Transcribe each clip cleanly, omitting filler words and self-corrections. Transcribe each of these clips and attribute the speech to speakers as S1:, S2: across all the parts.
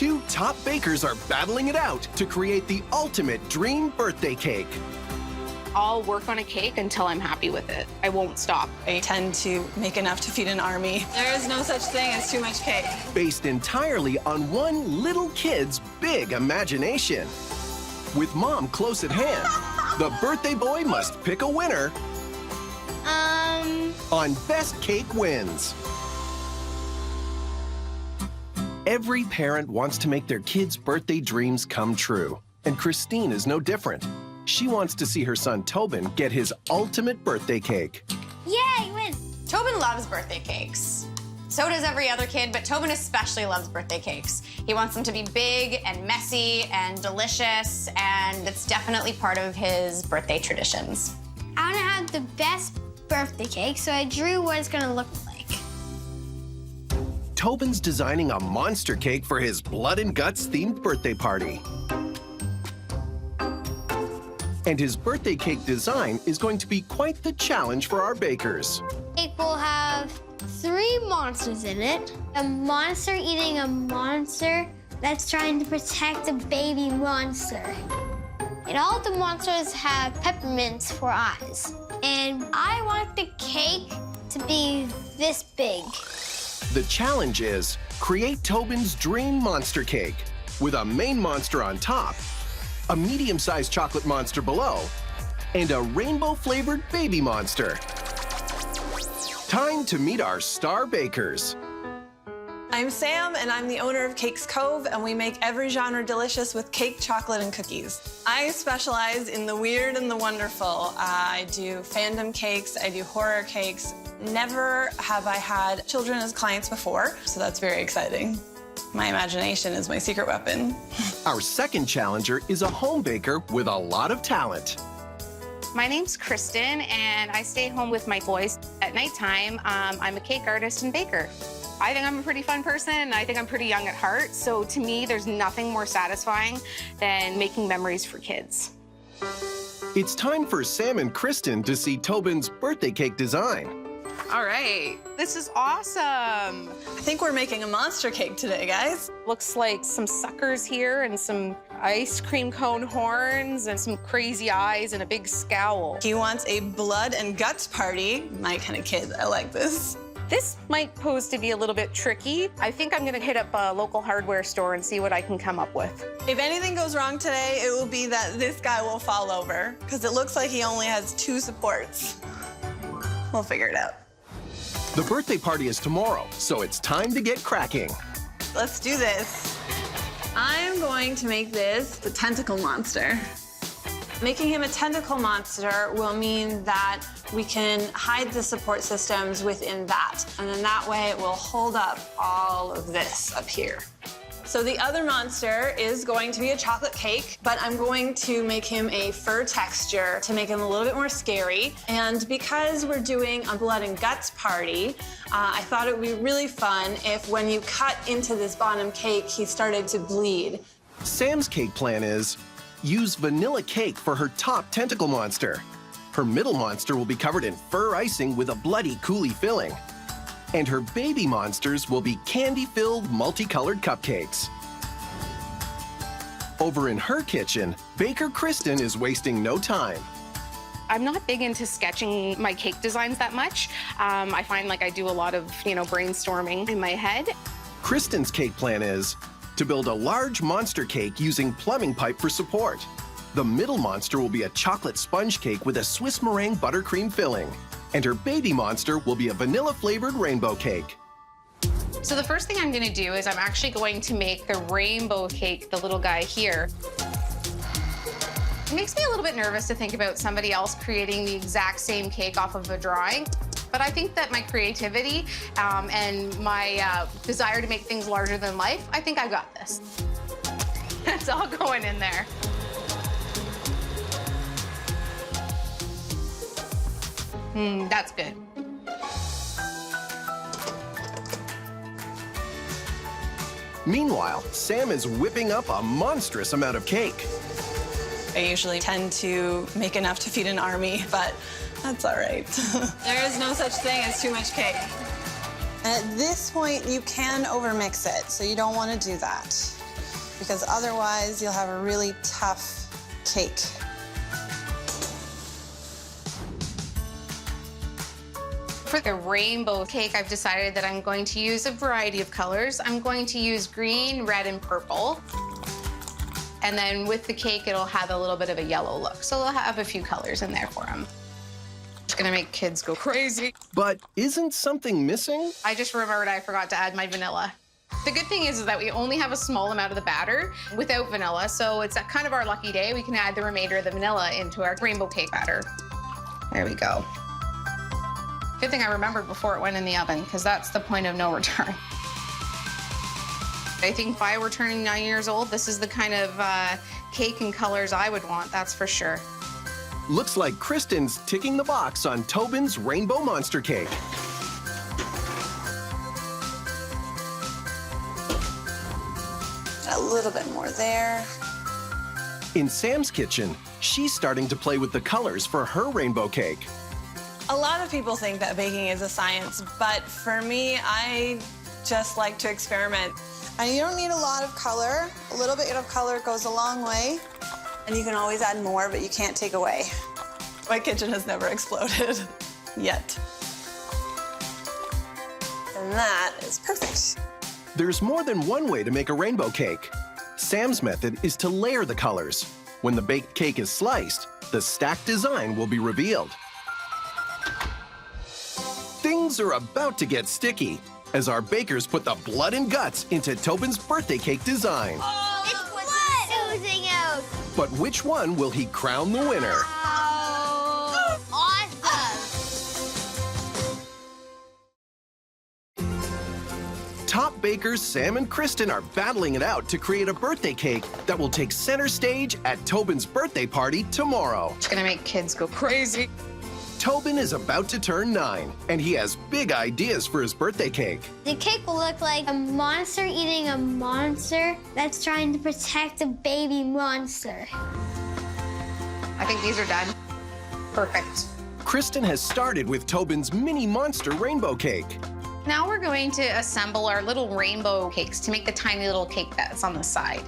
S1: two top bakers are battling it out to create the ultimate dream birthday cake.
S2: I'll work on a cake until I'm happy with it. I won't stop.
S3: I tend to make enough to feed an army. There is no such thing as too much cake.
S1: Based entirely on one little kid's big imagination. With Mom close at hand, the birthday boy must pick a winner on Best Cake Wins. Every parent wants to make their kids' birthday dreams come true, and Christine is no different. She wants to see her son Tobin get his ultimate birthday cake.
S4: Yay, win!
S5: Tobin loves birthday cakes. So does every other kid, but Tobin especially loves birthday cakes. He wants them to be big and messy and delicious, and it's definitely part of his birthday traditions.
S4: I want to have the best birthday cake, so I drew what it's going to look like.
S1: Tobin's designing a monster cake for his blood and guts themed birthday party. And his birthday cake design is going to be quite the challenge for our bakers.
S4: It will have 3 monsters in it. A monster eating a monster that's trying to protect a baby monster. And all the monsters have peppermints for eyes. And I want the cake to be this big.
S1: The challenge is create Tobin's dream monster cake with a main monster on top, a medium-sized chocolate monster below, and a rainbow-flavored baby monster. Time to meet our star bakers.
S3: I'm Sam, and I'm the owner of Cakes Cove, and we make every genre delicious with cake, chocolate, and cookies. I specialize in the weird and the wonderful. I do fandom cakes, I do horror cakes. Never have I had children as clients before, so that's very exciting. My imagination is my secret weapon.
S1: Our second challenger is a home baker with a lot of talent.
S2: My name's Kristen, and I stay home with my boys. At nighttime, I'm a cake artist and baker. I think I'm a pretty fun person, and I think I'm pretty young at heart, so to me, there's nothing more satisfying than making memories for kids.
S1: It's time for Sam and Kristen to see Tobin's birthday cake design.
S2: All right, this is awesome.
S3: I think we're making a monster cake today, guys.
S2: Looks like some suckers here and some ice cream cone horns and some crazy eyes and a big scowl.
S3: He wants a blood and guts party. My kind of kid, I like this.
S2: This might pose to be a little bit tricky. I think I'm gonna hit up a local hardware store and see what I can come up with.
S3: If anything goes wrong today, it will be that this guy will fall over, because it looks like he only has 2 supports. We'll figure it out.
S1: The birthday party is tomorrow, so it's time to get cracking.
S3: Let's do this. I'm going to make this the tentacle monster. Making him a tentacle monster will mean that we can hide the support systems within that, and then that way it will hold up all of this up here. So the other monster is going to be a chocolate cake, but I'm going to make him a fur texture to make him a little bit more scary. And because we're doing a blood and guts party, I thought it would be really fun if when you cut into this bottom cake, he started to bleed.
S1: Sam's cake plan is use vanilla cake for her top tentacle monster. Her middle monster will be covered in fur icing with a bloody coulis filling. And her baby monsters will be candy-filled, multicolored cupcakes. Over in her kitchen, Baker Kristen is wasting no time.
S2: I'm not big into sketching my cake designs that much. I find like I do a lot of, brainstorming in my head.
S1: Kristen's cake plan is to build a large monster cake using plumbing pipe for support. The middle monster will be a chocolate sponge cake with a Swiss meringue buttercream filling. And her baby monster will be a vanilla-flavored rainbow cake.
S2: So the first thing I'm gonna do is I'm actually going to make the rainbow cake, the little guy here. It makes me a little bit nervous to think about somebody else creating the exact same cake off of a drawing. But I think that my creativity and my desire to make things larger than life, I think I got this. It's all going in there. That's good.
S1: Meanwhile, Sam is whipping up a monstrous amount of cake.
S3: I usually tend to make enough to feed an army, but that's all right. There is no such thing as too much cake. At this point, you can overmix it, so you don't want to do that. because otherwise you'll have a really tough cake.
S2: For the rainbow cake, I've decided that I'm going to use a variety of colors. I'm going to use green, red, and purple. And then with the cake, it'll have a little bit of a yellow look. So it'll have a few colors in there for them. It's gonna make kids go crazy.
S1: But isn't something missing?
S2: I just remembered I forgot to add my vanilla. The good thing is that we only have a small amount of the batter without vanilla, so it's kind of our lucky day. We can add the remainder of the vanilla into our rainbow cake batter. There we go. Good thing I remembered before it went in the oven, because that's the point of no return. I think if I were turning 9 years old, this is the kind of cake and colors I would want, that's for sure.
S1: Looks like Kristen's ticking the box on Tobin's rainbow monster cake.
S3: A little bit more there.
S1: In Sam's kitchen, she's starting to play with the colors for her rainbow cake.
S3: A lot of people think that baking is a science, but for me, I just like to experiment. And you don't need a lot of color. A little bit of color goes a long way. And you can always add more, but you can't take away. My kitchen has never exploded yet. And that is perfect.
S1: There's more than one way to make a rainbow cake. Sam's method is to layer the colors. When the baked cake is sliced, the stacked design will be revealed. Things are about to get sticky as our bakers put the blood and guts into Tobin's birthday cake design.
S4: Oh, it's blood oozing out.
S1: But which one will he crown the winner?
S4: Oh, awesome.
S1: Top bakers Sam and Kristen are battling it out to create a birthday cake that will take center stage at Tobin's birthday party tomorrow.
S2: It's gonna make kids go crazy.
S1: Tobin is about to turn 9, and he has big ideas for his birthday cake.
S4: The cake will look like a monster eating a monster that's trying to protect a baby monster.
S2: I think these are done. Perfect.
S1: Kristen has started with Tobin's mini monster rainbow cake.
S2: Now we're going to assemble our little rainbow cakes to make the tiny little cake that's on the side.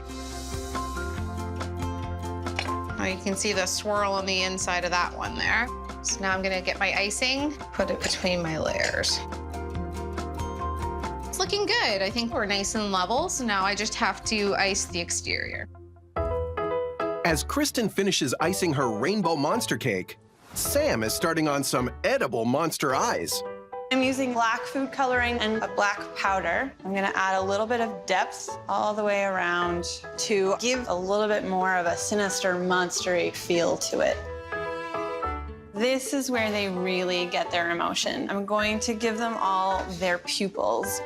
S2: Now you can see the swirl on the inside of that one there. So now I'm gonna get my icing, put it between my layers. It's looking good. I think we're nice and level, so now I just have to ice the exterior.
S1: As Kristen finishes icing her rainbow monster cake, Sam is starting on some edible monster eyes.
S3: I'm using black food coloring and a black powder. I'm gonna add a little bit of depth all the way around to give a little bit more of a sinister, monster-y feel to it. This is where they really get their emotion. I'm going to give them all their pupils.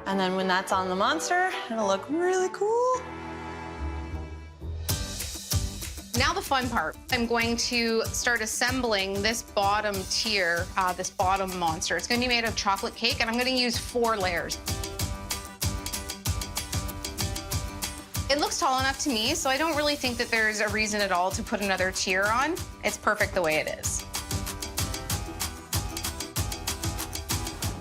S3: And then when that's on the monster, it'll look really cool.
S2: Now the fun part. I'm going to start assembling this bottom tier, this bottom monster. It's gonna be made of chocolate cake, and I'm gonna use 4 layers. It looks tall enough to me, so I don't really think that there's a reason at all to put another tier on. It's perfect the way it is.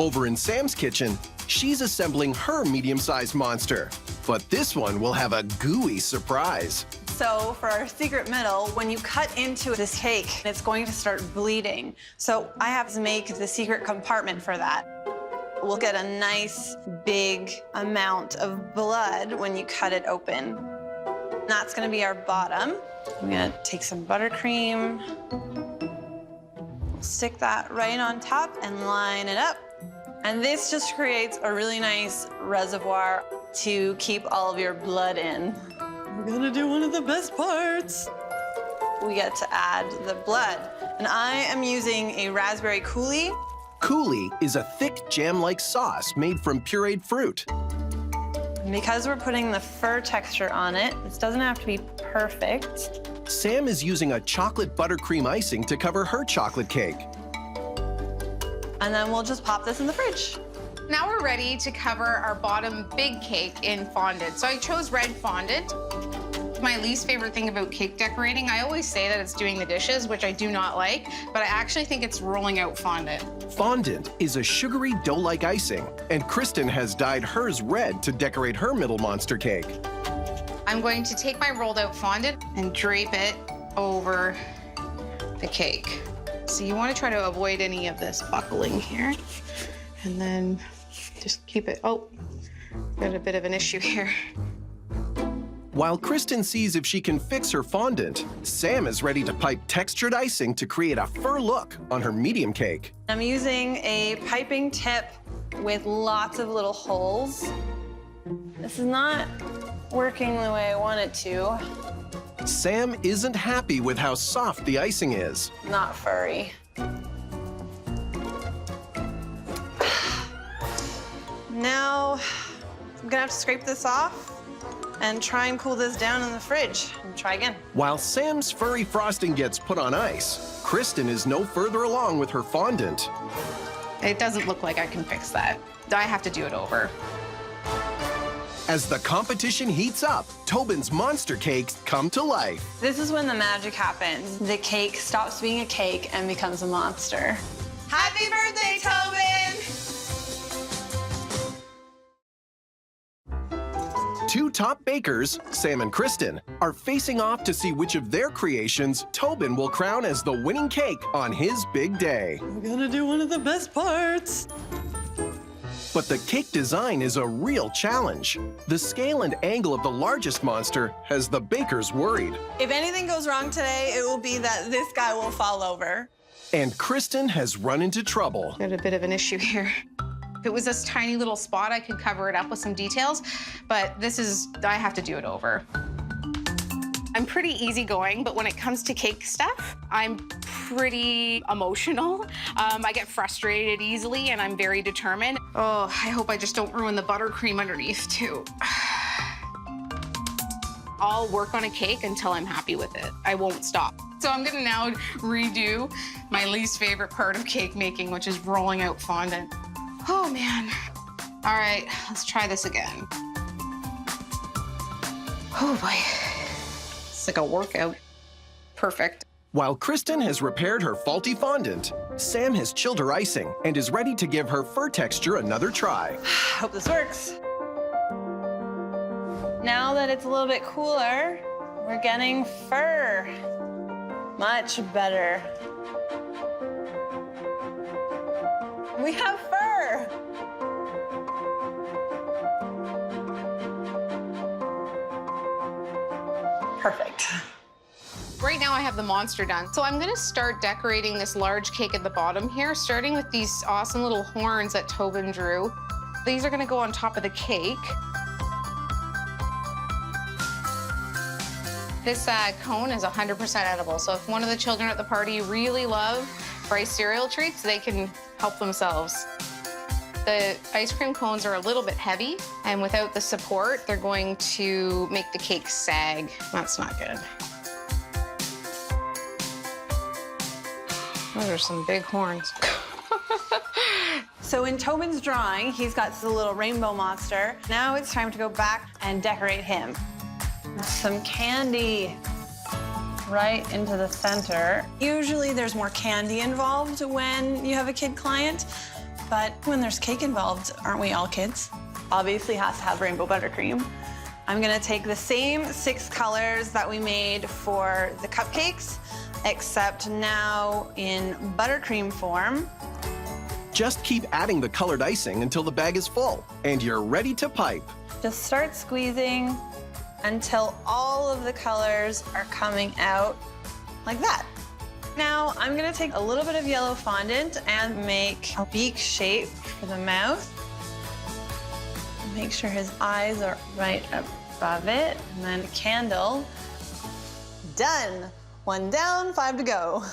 S1: Over in Sam's kitchen, she's assembling her medium-sized monster. But this one will have a gooey surprise.
S3: So for our secret middle, when you cut into this cake, it's going to start bleeding. So I have to make the secret compartment for that. We'll get a nice big amount of blood when you cut it open. That's gonna be our bottom. I'm gonna take some buttercream, stick that right on top and line it up. And this just creates a really nice reservoir to keep all of your blood in. We're gonna do one of the best parts. We get to add the blood. And I am using a raspberry coulis.
S1: Coulis is a thick jam-like sauce made from pureed fruit.
S3: And because we're putting the fur texture on it, this doesn't have to be perfect.
S1: Sam is using a chocolate buttercream icing to cover her chocolate cake.
S3: And then we'll just pop this in the fridge.
S2: Now we're ready to cover our bottom big cake in fondant. So I chose red fondant. My least favorite thing about cake decorating, I always say that it's doing the dishes, which I do not like, but I actually think it's rolling out fondant.
S1: Fondant is a sugary dough-like icing, and Kristen has dyed hers red to decorate her middle monster cake.
S2: I'm going to take my rolled out fondant and drape it over the cake. So you want to try to avoid any of this buckling here. And then just keep it, oh, got a bit of an issue here.
S1: While Kristen sees if she can fix her fondant, Sam is ready to pipe textured icing to create a fur look on her medium cake.
S3: I'm using a piping tip with lots of little holes. This is not working the way I want it to.
S1: Sam isn't happy with how soft the icing is.
S3: Not furry. Now, I'm gonna have to scrape this off and try and cool this down in the fridge and try again.
S1: While Sam's furry frosting gets put on ice, Kristen is no further along with her fondant.
S2: It doesn't look like I can fix that. I have to do it over.
S1: As the competition heats up, Tobin's monster cakes come to life.
S3: This is when the magic happens. The cake stops being a cake and becomes a monster. Happy birthday, Tobin!
S1: Two top bakers, Sam and Kristen, are facing off to see which of their creations Tobin will crown as the winning cake on his big day.
S3: We're gonna do one of the best parts.
S1: But the cake design is a real challenge. The scale and angle of the largest monster has the bakers worried.
S3: If anything goes wrong today, it will be that this guy will fall over.
S1: And Kristen has run into trouble.
S2: Got a bit of an issue here. If it was this tiny little spot, I could cover it up with some details, but I have to do it over. I'm pretty easygoing, but when it comes to cake stuff, I'm pretty emotional. I get frustrated easily, and I'm very determined. Oh, I hope I just don't ruin the buttercream underneath, too. I'll work on a cake until I'm happy with it. I won't stop. So I'm gonna now redo my least favorite part of cake making, which is rolling out fondant. Oh, man. All right, let's try this again. Oh, boy. It's like a workout. Perfect.
S1: While Kristen has repaired her faulty fondant, Sam has chilled her icing and is ready to give her fur texture another try.
S3: Hope this works. Now that it's a little bit cooler, we're getting fur. Much better. We have fur. Perfect.
S2: Right now I have the monster done. So I'm gonna start decorating this large cake at the bottom here, starting with these awesome little horns that Tobin drew. These are gonna go on top of the cake. This cone is 100% edible, so if one of the children at the party really love rice cereal treats, they can help themselves. The ice cream cones are a little bit heavy, and without the support, they're going to make the cake sag. That's not good. Those are some big horns.
S3: So in Tobin's drawing, he's got the little rainbow monster. Now it's time to go back and decorate him. Some candy right into the center. Usually there's more candy involved when you have a kid client, but when there's cake involved, aren't we all kids? Obviously has to have rainbow buttercream. I'm gonna take the same 6 colors that we made for the cupcakes, except now in buttercream form.
S1: Just keep adding the colored icing until the bag is full, and you're ready to pipe.
S3: Just start squeezing until all of the colors are coming out like that. Now, I'm gonna take a little bit of yellow fondant and make a beak shape for the mouth. Make sure his eyes are right above it, and then a candle. Done. 1 down, 5 to go.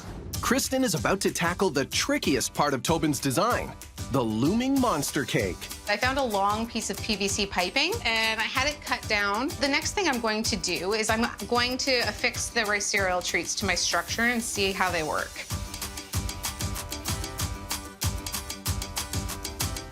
S1: Kristen is about to tackle the trickiest part of Tobin's design, the looming monster cake.
S2: I found a long piece of PVC piping and I had it cut down. The next thing I'm going to do is I'm going to affix the rice cereal treats to my structure and see how they work.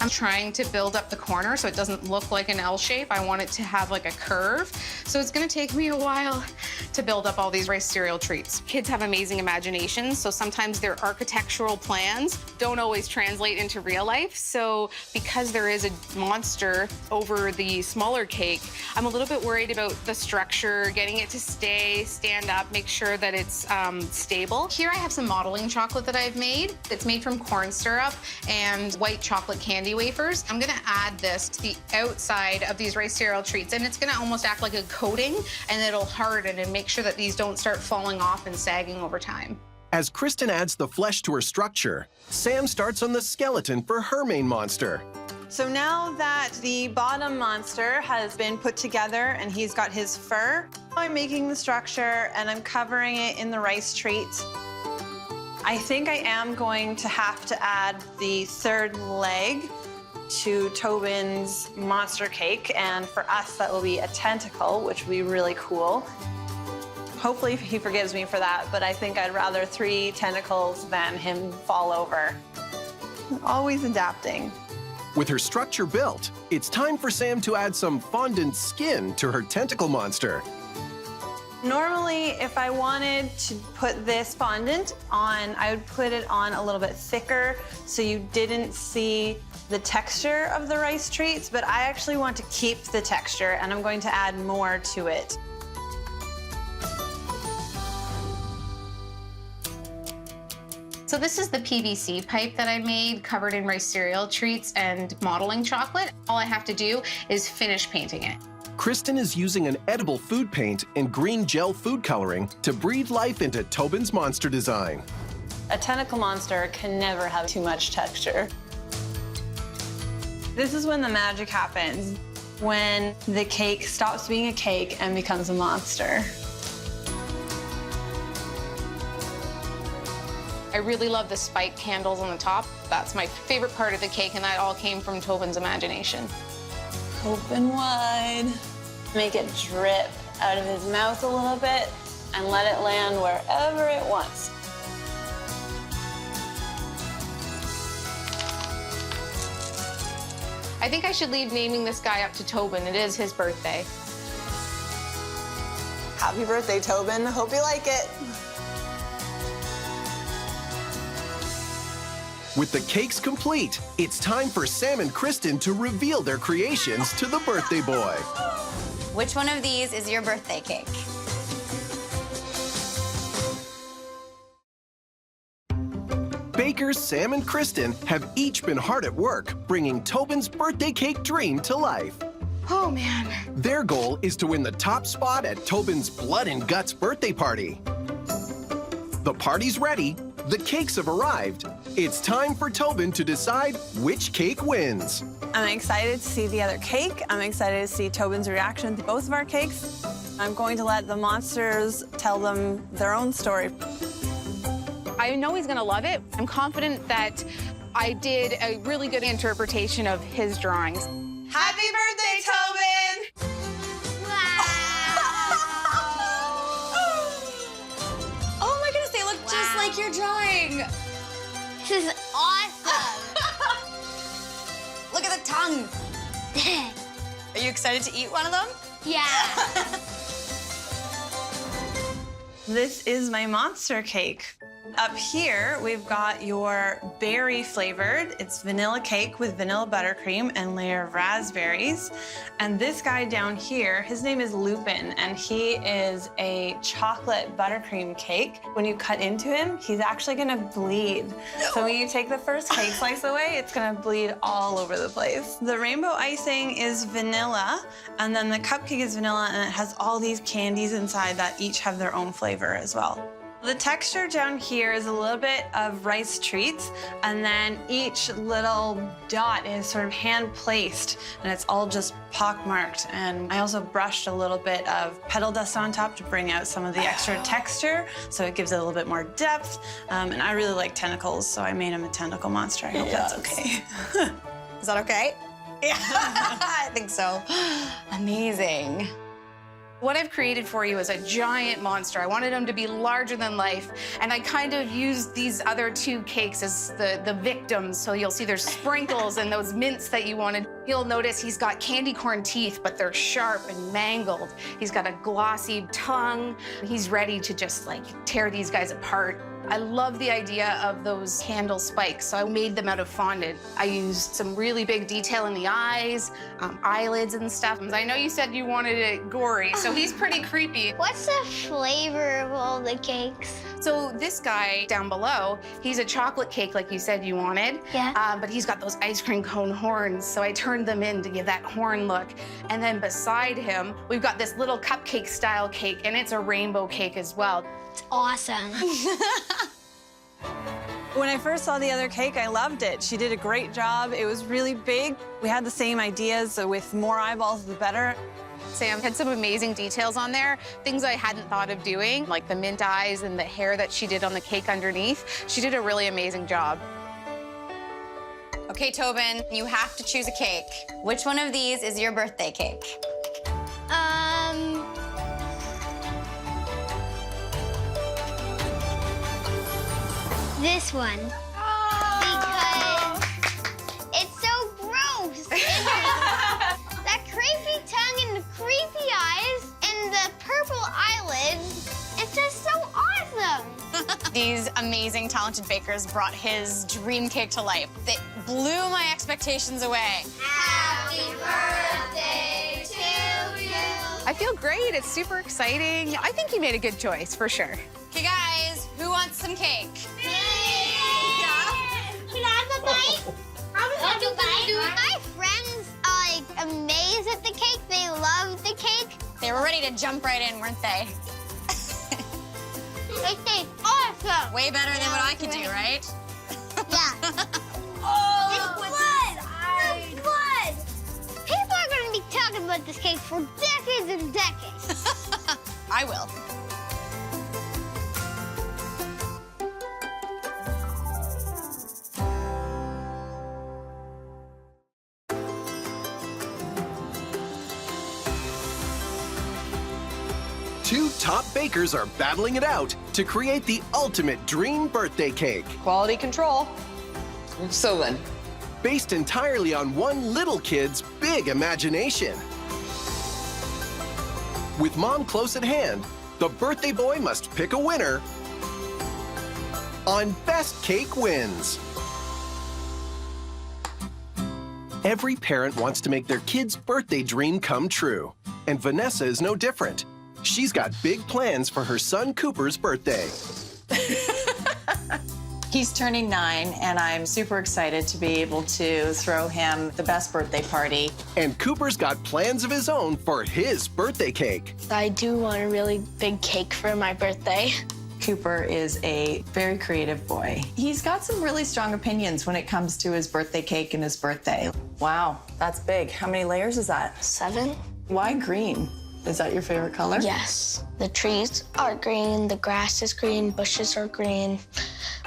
S2: I'm trying to build up the corner so it doesn't look like an L shape. I want it to have like a curve. So it's gonna take me a while to build up all these rice cereal treats. Kids have amazing imaginations, so sometimes their architectural plans don't always translate into real life. So because there is a monster over the smaller cake, I'm a little bit worried about the structure, getting it to stand up, make sure that it's stable. Here I have some modeling chocolate that I've made. It's made from corn syrup and white chocolate candy wafers. I'm gonna add this to the outside of these rice cereal treats, and it's gonna almost act like a coating, and it'll harden and make sure that these don't start falling off and sagging over time.
S1: As Kristen adds the flesh to her structure, Sam starts on the skeleton for her main monster.
S3: So now that the bottom monster has been put together and he's got his fur, I'm making the structure and I'm covering it in the rice treats. I think I am going to have to add the third leg to Tobin's monster cake, and for us that will be a tentacle, which will be really cool. Hopefully he forgives me for that, but I think I'd rather 3 tentacles than him fall over. Always adapting.
S1: With her structure built, it's time for Sam to add some fondant skin to her tentacle monster.
S3: Normally, if I wanted to put this fondant on, I would put it on a little bit thicker so you didn't see the texture of the rice treats, but I actually want to keep the texture and I'm going to add more to it.
S2: So this is the PVC pipe that I made, covered in rice cereal treats and modeling chocolate. All I have to do is finish painting it.
S1: Kristen is using an edible food paint and green gel food coloring to breathe life into Tobin's monster design.
S3: A tentacle monster can never have too much texture. This is when the magic happens, when the cake stops being a cake and becomes a monster.
S2: I really love the spike candles on the top. That's my favorite part of the cake, and that all came from Tobin's imagination.
S3: Open wide. Make it drip out of his mouth a little bit and let it land wherever it wants.
S2: I think I should leave naming this guy up to Tobin. It is his birthday.
S3: Happy birthday, Tobin. Hope you like it.
S1: With the cakes complete, it's time for Sam and Kristen to reveal their creations to the birthday boy.
S5: Which one of these is your birthday cake?
S1: Bakers Sam and Kristen have each been hard at work bringing Tobin's birthday cake dream to life.
S2: Oh, man.
S1: Their goal is to win the top spot at Tobin's Blood and Guts birthday party. The party's ready, the cakes have arrived. It's time for Tobin to decide which cake wins.
S3: I'm excited to see the other cake. I'm excited to see Tobin's reaction to both of our cakes. I'm going to let the monsters tell them their own story.
S2: I know he's gonna love it. I'm confident that I did a really good interpretation of his drawings.
S3: Happy birthday, Tobin!
S5: Oh my goodness, they look just like your drawing.
S4: This is awesome.
S5: Look at the tongue. Are you excited to eat one of them?
S4: Yeah.
S3: This is my monster cake. Up here, we've got your berry flavored. It's vanilla cake with vanilla buttercream and layer of raspberries. And this guy down here, his name is Lupin, and he is a chocolate buttercream cake. When you cut into him, he's actually gonna bleed. So when you take the first cake slice away, it's gonna bleed all over the place. The rainbow icing is vanilla, and then the cupcake is vanilla, and it has all these candies inside that each have their own flavor as well. The texture down here is a little bit of rice treats, and then each little dot is sort of hand placed, and it's all just pockmarked. And I also brushed a little bit of petal dust on top to bring out some of the extra texture, so it gives it a little bit more depth. And I really like tentacles, so I made him a tentacle monster. I hope that's okay.
S5: Is that okay? Yeah, I think so. Amazing.
S2: What I've created for you is a giant monster. I wanted him to be larger than life, and I kind of used these other two cakes as the victims. So you'll see there's sprinkles and those mints that you wanted. You'll notice he's got candy corn teeth, but they're sharp and mangled. He's got a glossy tongue. He's ready to just like tear these guys apart. I love the idea of those candle spikes, so I made them out of fondant. I used some really big detail in the eyes, eyelids and stuff. I know you said you wanted it gory, so he's pretty creepy.
S4: What's the flavor of all the cakes?
S2: So this guy down below, he's a chocolate cake like you said you wanted.
S4: Yeah.
S2: But he's got those ice cream cone horns, so I turned them in to give that horn look. And then beside him, we've got this little cupcake style cake, and it's a rainbow cake as well.
S4: It's awesome.
S3: When I first saw the other cake, I loved it. She did a great job. It was really big. We had the same ideas, so with more eyeballs, the better.
S2: Sam had some amazing details on there, things I hadn't thought of doing, like the mint eyes and the hair that she did on the cake underneath. She did a really amazing job.
S5: Okay, Tobin, you have to choose a cake. Which one of these is your birthday cake?
S4: This one. Because it's so gross. That creepy tongue and the creepy eyes and the purple eyelids. It's just so awesome.
S5: These amazing, talented bakers brought his dream cake to life. It blew my expectations away.
S4: Happy birthday to you.
S2: I feel great. It's super exciting. I think you made a good choice, for sure.
S5: Okay, guys, who wants some cake?
S4: Can I have a bite? My friends are like amazed at the cake. They love the cake.
S5: They were ready to jump right in, weren't they?
S4: It tastes awesome.
S5: Way better than what I could do, right?
S4: Yeah. It's blood. It's blood. People are going to be talking about this cake for decades and decades.
S5: I will.
S1: Two top bakers are battling it out to create the ultimate dream birthday cake.
S6: Quality control. So then,
S1: Based entirely on one little kid's big imagination. With Mom close at hand, the birthday boy must pick a winner on Best Cake Wins. Every parent wants to make their kid's birthday dream come true, and Vanessa is no different. She's got big plans for her son Cooper's birthday.
S7: He's turning 9, and I'm super excited to be able to throw him the best birthday party.
S1: And Cooper's got plans of his own for his birthday cake.
S8: I do want a really big cake for my birthday.
S7: Cooper is a very creative boy. He's got some really strong opinions when it comes to his birthday cake and his birthday. Wow, that's big. How many layers is that?
S8: 7?
S7: Why green? Is that your favorite color?
S8: Yes. The trees are green, the grass is green, bushes are green.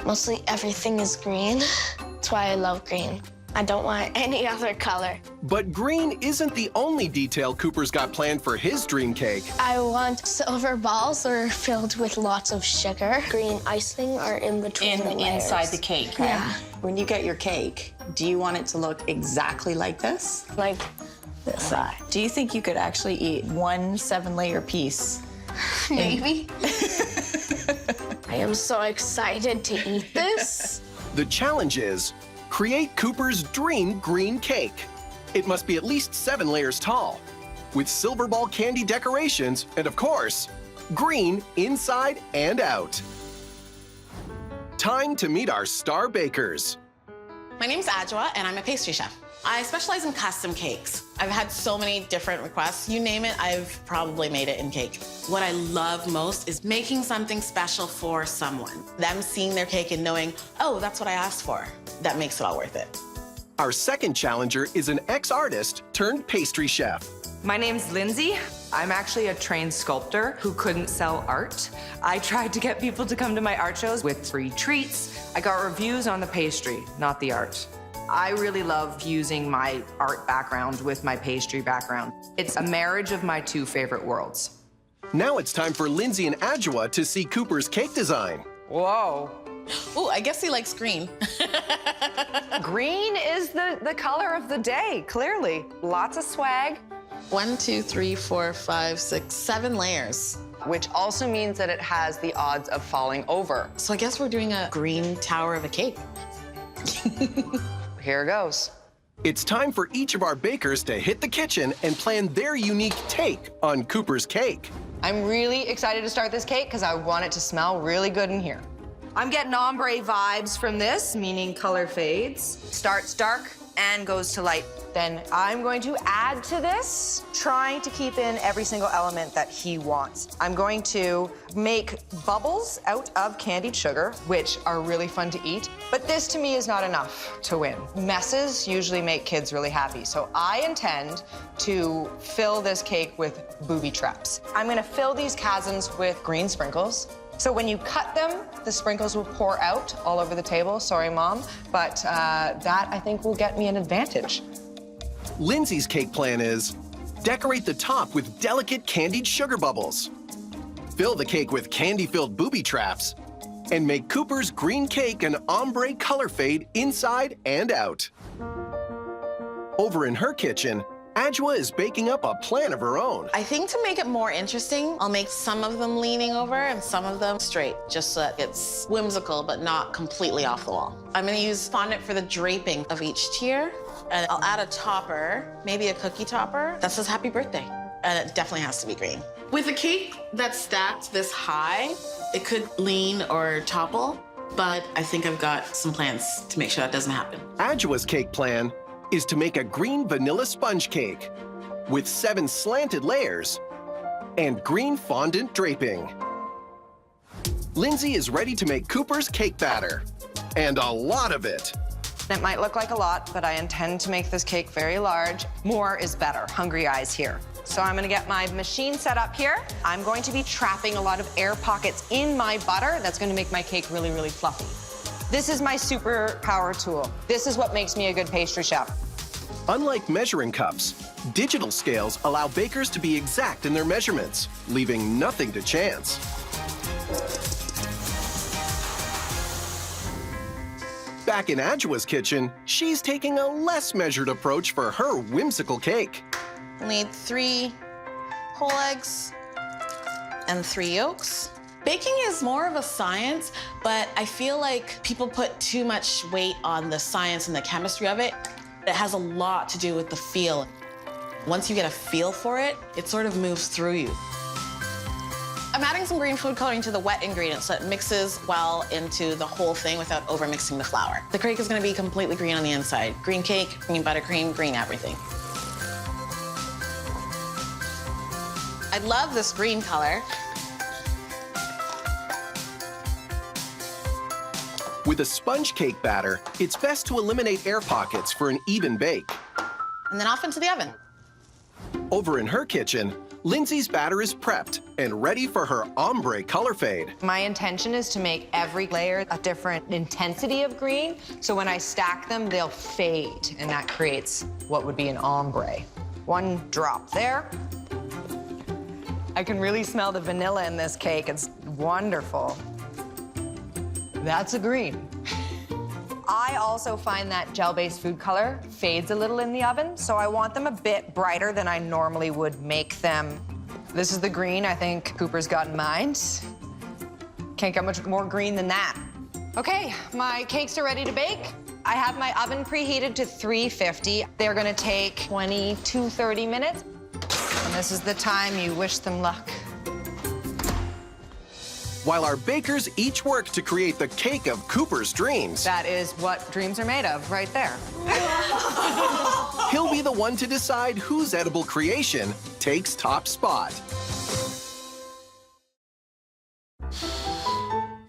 S8: Mostly everything is green. That's why I love green. I don't want any other color.
S1: But green isn't the only detail Cooper's got planned for his dream cake.
S8: I want silver balls that are filled with lots of sugar. Green icing are in between the layers.
S7: Inside the cake, right?
S8: Yeah.
S7: When you get your cake, do you want it to look exactly like this?
S8: Like this side.
S7: Do you think you could actually eat one 7-layer piece?
S8: Maybe. I am so excited to eat this.
S1: The challenge is create Cooper's dream green cake. It must be at least 7 layers tall, with silver ball candy decorations, and of course, green inside and out. Time to meet our star bakers.
S9: My name's Adjoa, and I'm a pastry chef. I specialize in custom cakes. I've had so many different requests. You name it, I've probably made it in cake. What I love most is making something special for someone. Them seeing their cake and knowing, oh, that's what I asked for. That makes it all worth it.
S1: Our second challenger is an ex-artist turned pastry chef.
S6: my name's Lindsay. I'm actually a trained sculptor who couldn't sell art. I tried to get people to come to my art shows with free treats. I got reviews on the pastry, not the art. I really love using my art background with my pastry background. It's a marriage of my two favorite worlds.
S1: Now it's time for Lindsay and Adjoa to see Cooper's cake design.
S6: Whoa.
S9: Ooh, I guess he likes green.
S6: Green is the color of the day, clearly. Lots of swag.
S9: 1, 2, 3, 4, 5, 6, 7 layers.
S6: Which also means that it has the odds of falling over.
S9: So I guess we're doing a green tower of a cake.
S6: Here goes.
S1: It's time for each of our bakers to hit the kitchen and plan their unique take on Cooper's cake.
S6: I'm really excited to start this cake because I want it to smell really good in here. I'm getting ombre vibes from this, meaning color fades. Starts dark and goes to light. Then I'm going to add to this, trying to keep in every single element that he wants. I'm going to make bubbles out of candied sugar, which are really fun to eat. But this to me is not enough to win. Messes usually make kids really happy. So I intend to fill this cake with booby traps. I'm gonna fill these chasms with green sprinkles. So when you cut them, the sprinkles will pour out all over the table. Sorry, Mom, but that I think will get me an advantage.
S1: Lindsay's cake plan is decorate the top with delicate candied sugar bubbles, fill the cake with candy-filled booby traps, and make Cooper's green cake an ombre color fade inside and out. Over in her kitchen, Adjoa is baking up a plan of her own.
S9: I think to make it more interesting, I'll make some of them leaning over and some of them straight, just so that it's whimsical but not completely off the wall. I'm gonna use fondant for the draping of each tier, and I'll add a topper, maybe a cookie topper that says happy birthday, and it definitely has to be green. With a cake that's stacked this high, it could lean or topple, but I think I've got some plans to make sure that doesn't happen.
S1: Adjoa's cake plan is to make a green vanilla sponge cake with 7 slanted layers and green fondant draping. Lindsay is ready to make Cooper's cake batter, and a lot of it.
S6: It might look like a lot, but I intend to make this cake very large. More is better, hungry eyes here. So I'm gonna get my machine set up here. I'm going to be trapping a lot of air pockets in my butter. That's gonna make my cake really, really fluffy. This is my superpower tool. This is what makes me a good pastry chef.
S1: Unlike measuring cups, digital scales allow bakers to be exact in their measurements, leaving nothing to chance. Back in Adjoa's kitchen, she's taking a less measured approach for her whimsical cake.
S9: We'll need 3 whole eggs and 3 yolks. Baking is more of a science, but I feel like people put too much weight on the science and the chemistry of it. It has a lot to do with the feel. Once you get a feel for it, it sort of moves through you. I'm adding some green food coloring to the wet ingredients so it mixes well into the whole thing without over-mixing the flour. The cake is gonna be completely green on the inside. Green cake, green buttercream, green everything. I love this green color.
S1: With a sponge cake batter, it's best to eliminate air pockets for an even bake.
S9: And then off into the oven.
S1: Over in her kitchen, Lindsay's batter is prepped and ready for her ombre color fade.
S6: My intention is to make every layer a different intensity of green, so when I stack them, they'll fade, and that creates what would be an ombre. 1 drop there. I can really smell the vanilla in this cake. It's wonderful. That's a green. I also find that gel-based food color fades a little in the oven, so I want them a bit brighter than I normally would make them. This is the green I think Cooper's got in mind. Can't get much more green than that. Okay, my cakes are ready to bake. I have my oven preheated to 350. They're gonna take 20 to 30 minutes. And this is the time you wish them luck.
S1: While our bakers each work to create the cake of Cooper's dreams,
S6: That is what dreams are made of, right there.
S1: he'll be the one to decide whose edible creation takes top spot.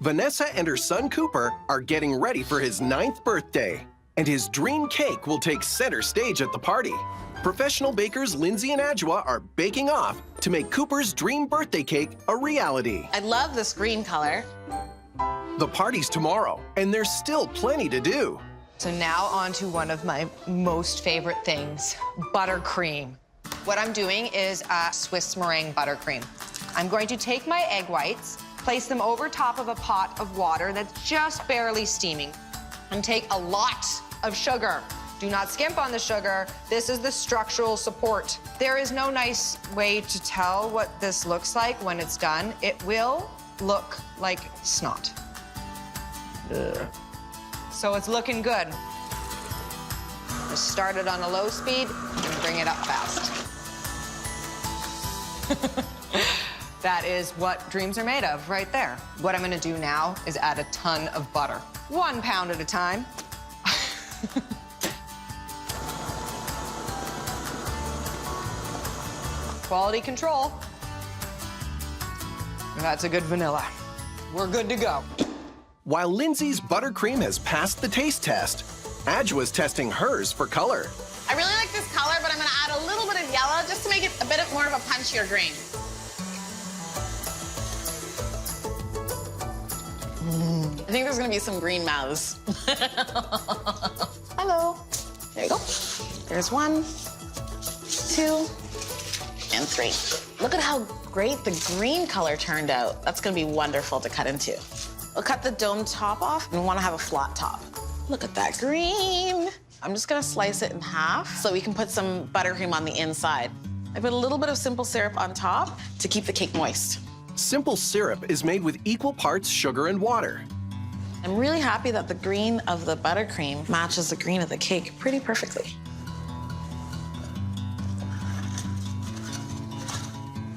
S1: Vanessa and her son Cooper are getting ready for his 9th birthday, and his dream cake will take center stage at the party. Professional bakers Lindsay and Adjoa are baking off to make Cooper's dream birthday cake a reality.
S9: I love this green color.
S1: The party's tomorrow, and there's still plenty to do.
S6: So now on to one of my most favorite things, buttercream. What I'm doing is Swiss meringue buttercream.
S10: I'm going to take my egg whites, place them over top of a pot of water that's just barely steaming, and take a lot of sugar. Do not skimp on the sugar. This is the structural support. There is no nice way to tell what this looks like when it's done. It will look like snot. Ugh. So it's looking good. Just start it on a low speed and bring it up fast. That is what dreams are made of right there. What I'm gonna do now is add a ton of butter. 1 pound at a time. Quality control. That's a good vanilla. We're good to go.
S1: While Lindsay's buttercream has passed the taste test, Adjoa's testing hers for color.
S9: I really like this color, but I'm gonna add a little bit of yellow just to make it a bit more of a punchier green. I think there's gonna be some green mouths. Hello. There you go. There's 1, 2, and 3. Look at how great the green color turned out. That's gonna be wonderful to cut into. We'll cut the dome top off and we wanna have a flat top. Look at that green. I'm just gonna slice it in half so we can put some buttercream on the inside. I put a little bit of simple syrup on top to keep the cake moist.
S1: Simple syrup is made with equal parts sugar and water.
S9: I'm really happy that the green of the buttercream matches the green of the cake pretty perfectly.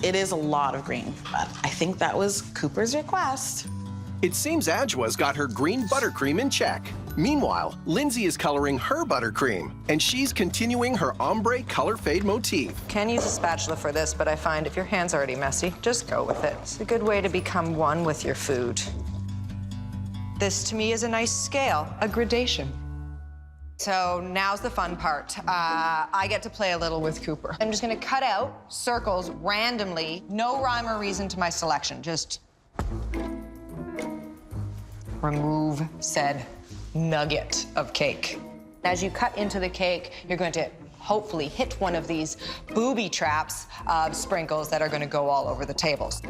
S9: It is a lot of green, but I think that was Cooper's request.
S1: It seems Adjoa's got her green buttercream in check. Meanwhile, Lindsay is coloring her buttercream, and she's continuing her ombre color fade motif.
S10: Can use a spatula for this, but I find if your hand's already messy, just go with it. It's a good way to become one with your food. This, to me, is a nice scale, a gradation. So now's the fun part. I get to play a little with Cooper. I'm just gonna cut out circles randomly, no rhyme or reason to my selection, just remove said nugget of cake. As you cut into the cake, you're going to hopefully hit one of these booby traps of sprinkles that are gonna go all over the tables.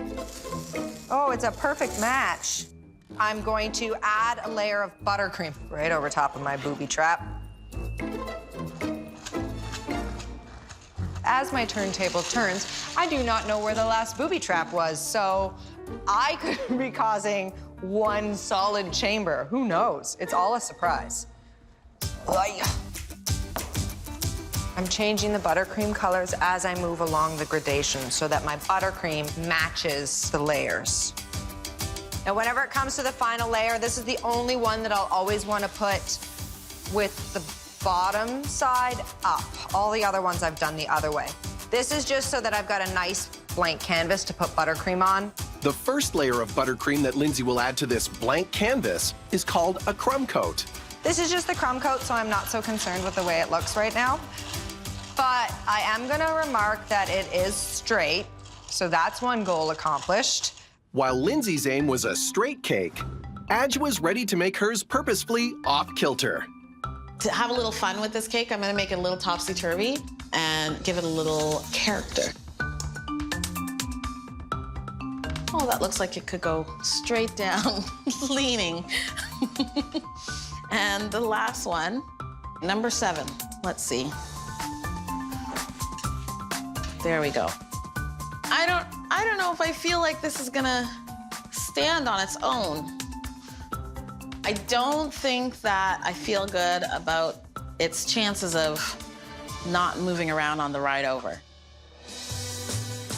S10: Oh, it's a perfect match. I'm going to add a layer of buttercream right over top of my booby trap. As my turntable turns, I do not know where the last booby trap was, so I could be causing one solid chamber. Who knows? It's all a surprise. I'm changing the buttercream colors as I move along the gradation so that my buttercream matches the layers. Now, whenever it comes to the final layer, this is the only one that I'll always want to put with the bottom side up. All the other ones I've done the other way. This is just so that I've got a nice blank canvas to put buttercream on.
S1: The first layer of buttercream that Lindsay will add to this blank canvas is called a crumb coat.
S10: This is just the crumb coat, so I'm not so concerned with the way it looks right now. But I am gonna remark that it is straight, so that's one goal accomplished.
S1: While Lindsay's aim was a straight cake, Adjoa's ready to make hers purposefully off-kilter.
S9: To have a little fun with this cake, I'm gonna make it a little topsy-turvy and give it a little character. Oh, that looks like it could go straight down, leaning. And the last one, number 7. Let's see. There we go. I don't know if I feel like this is gonna stand on its own. I don't think that I feel good about its chances of not moving around on the ride over.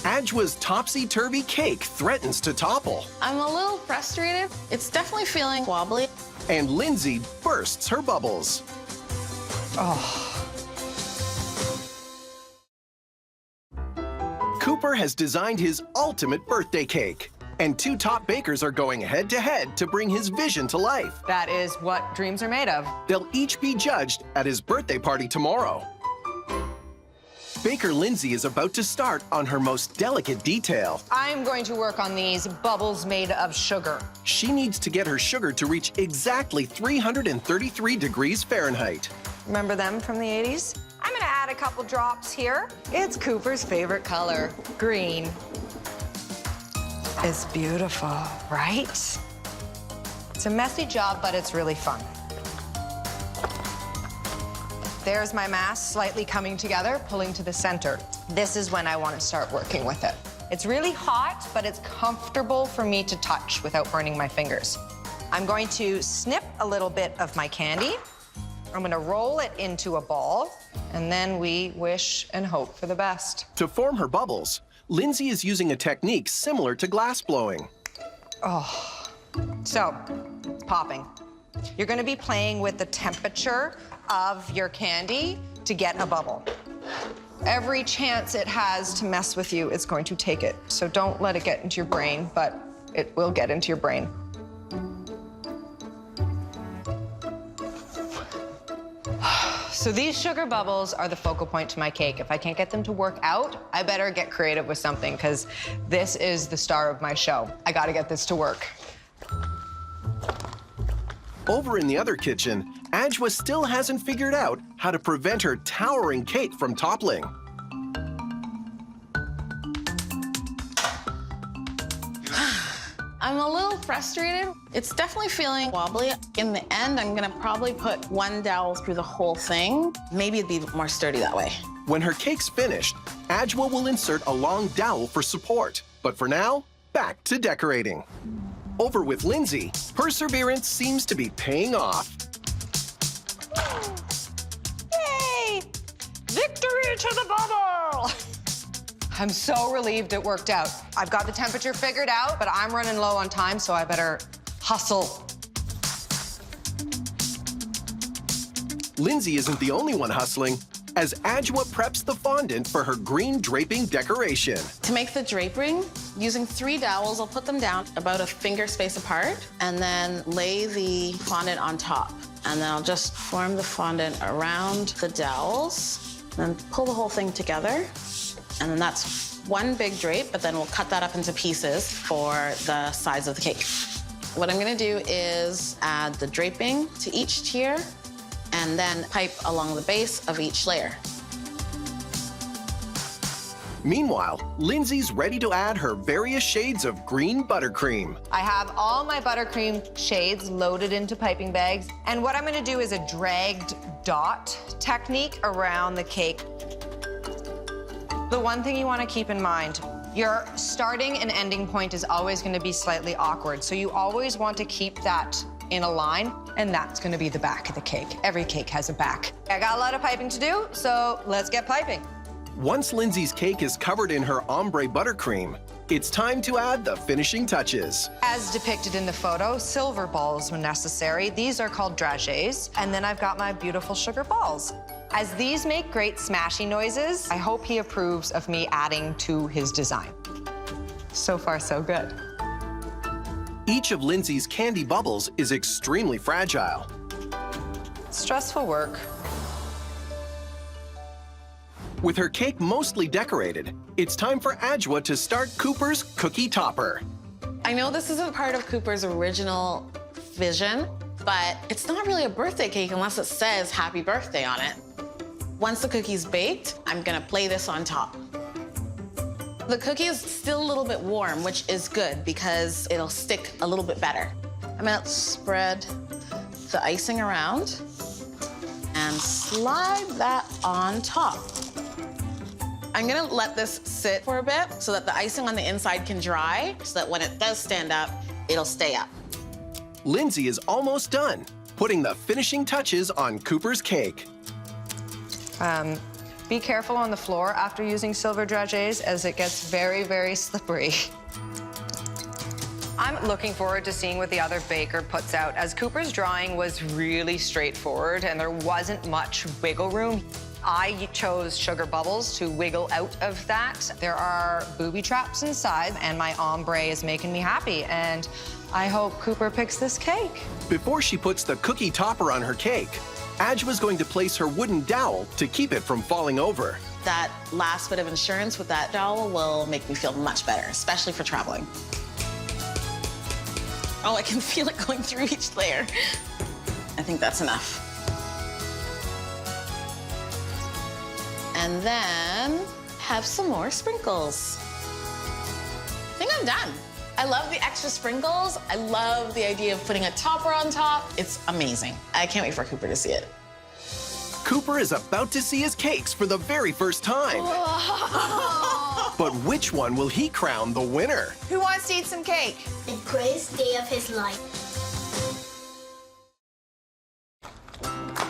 S1: Adjoa's topsy-turvy cake threatens to topple.
S9: I'm a little frustrated. It's definitely feeling wobbly.
S1: And Lindsay bursts her bubbles.
S10: Oh.
S1: Cooper has designed his ultimate birthday cake, and 2 top bakers are going head-to-head to bring his vision to life.
S10: That is what dreams are made of.
S1: They'll each be judged at his birthday party tomorrow. Baker Lindsay is about to start on her most delicate detail.
S10: I'm going to work on these bubbles made of sugar.
S1: She needs to get her sugar to reach exactly 333 degrees Fahrenheit.
S10: Remember them from the 80s? I'm gonna add a couple drops here. It's Cooper's favorite color, green. is beautiful, right? It's a messy job, but it's really fun. There's my mass slightly coming together, pulling to the center. This is when I want to start working with it. It's really hot, but it's comfortable for me to touch without burning my fingers. I'm going to snip a little bit of my candy. I'm gonna roll it into a ball, and then we wish and hope for the best.
S1: To form her bubbles, Lindsay is using a technique similar to glass blowing.
S10: So, it's popping. You're gonna be playing with the temperature of your candy to get a bubble. Every chance it has to mess with you, it's going to take it. So don't let it get into your brain, but it will get into your brain. So these sugar bubbles are the focal point to my cake. If I can't get them to work out, I better get creative with something, because this is the star of my show. I gotta get this to work.
S1: Over in the other kitchen, Ajwa still hasn't figured out how to prevent her towering cake from toppling.
S9: I'm a little frustrated. It's definitely feeling wobbly. In the end, I'm gonna probably put one dowel through the whole thing. Maybe it'd be more sturdy that way.
S1: When her cake's finished, Ajwa will insert a long dowel for support. But for now, back to decorating. Over with Lindsay, perseverance seems to be paying off.
S10: Yay! Victory to the bubble! I'm so relieved it worked out. I've got the temperature figured out, but I'm running low on time, so I better hustle.
S1: Lindsay isn't the only one hustling, as Ajwa preps the fondant for her green draping decoration.
S9: To make the draping, using 3 dowels, I'll put them down about a finger space apart and then lay the fondant on top. And then I'll just form the fondant around the dowels, then pull the whole thing together. And then that's one big drape, but then we'll cut that up into pieces for the size of the cake. What I'm gonna do is add the draping to each tier and then pipe along the base of each layer.
S1: Meanwhile, Lindsay's ready to add her various shades of green buttercream.
S10: I have all my buttercream shades loaded into piping bags, and what I'm gonna do is a dragged dot technique around the cake. The one thing you want to keep in mind, your starting and ending point is always going to be slightly awkward. So you always want to keep that in a line, and that's going to be the back of the cake. Every cake has a back. I got a lot of piping to do, so let's get piping.
S1: Once Lindsay's cake is covered in her ombre buttercream, it's time to add the finishing touches.
S10: As depicted in the photo, silver balls when necessary. These are called dragées. And then I've got my beautiful sugar balls. As these make great smashing noises, I hope he approves of me adding to his design. So far, so good.
S1: Each of Lindsay's candy bubbles is extremely fragile.
S10: Stressful work.
S1: With her cake mostly decorated, it's time for Ajwa to start Cooper's cookie topper.
S9: I know this isn't part of Cooper's original vision, but it's not really a birthday cake unless it says happy birthday on it. Once the cookie's baked, I'm gonna lay this on top. The cookie is still a little bit warm, which is good because it'll stick a little bit better. I'm gonna spread the icing around and slide that on top. I'm gonna let this sit for a bit so that the icing on the inside can dry, so that when it does stand up, it'll stay up.
S1: Lindsay is almost done, putting the finishing touches on Cooper's cake.
S10: Be careful on the floor after using silver dragées, as it gets very, very slippery. I'm looking forward to seeing what the other baker puts out, as Cooper's drawing was really straightforward and there wasn't much wiggle room. I chose sugar bubbles to wiggle out of that. There are booby traps inside, and my ombre is making me happy, and I hope Cooper picks this cake.
S1: Before she puts the cookie topper on her cake, Ajwa's going to place her wooden dowel to keep it from falling over.
S9: That last bit of insurance with that dowel will make me feel much better, especially for traveling. Oh, I can feel it going through each layer. I think that's enough. And then have some more sprinkles. I think I'm done. I love the extra sprinkles. I love the idea of putting a topper on top. It's amazing. I can't wait for Cooper to see it.
S1: Cooper is about to see his cakes for the very first time. But which one will he crown the winner?
S10: Who wants to eat some cake?
S4: The greatest day of his life.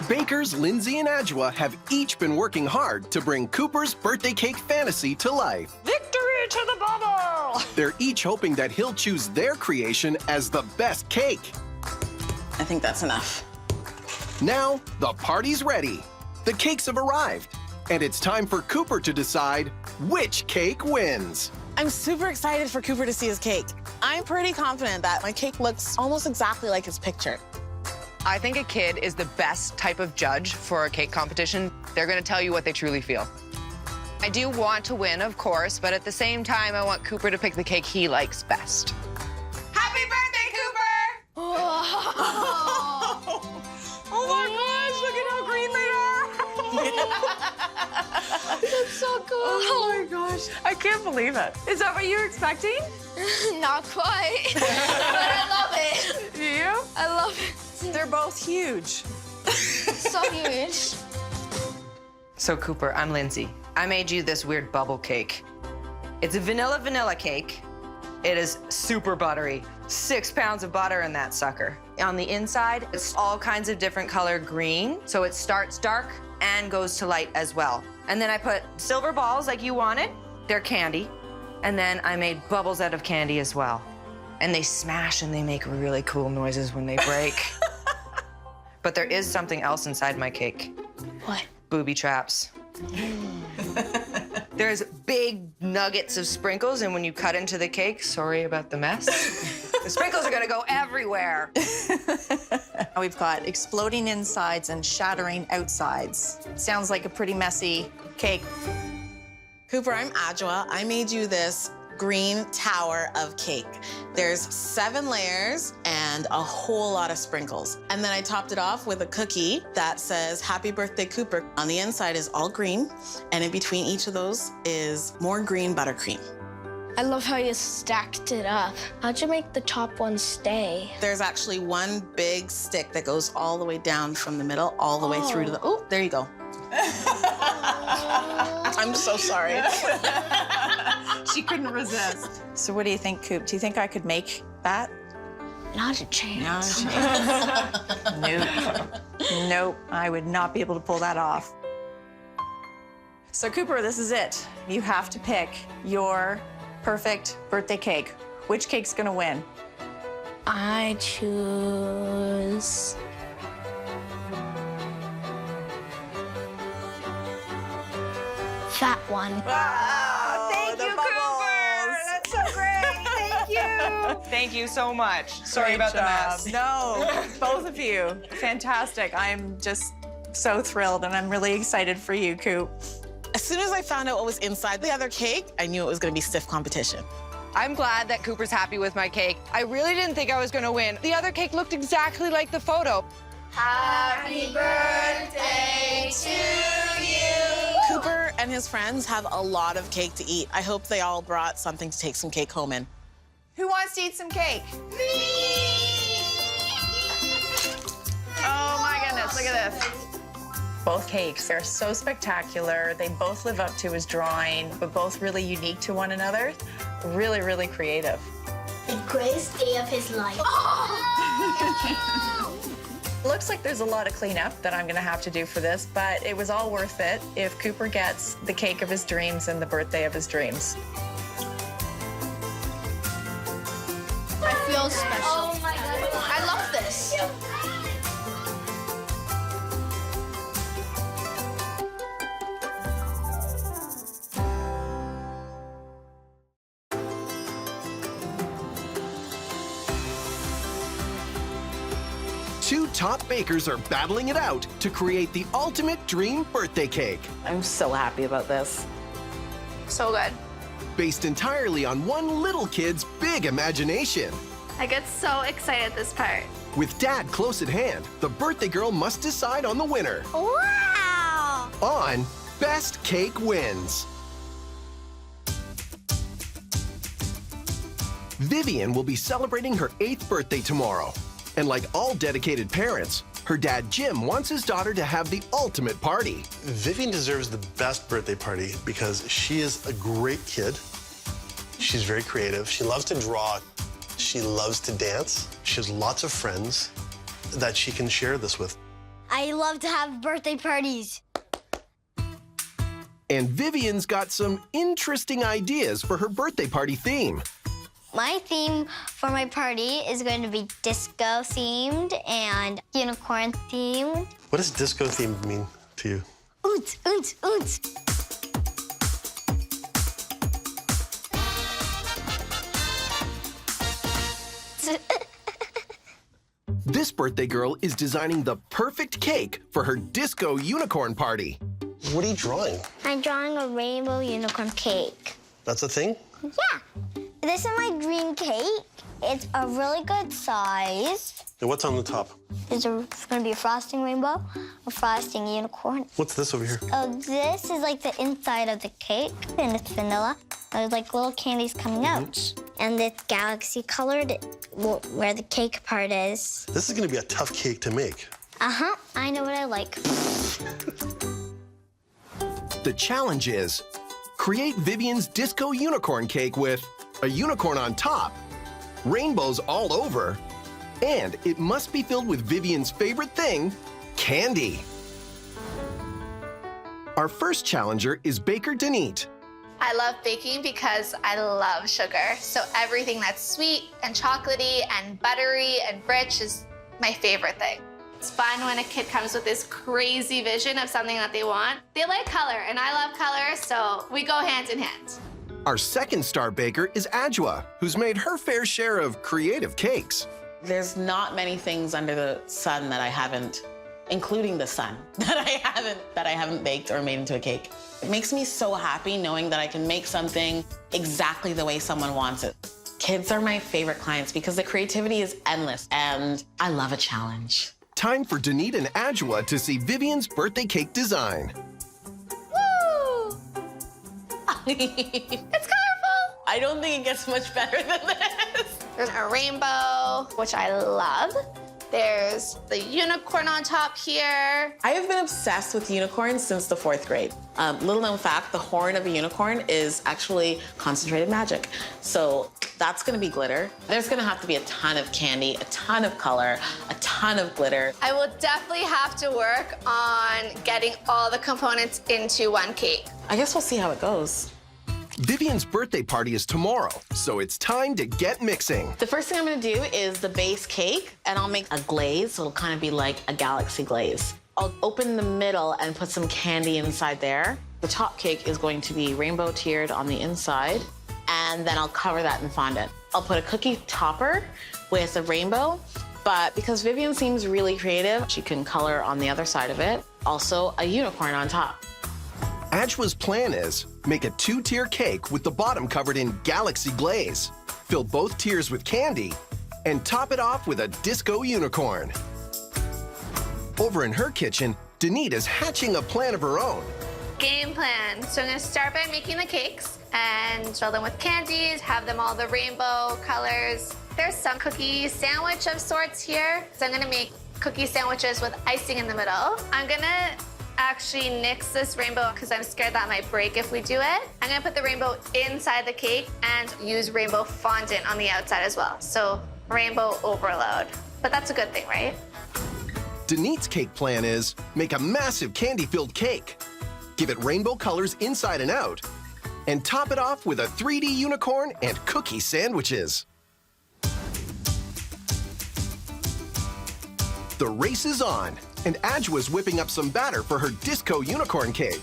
S1: Bakers Lindsay and Adjoa have each been working hard to bring Cooper's birthday cake fantasy to life.
S10: Victory to the bubble!
S1: They're each hoping that he'll choose their creation as the best cake.
S9: I think that's enough.
S1: Now, the party's ready. The cakes have arrived, and it's time for Cooper to decide which cake wins.
S9: I'm super excited for Cooper to see his cake. I'm pretty confident that my cake looks almost exactly like his picture.
S6: I think a kid is the best type of judge for a cake competition. They're gonna tell you what they truly feel. I do want to win, of course, but at the same time, I want Cooper to pick the cake he likes best.
S10: Happy birthday, Cooper! Oh my gosh, look at how green they are!
S4: That's so cool.
S10: Oh my gosh, I can't believe it. Is that what you were expecting?
S4: Not quite, but I love it.
S10: Do you?
S4: I love it.
S10: They're both huge.
S4: So huge.
S6: So Cooper, I'm Lindsay. I made you this weird bubble cake. It's a vanilla cake. It is super buttery. 6 pounds of butter in that sucker. On the inside, it's all kinds of different color green. So it starts dark and goes to light as well. And then I put silver balls like you wanted. They're candy. And then I made bubbles out of candy as well. And they smash and they make really cool noises when they break. But there is something else inside my cake.
S4: What?
S6: Booby traps. There's big nuggets of sprinkles, and when you cut into the cake, sorry about the mess, the sprinkles are gonna go everywhere.
S7: We've got exploding insides and shattering outsides. Sounds like a pretty messy cake.
S9: Cooper, I'm Adjoa. I made you this green tower of cake. There's 7 layers and a whole lot of sprinkles. And then I topped it off with a cookie that says, Happy Birthday, Cooper. On the inside is all green, and in between each of those is more green buttercream.
S8: I love how you stacked it up. How'd you make the top one stay?
S9: There's actually one big stick that goes all the way down from the middle, all the way through to the, oh, there you go. I'm so sorry.
S10: She couldn't resist. So what do you think, Coop? Do you think I could make that?
S8: Not a chance.
S10: Nope. Nope, I would not be able to pull that off. So Cooper, this is it. You have to pick your perfect birthday cake. Which cake's gonna win?
S8: I choose... that one.
S10: Wow, thank you, Cooper. That's so great. Thank you.
S6: Thank you so much. Sorry
S10: Great
S6: about the
S10: job.
S6: mess.
S10: No, both of you. Fantastic. I'm just so thrilled, and I'm really excited for you, Coop.
S9: As soon as I found out what was inside the other cake, I knew it was gonna be stiff competition.
S6: I'm glad that Cooper's happy with my cake. I really didn't think I was gonna win. The other cake looked exactly like the photo.
S4: Happy birthday to you.
S9: Cooper and his friends have a lot of cake to eat. I hope they all brought something to take some cake home in.
S10: Who wants to eat some cake? Oh my goodness, look at this. Both cakes are so spectacular. They both live up to his drawing, but both really unique to one another. Really, really creative.
S4: The greatest day of his life.
S10: Looks like there's a lot of cleanup that I'm gonna have to do for this, but it was all worth it if Cooper gets the cake of his dreams and the birthday of his dreams.
S4: I feel special. Oh my God. I love this.
S1: Two top bakers are battling it out to create the ultimate dream birthday cake.
S7: I'm so happy about this.
S2: So good.
S1: Based entirely on one little kid's big imagination.
S2: I get so excited this part.
S1: With Dad close at hand, the birthday girl must decide on the winner.
S4: Wow.
S1: On Best Cake Wins. Vivian will be celebrating her 8th birthday tomorrow. And like all dedicated parents, her dad Jim wants his daughter to have the ultimate party.
S11: Vivian deserves the best birthday party because she is a great kid. She's very creative. She loves to draw. She loves to dance. She has lots of friends that she can share this with.
S4: I love to have birthday parties.
S1: And Vivian's got some interesting ideas for her birthday party theme.
S4: My theme for my party is going to be disco themed and unicorn themed.
S11: What does disco theme mean to you?
S4: Oots, oots, oots.
S1: This birthday girl is designing the perfect cake for her disco unicorn party.
S11: What are you drawing?
S4: I'm drawing a rainbow unicorn cake.
S11: That's a thing?
S4: Yeah. This is my dream cake. It's a really good size.
S11: And what's on the top?
S4: It's going to be a frosting rainbow, a frosting unicorn.
S11: What's this over here?
S4: This is like the inside of the cake, and it's vanilla. There's like little candies coming out. And it's galaxy colored where the cake part is.
S11: This is going to be a tough cake to make.
S4: Uh-huh. I know what I like.
S1: The challenge is create Vivian's disco unicorn cake with a unicorn on top, rainbows all over, and it must be filled with Vivian's favorite thing, candy. Our first challenger is baker Denise.
S12: I love baking because I love sugar. So everything that's sweet and chocolatey and buttery and rich is my favorite thing. It's fun when a kid comes with this crazy vision of something that they want. They like color, and I love color, so we go hand in hand.
S1: Our second star baker is Adjoa, who's made her fair share of creative cakes.
S9: There's not many things under the sun that I haven't, including the sun, that I haven't baked or made into a cake. It makes me so happy knowing that I can make something exactly the way someone wants it. Kids are my favorite clients because the creativity is endless, and I love a challenge.
S1: Time for Denise and Adjoa to see Vivian's birthday cake design.
S12: Woo! It's colorful!
S9: I don't think it gets much better than this.
S12: There's a rainbow, which I love. There's the unicorn on top here.
S9: I have been obsessed with unicorns since the 4th grade. Little known fact, the horn of a unicorn is actually concentrated magic. So that's gonna be glitter. There's gonna have to be a ton of candy, a ton of color, a ton of glitter.
S12: I will definitely have to work on getting all the components into one cake.
S9: I guess we'll see how it goes.
S1: Vivian's birthday party is tomorrow, so it's time to get mixing.
S9: The first thing I'm gonna do is the base cake, and I'll make a glaze, so it'll kind of be like a galaxy glaze. I'll open the middle and put some candy inside there. The top cake is going to be rainbow tiered on the inside, and then I'll cover that in fondant. I'll put a cookie topper with a rainbow, but because Vivian seems really creative, she can color on the other side of it. Also, a unicorn on top.
S1: Adjoa's plan is make a 2-tier cake with the bottom covered in galaxy glaze, fill both tiers with candy, and top it off with a disco unicorn. Over in her kitchen, Denise is hatching a plan of her own.
S12: Game plan. So I'm gonna start by making the cakes and fill them with candies, have them all the rainbow colors. There's some cookie sandwich of sorts here. So I'm gonna make cookie sandwiches with icing in the middle. I'm gonna actually nix this rainbow because I'm scared that might break if we do it. I'm gonna put the rainbow inside the cake and use rainbow fondant on the outside as well. So rainbow overload. But that's a good thing, right?
S1: Denise's cake plan is make a massive candy-filled cake, give it rainbow colors inside and out, and top it off with a 3D unicorn and cookie sandwiches. The race is on, and Adjoa's whipping up some batter for her disco unicorn cake.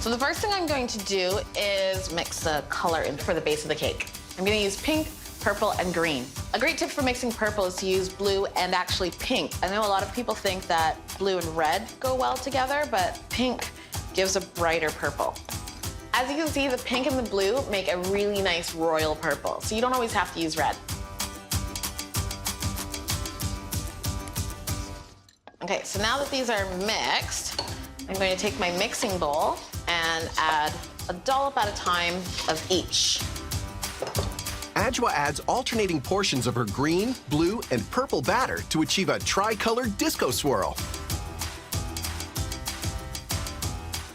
S9: So the first thing I'm going to do is mix the color in for the base of the cake. I'm gonna use pink, purple, and green. A great tip for mixing purple is to use blue and actually pink. I know a lot of people think that blue and red go well together, but pink gives a brighter purple. As you can see, the pink and the blue make a really nice royal purple, so you don't always have to use red. Okay, so now that these are mixed, I'm going to take my mixing bowl and add a dollop at a time of each.
S1: Adjoa adds alternating portions of her green, blue, and purple batter to achieve a tri-colored disco swirl.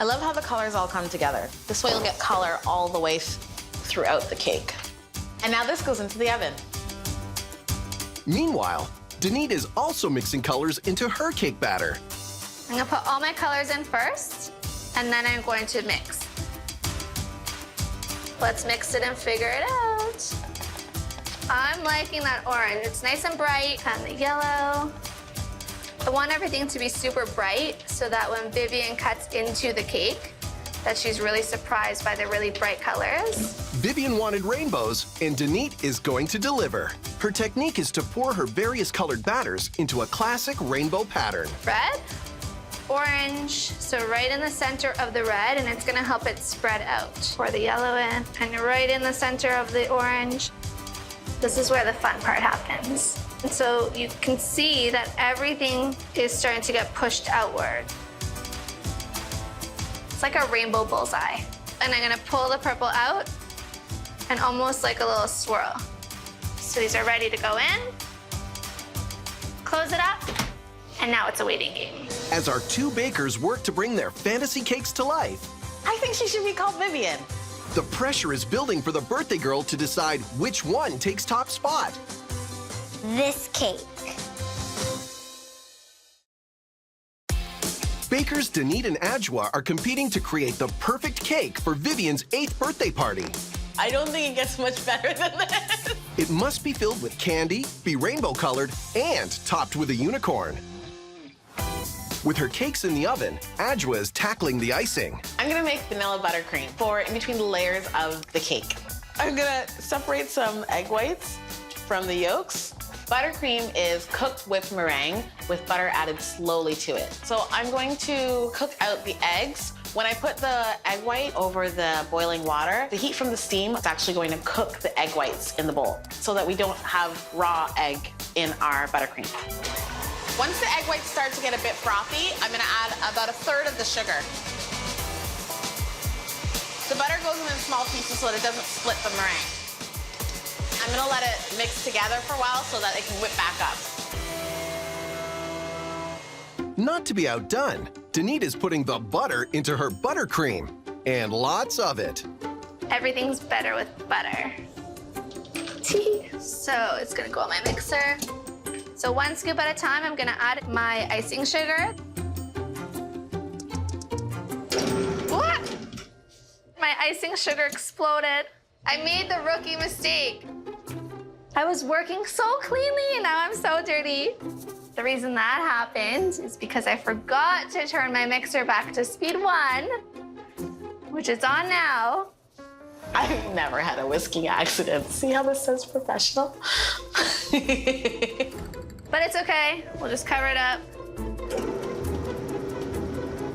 S9: I love how the colors all come together. This way you'll get color all the way throughout the cake. And now this goes into the oven.
S1: Meanwhile, Denise is also mixing colors into her cake batter.
S12: I'm gonna put all my colors in first, and then I'm going to mix. Let's mix it and figure it out. I'm liking that orange. It's nice and bright, and the yellow. I want everything to be super bright so that when Vivian cuts into the cake, that she's really surprised by the really bright colors.
S1: Vivian wanted rainbows, and Denise is going to deliver. Her technique is to pour her various colored batters into a classic rainbow pattern.
S12: Red, orange, so right in the center of the red, and it's gonna help it spread out. Pour the yellow in, and right in the center of the orange. This is where the fun part happens. And so you can see that everything is starting to get pushed outward. It's like a rainbow bullseye. And I'm gonna pull the purple out and almost like a little swirl. So these are ready to go in. Close it up, and now it's a waiting game.
S1: As our two bakers work to bring their fantasy cakes to life,
S9: I think she should be called Vivian.
S1: the pressure is building for the birthday girl to decide which one takes top spot.
S4: This cake.
S1: Bakers Denise and Adjoa are competing to create the perfect cake for Vivian's 8th birthday party.
S9: I don't think it gets much better than this.
S1: It must be filled with candy, be rainbow colored, and topped with a unicorn. With her cakes in the oven, Adjoa is tackling the icing.
S9: I'm gonna make vanilla buttercream for in between the layers of the cake. I'm gonna separate some egg whites from the yolks. Buttercream is cooked whipped meringue with butter added slowly to it. So I'm going to cook out the eggs. When I put the egg white over the boiling water, the heat from the steam is actually going to cook the egg whites in the bowl so that we don't have raw egg in our buttercream. Once the egg whites start to get a bit frothy, I'm gonna add about 1/3 of the sugar. The butter goes in small pieces so that it doesn't split the meringue. I'm gonna let it mix together for a while so that it can whip back up.
S1: Not to be outdone, Denise is putting the butter into her buttercream, and lots of it.
S12: Everything's better with butter. So it's gonna go on my mixer. So 1 scoop at a time, I'm gonna add my icing sugar. What? My icing sugar exploded. I made the rookie mistake. I was working so cleanly and now I'm so dirty. The reason that happened is because I forgot to turn my mixer back to speed 1, which is on now.
S9: I've never had a whisking accident. See how this says professional?
S12: But it's okay, we'll just cover it up.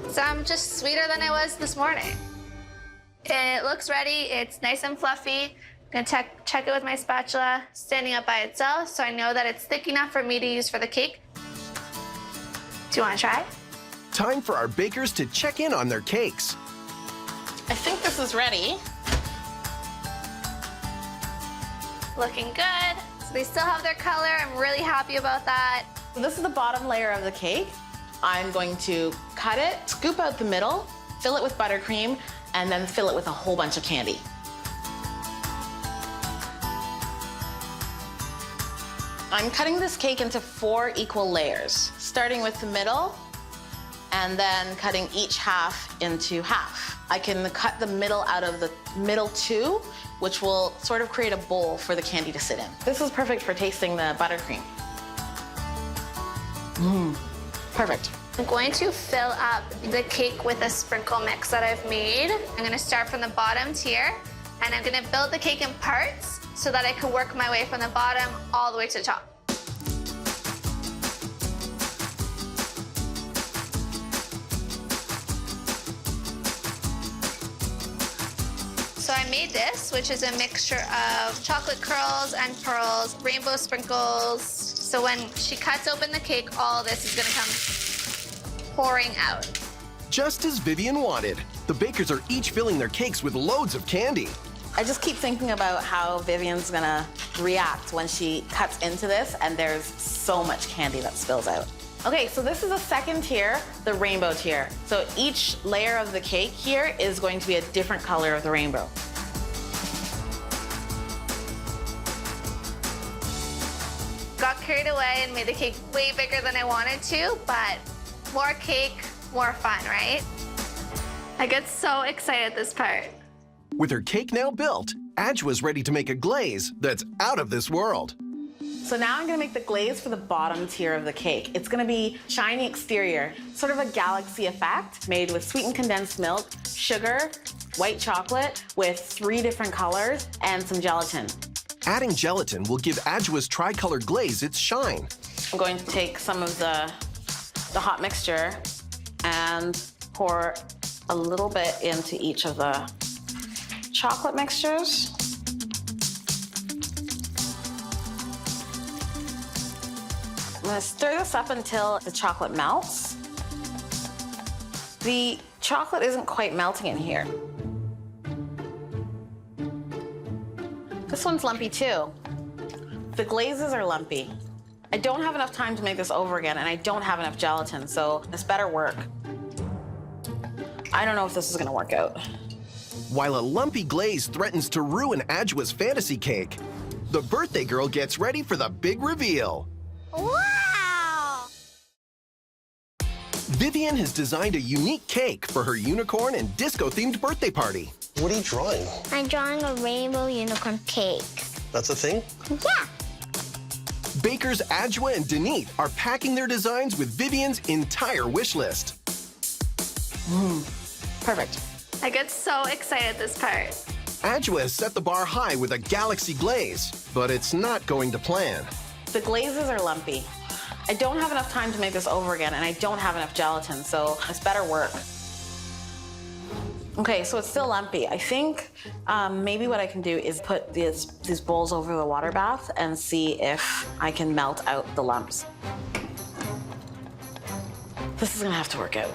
S12: So I'm just sweeter than I was this morning. It looks ready, it's nice and fluffy. I'm gonna check it with my spatula, standing up by itself, so I know that it's thick enough for me to use for the cake. Do you wanna try?
S1: Time for our bakers to check in on their cakes.
S9: I think this is ready.
S12: Looking good. So they still have their color, I'm really happy about that.
S9: This is the bottom layer of the cake. I'm going to cut it, scoop out the middle, fill it with buttercream, and then fill it with a whole bunch of candy. I'm cutting this cake into 4 equal layers, starting with the middle and then cutting each half into half. I can cut the middle out of the middle 2, which will sort of create a bowl for the candy to sit in. This is perfect for tasting the buttercream. Perfect.
S12: I'm going to fill up the cake with a sprinkle mix that I've made. I'm gonna start from the bottom tier, and I'm gonna build the cake in parts so that I can work my way from the bottom all the way to the top. So I made this, which is a mixture of chocolate curls and pearls, rainbow sprinkles. So when she cuts open the cake, all this is gonna come pouring out.
S1: Just as Vivian wanted, the bakers are each filling their cakes with loads of candy.
S9: I just keep thinking about how Vivian's gonna react when she cuts into this and there's so much candy that spills out. Okay, so this is the second tier, the rainbow tier. So each layer of the cake here is going to be a different color of the rainbow.
S12: Got carried away and made the cake way bigger than I wanted to, but more cake, more fun, right? I get so excited this part.
S1: With her cake now built, Adjua's ready to make a glaze that's out of this world.
S9: So now I'm gonna make the glaze for the bottom tier of the cake. It's gonna be shiny exterior, sort of a galaxy effect, made with sweetened condensed milk, sugar, white chocolate with 3 different colors, and some gelatin.
S1: Adding gelatin will give Adjua's tricolor glaze its shine.
S9: I'm going to take some of the hot mixture and pour a little bit into each of the chocolate mixtures. I'm gonna stir this up until the chocolate melts. The chocolate isn't quite melting in here. This one's lumpy too. The glazes are lumpy. I don't have enough time to make this over again, and I don't have enough gelatin, so this better work. I don't know if this is gonna work out.
S1: While a lumpy glaze threatens to ruin Adjua's fantasy cake, the birthday girl gets ready for the big reveal.
S4: Wow!
S1: Vivian has designed a unique cake for her unicorn and disco-themed birthday party.
S11: What are you drawing?
S4: I'm drawing a rainbow unicorn cake.
S11: That's a thing?
S4: Yeah.
S1: Bakers Adjua and Denise are packing their designs with Vivian's entire wish list.
S9: Perfect.
S12: I get so excited this part.
S1: Adjua has set the bar high with a galaxy glaze, but it's not going to plan.
S9: The glazes are lumpy. I don't have enough time to make this over again, and I don't have enough gelatin, so this better work. Okay, so it's still lumpy. I think maybe what I can do is put these bowls over the water bath and see if I can melt out the lumps. This is gonna have to work out.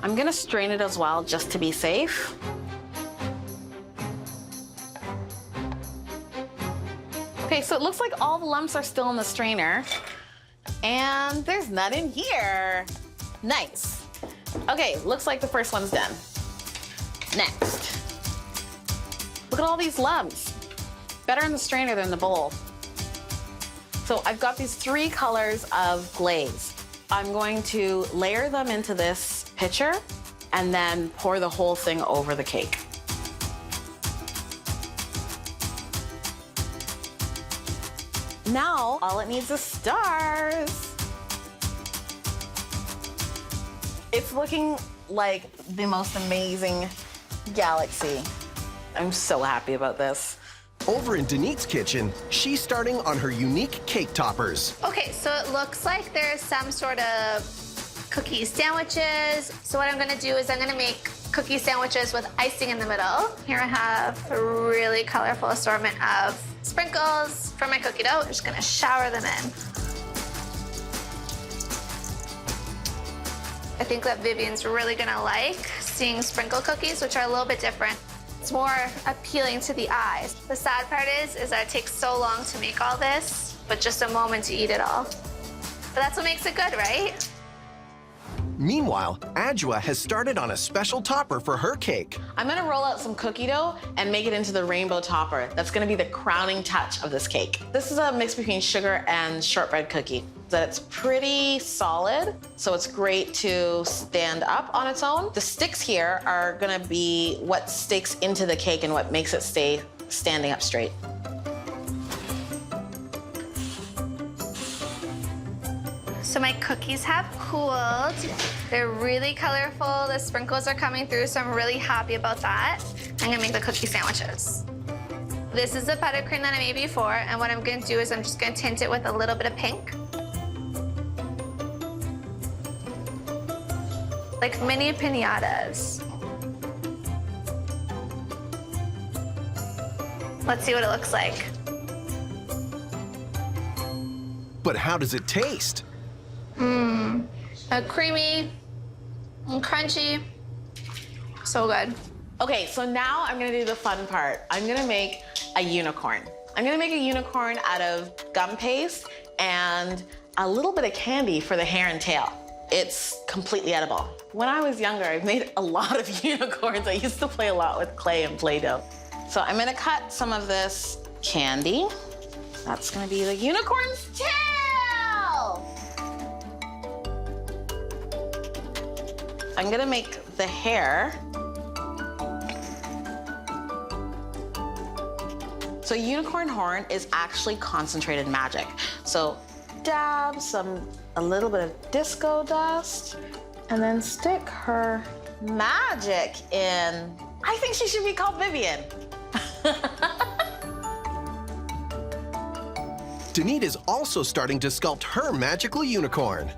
S9: I'm gonna strain it as well, just to be safe. Okay, so it looks like all the lumps are still in the strainer, and there's none in here. Nice. Okay, looks like the first one's done. Next. Look at all these lumps. Better in the strainer than the bowl. So I've got these 3 colors of glaze. I'm going to layer them into this pitcher and then pour the whole thing over the cake. Now, all it needs is stars. It's looking like the most amazing galaxy. I'm so happy about this.
S1: Over in Denise's kitchen, she's starting on her unique cake toppers.
S12: Okay, so it looks like there's some sort of cookie sandwiches. So what I'm gonna do is I'm gonna make cookie sandwiches with icing in the middle. Here I have a really colorful assortment of sprinkles for my cookie dough. I'm just gonna shower them in. I think that Vivian's really gonna like seeing sprinkle cookies, which are a little bit different. It's more appealing to the eyes. The sad part is that it takes so long to make all this, but just a moment to eat it all. But that's what makes it good, right?
S1: Meanwhile, Adjua has started on a special topper for her cake.
S9: I'm gonna roll out some cookie dough and make it into the rainbow topper. That's gonna be the crowning touch of this cake. This is a mix between sugar and shortbread cookie. It's pretty solid, so it's great to stand up on its own. The sticks here are gonna be what sticks into the cake and what makes it stay standing up straight.
S12: So my cookies have cooled. They're really colorful. The sprinkles are coming through, so I'm really happy about that. I'm gonna make the cookie sandwiches. This is the buttercream that I made before, and what I'm gonna do is I'm just gonna tint it with a little bit of pink. Like mini piñatas. Let's see what it looks like.
S1: But how does it taste?
S12: Creamy and crunchy. So good.
S9: Okay, so now I'm gonna do the fun part. I'm gonna make a unicorn. I'm gonna make a unicorn out of gum paste and a little bit of candy for the hair and tail. It's completely edible. When I was younger, I made a lot of unicorns. I used to play a lot with clay and Play-Doh. So I'm gonna cut some of this candy. That's gonna be the unicorn's tail! I'm gonna make the hair. So unicorn horn is actually concentrated magic. So dab a little bit of disco dust, and then stick her magic in. I think she should be called Vivian.
S1: Denise is also starting to sculpt her magical unicorn.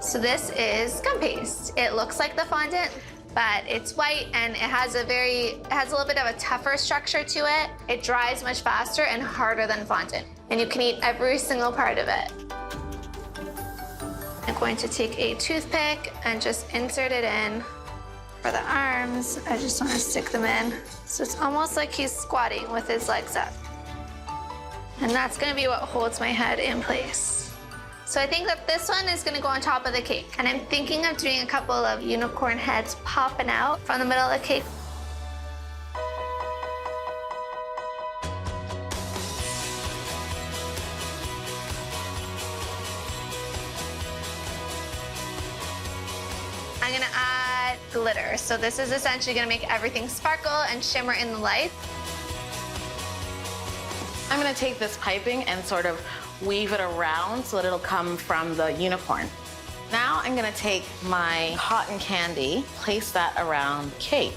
S12: So this is gum paste. It looks like the fondant, but it's white and it has a little bit of a tougher structure to it. It dries much faster and harder than fondant, and you can eat every single part of it. I'm going to take a toothpick and just insert it in. For the arms, I just want to stick them in. So it's almost like he's squatting with his legs up. And that's gonna be what holds my head in place. So I think that this one is gonna go on top of the cake. And I'm thinking of doing a couple of unicorn heads popping out from the middle of the cake. I'm gonna add glitter. So this is essentially gonna make everything sparkle and shimmer in the light.
S9: I'm gonna take this piping and sort of weave it around so that it'll come from the unicorn. Now I'm gonna take my cotton candy, place that around cake.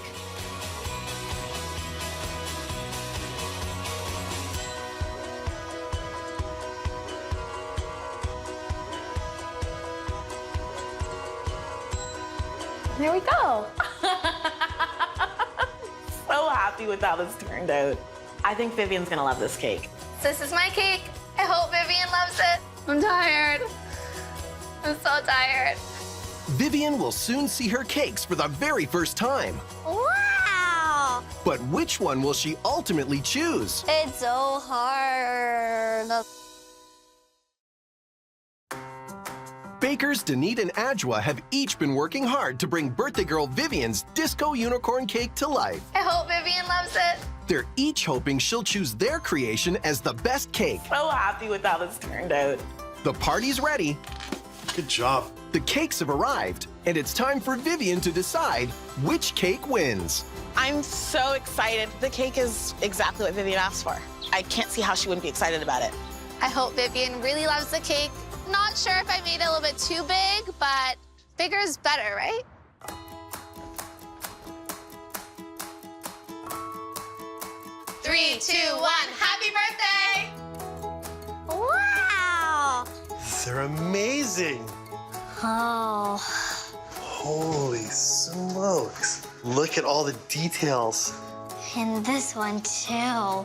S9: There we go. So happy with how this turned out. I think Vivian's gonna love this cake.
S12: This is my cake. I hope Vivian loves it. I'm tired. I'm so tired.
S1: Vivian will soon see her cakes for the very first time.
S4: Wow!
S1: But which one will she ultimately choose?
S4: It's so hard.
S1: Bakers Denise and Adjoa have each been working hard to bring birthday girl Vivian's disco unicorn cake to life.
S12: I hope Vivian loves it.
S1: They're each hoping she'll choose their creation as the best cake.
S9: So happy with how this turned out.
S1: The party's ready.
S11: Good job.
S1: The cakes have arrived, and it's time for Vivian to decide which cake wins.
S9: I'm so excited. The cake is exactly what Vivian asked for. I can't see how she wouldn't be excited about it.
S12: I hope Vivian really loves the cake. Not sure if I made it a little bit too big, but bigger is better, right? Three, two, one. Happy birthday!
S4: Wow!
S11: They're amazing.
S4: Oh.
S11: Holy smokes. Look at all the details.
S4: And this one too.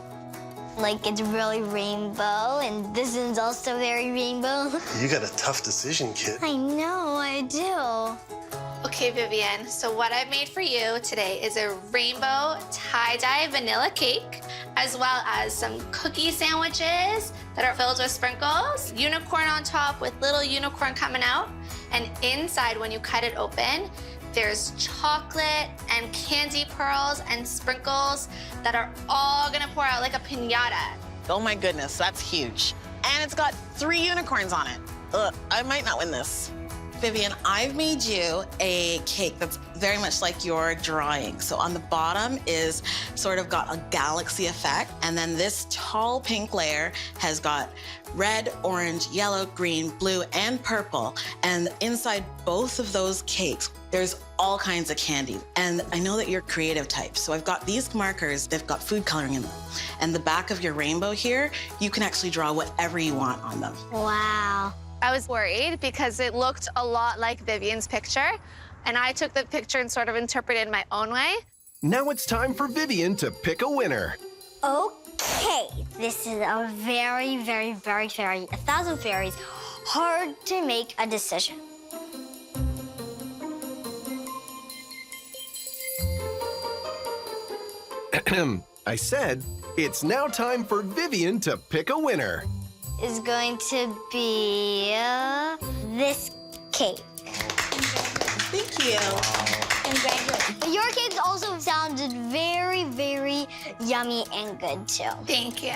S4: Like it's really rainbow, and this one's also very rainbow.
S11: You got a tough decision, kid.
S4: I know, I do.
S12: Okay, Vivian, so what I've made for you today is a rainbow tie-dye vanilla cake, as well as some cookie sandwiches that are filled with sprinkles, unicorn on top with little unicorn coming out, and inside, when you cut it open, there's chocolate and candy pearls and sprinkles that are all gonna pour out like a piñata.
S9: Oh my goodness, that's huge. And it's got 3 unicorns on it. Ugh, I might not win this. Vivian, I've made you a cake that's very much like your drawing. So on the bottom is sort of got a galaxy effect, and then this tall pink layer has got red, orange, yellow, green, blue, and purple. And inside both of those cakes, there's all kinds of candy. And I know that you're a creative type, so I've got these markers, they've got food coloring in them. And the back of your rainbow here, you can actually draw whatever you want on them.
S4: Wow.
S12: I was worried because it looked a lot like Vivian's picture, and I took the picture and sort of interpreted it my own way.
S1: Now it's time for Vivian to pick a winner.
S4: Okay, this is a very, 1,000 fairies, hard to make a decision.
S1: I said, it's now time for Vivian to pick a winner.
S4: Is going to be this cake.
S9: Thank you.
S4: Congratulations. But your cake also sounded very, very yummy and good too.
S12: Thank you.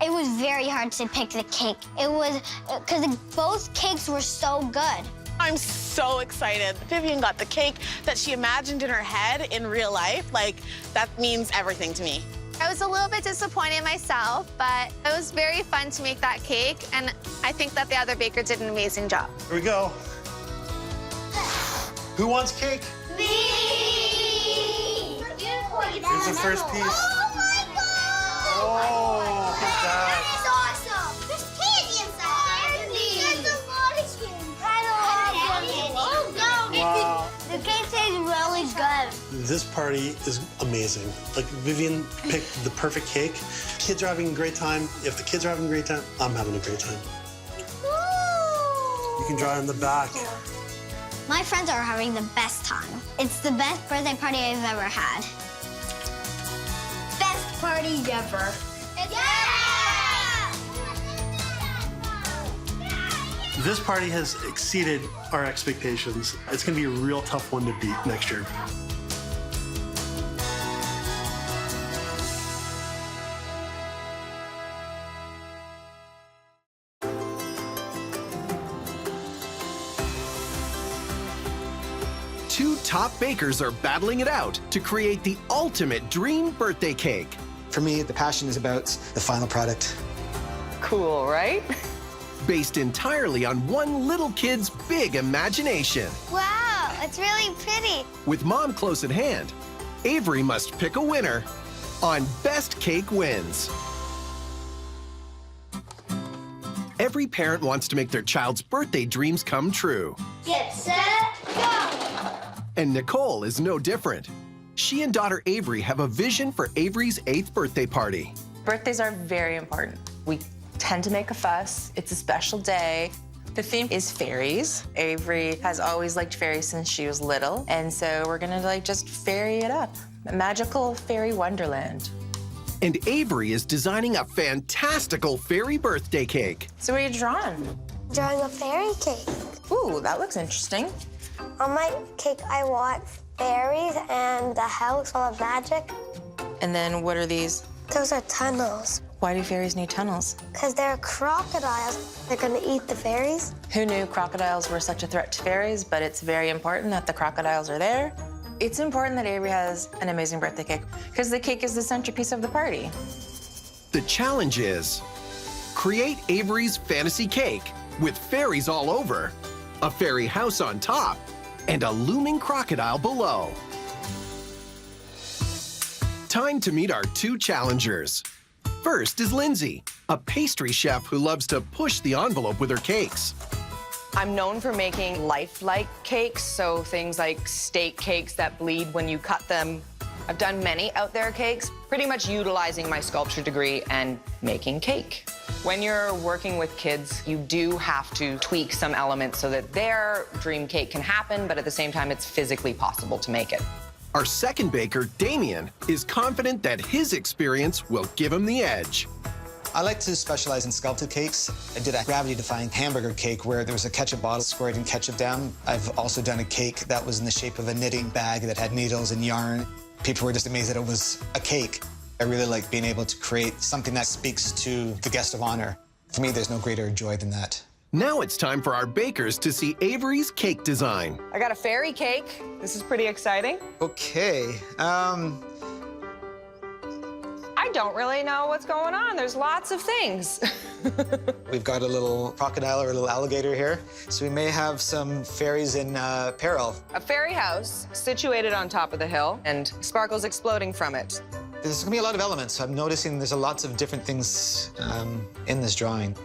S4: It was very hard to pick the cake. It was, because both cakes were so good.
S9: I'm so excited. Vivian got the cake that she imagined in her head in real life. Like, that means everything to me.
S12: I was a little bit disappointed myself, but it was very fun to make that cake, and I think that the other baker did an amazing job.
S11: Here we go. Who wants cake?
S4: Me!
S11: Here's the first piece.
S4: Oh my God!
S11: Oh, look at that.
S4: That is awesome! There's candy inside. There's a lot of candy. Oh no!
S11: Wow.
S4: The cake tastes really good.
S11: This party is amazing. Like, Vivian picked the perfect cake. Kids are having a great time. If the kids are having a great time, I'm having a great time. You can draw in the back.
S4: My friends are having the best time. It's the best birthday party I've ever had. Best party ever. Yeah!
S11: This party has exceeded our expectations. It's gonna be a real tough one to beat next year.
S1: Two top bakers are battling it out to create the ultimate dream birthday cake.
S13: For me, the passion is about the final product.
S6: Cool, right?
S1: Based entirely on one little kid's big imagination.
S4: Wow, it's really pretty.
S1: With Mom close at hand, Avery must pick a winner on Best Cake Wins. Every parent wants to make their child's birthday dreams come true.
S4: Get set, go!
S1: And Nicole is no different. She and daughter Avery have a vision for Avery's 8th birthday party.
S6: Birthdays are very important. We tend to make a fuss. It's a special day. The theme is fairies. Avery has always liked fairies since she was little, and so we're gonna just fairy it up. A magical fairy wonderland.
S1: And Avery is designing a fantastical fairy birthday cake.
S6: So what are you drawing?
S4: Drawing a fairy cake.
S6: Ooh, that looks interesting.
S4: On my cake, I want fairies and the house full of magic.
S6: And then what are these?
S4: Those are tunnels.
S6: Why do fairies need tunnels?
S4: Because they're crocodiles. They're gonna eat the fairies.
S6: Who knew crocodiles were such a threat to fairies, but it's very important that the crocodiles are there. It's important that Avery has an amazing birthday cake because the cake is the centerpiece of the party.
S1: The challenge is create Avery's fantasy cake with fairies all over, a fairy house on top, and a looming crocodile below. Time to meet our two challengers. First is Lindsay, a pastry chef who loves to push the envelope with her cakes.
S6: I'm known for making lifelike cakes, so things like steak cakes that bleed when you cut them. I've done many out there cakes, pretty much utilizing my sculpture degree and making cake. When you're working with kids, you do have to tweak some elements so that their dream cake can happen, but at the same time, it's physically possible to make it.
S1: Our second baker, Damien, is confident that his experience will give him the edge.
S13: I like to specialize in sculpted cakes. I did a gravity-defying hamburger cake where there was a ketchup bottle squirted in ketchup down. I've also done a cake that was in the shape of a knitting bag that had needles and yarn. People were just amazed that it was a cake. I really like being able to create something that speaks to the guest of honor. For me, there's no greater joy than that.
S1: Now it's time for our bakers to see Avery's cake design.
S6: I got a fairy cake. This is pretty exciting.
S13: Okay,
S6: I don't really know what's going on. There's lots of things.
S13: we've got a little crocodile or a little alligator here. So we may have some fairies in peril.
S6: A fairy house situated on top of the hill and sparkles exploding from it.
S13: There's gonna be a lot of elements. I'm noticing there's lots of different things in this drawing.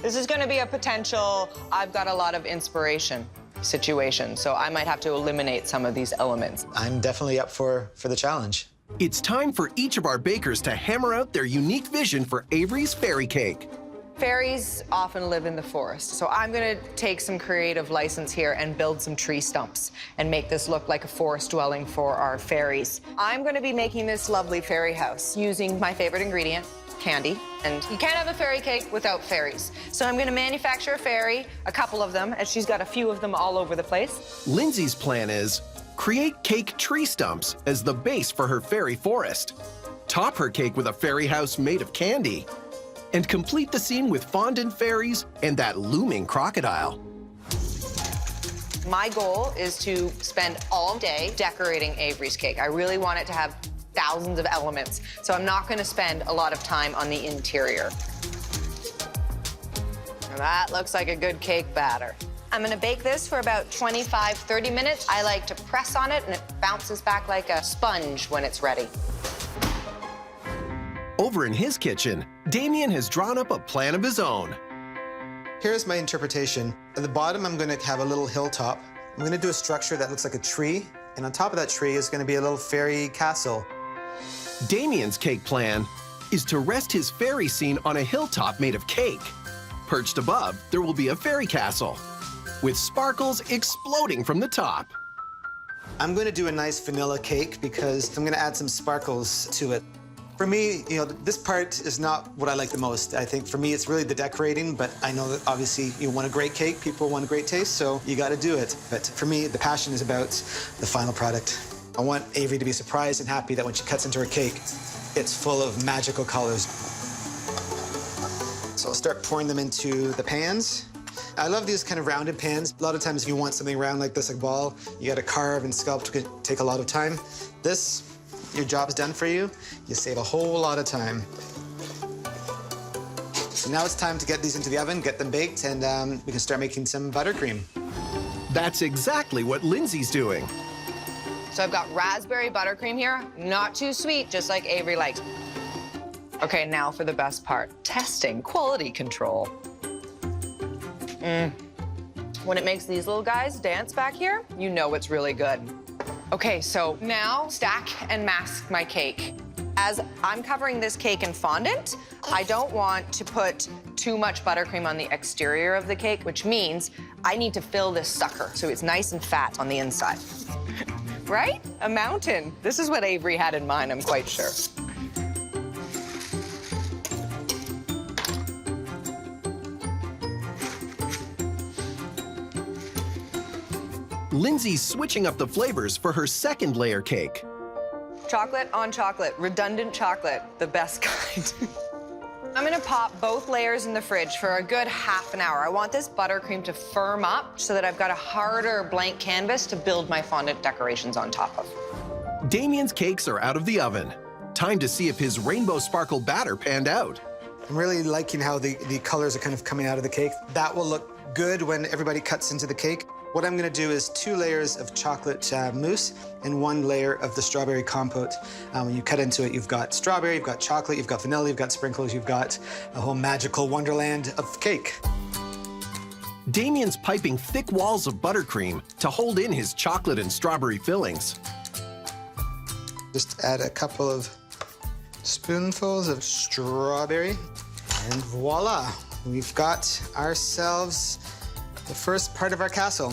S6: This is gonna be a potential, I've got a lot of inspiration situation, so I might have to eliminate some of these elements.
S13: I'm definitely up for the challenge.
S1: It's time for each of our bakers to hammer out their unique vision for Avery's fairy cake.
S10: Fairies often live in the forest, so I'm gonna take some creative license here and build some tree stumps and make this look like a forest dwelling for our fairies. I'm gonna be making this lovely fairy house using my favorite ingredient, candy. And you can't have a fairy cake without fairies. So I'm gonna manufacture a fairy, a couple of them, and she's got a few of them all over the place.
S1: Lindsay's plan is create cake tree stumps as the base for her fairy forest. Top her cake with a fairy house made of candy. And complete the scene with fondant fairies and that looming crocodile.
S10: My goal is to spend all day decorating Avery's cake. I really want it to have thousands of elements, so I'm not gonna spend a lot of time on the interior. That looks like a good cake batter. I'm gonna bake this for about 25, 30 minutes. I like to press on it and it bounces back like a sponge when it's ready.
S1: Over in his kitchen, Damien has drawn up a plan of his own.
S13: Here's my interpretation. At the bottom, I'm gonna have a little hilltop. I'm gonna do a structure that looks like a tree, and on top of that tree is gonna be a little fairy castle.
S1: Damien's cake plan is to rest his fairy scene on a hilltop made of cake. Perched above, there will be a fairy castle, with sparkles exploding from the top.
S13: I'm gonna do a nice vanilla cake because I'm gonna add some sparkles to it. For me, this part is not what I like the most. I think for me, it's really the decorating, but I know that obviously you want a great cake, people want a great taste, so you gotta do it. But for me, the passion is about the final product. I want Avery to be surprised and happy that when she cuts into her cake, it's full of magical colors. So I'll start pouring them into the pans. I love these kind of rounded pans. A lot of times if you want something round like this, like a ball, you gotta carve and sculpt, it can take a lot of time. This, your job's done for you. You save a whole lot of time. So now it's time to get these into the oven, get them baked, and we can start making some buttercream.
S1: That's exactly what Lindsay's doing.
S10: So I've got raspberry buttercream here, not too sweet, just like Avery likes. Okay, now for the best part, testing quality control. When it makes these little guys dance back here, you know it's really good. Okay, so now stack and mask my cake. As I'm covering this cake in fondant, I don't want to put too much buttercream on the exterior of the cake, which means I need to fill this sucker so it's nice and fat on the inside. Right? A mountain. This is what Avery had in mind, I'm quite sure.
S1: Lindsay's switching up the flavors for her second layer cake.
S10: Chocolate on chocolate, redundant chocolate, the best kind. I'm gonna pop both layers in the fridge for a good half an hour. I want this buttercream to firm up so that I've got a harder blank canvas to build my fondant decorations on top of.
S1: Damien's cakes are out of the oven. Time to see if his rainbow sparkle batter panned out.
S13: I'm really liking how the colors are kind of coming out of the cake. That will look good when everybody cuts into the cake. What I'm gonna do is 2 layers of chocolate mousse and 1 layer of the strawberry compote. When you cut into it, you've got strawberry, you've got chocolate, you've got vanilla, you've got sprinkles, you've got a whole magical wonderland of cake.
S1: Damien's piping thick walls of buttercream to hold in his chocolate and strawberry fillings.
S13: Just add a couple of spoonfuls of strawberry, and voila, we've got ourselves the first part of our castle.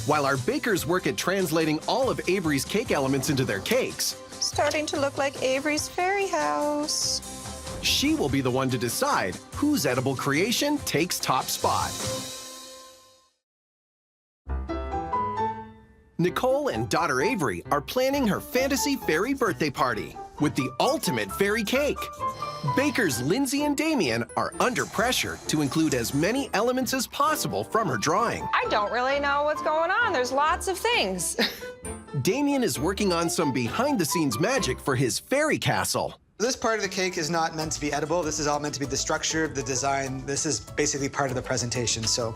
S1: While our bakers work at translating all of Avery's cake elements into their cakes,
S10: Starting to look like Avery's fairy house.
S1: she will be the one to decide whose edible creation takes top spot. Nicole and daughter Avery are planning her fantasy fairy birthday party with the ultimate fairy cake. Bakers Lindsay and Damien are under pressure to include as many elements as possible from her drawing.
S10: I don't really know what's going on. There's lots of things.
S1: Damien is working on some behind-the-scenes magic for his fairy castle.
S13: This part of the cake is not meant to be edible. This is all meant to be the structure, the design. This is basically part of the presentation. So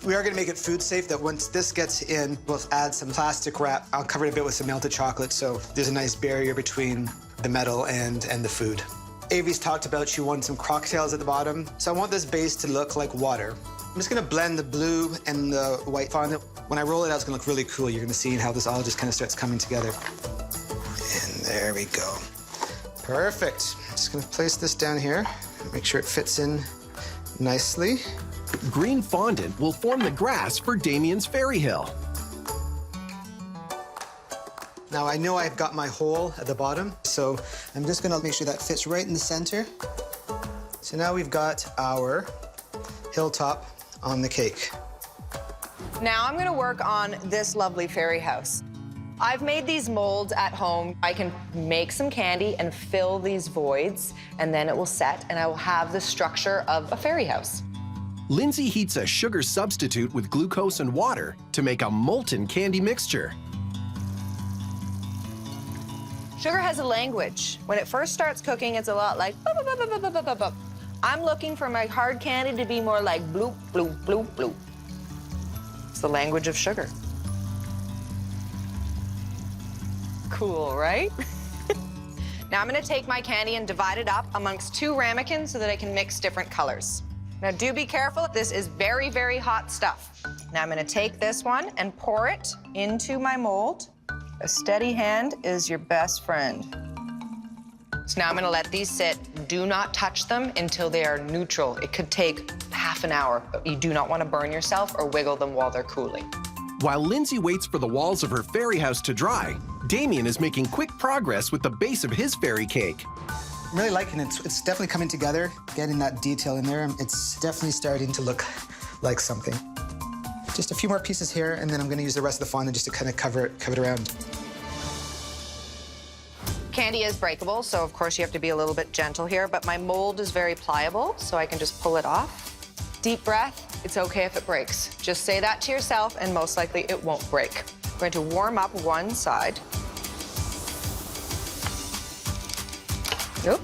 S13: we are gonna make it food safe, that once this gets in, we'll add some plastic wrap. I'll cover it a bit with some melted chocolate, so there's a nice barrier between the metal and the food. Avery's talked about she wanted some crocodiles at the bottom, so I want this base to look like water. I'm just gonna blend the blue and the white fondant. When I roll it out, it's gonna look really cool. You're gonna see how this all just kind of starts coming together. And there we go. Perfect. Just gonna place this down here, make sure it fits in nicely.
S1: Green fondant will form the grass for Damien's fairy hill.
S13: Now I know I've got my hole at the bottom, so I'm just gonna make sure that fits right in the center. So now we've got our hilltop on the cake.
S10: Now I'm gonna work on this lovely fairy house. I've made these molds at home. I can make some candy and fill these voids, and then it will set, and I will have the structure of a fairy house.
S1: Lindsay heats a sugar substitute with glucose and water to make a molten candy mixture.
S10: Sugar has a language. When it first starts cooking, it's a lot like boop, boop, boop, boop, boop, boop, boop. I'm looking for my hard candy to be more like bloop, bloop, bloop, bloop. It's the language of sugar. Cool, right? Now I'm gonna take my candy and divide it up amongst 2 ramekins so that I can mix different colors. Now do be careful, this is very, very hot stuff. Now I'm gonna take this one and pour it into my mold. A steady hand is your best friend. So now I'm gonna let these sit. Do not touch them until they are neutral. It could take half an hour, but you do not wanna burn yourself or wiggle them while they're cooling.
S1: While Lindsay waits for the walls of her fairy house to dry, Damien is making quick progress with the base of his fairy cake.
S13: I'm really liking it. It's definitely coming together, getting that detail in there. It's definitely starting to look like something. Just a few more pieces here, and then I'm gonna use the rest of the fondant just to kind of cover it around.
S10: Candy is breakable, so of course you have to be a little bit gentle here, but my mold is very pliable, so I can just pull it off. Deep breath, it's okay if it breaks. Just say that to yourself, and most likely it won't break. I'm going to warm up one side. Nope.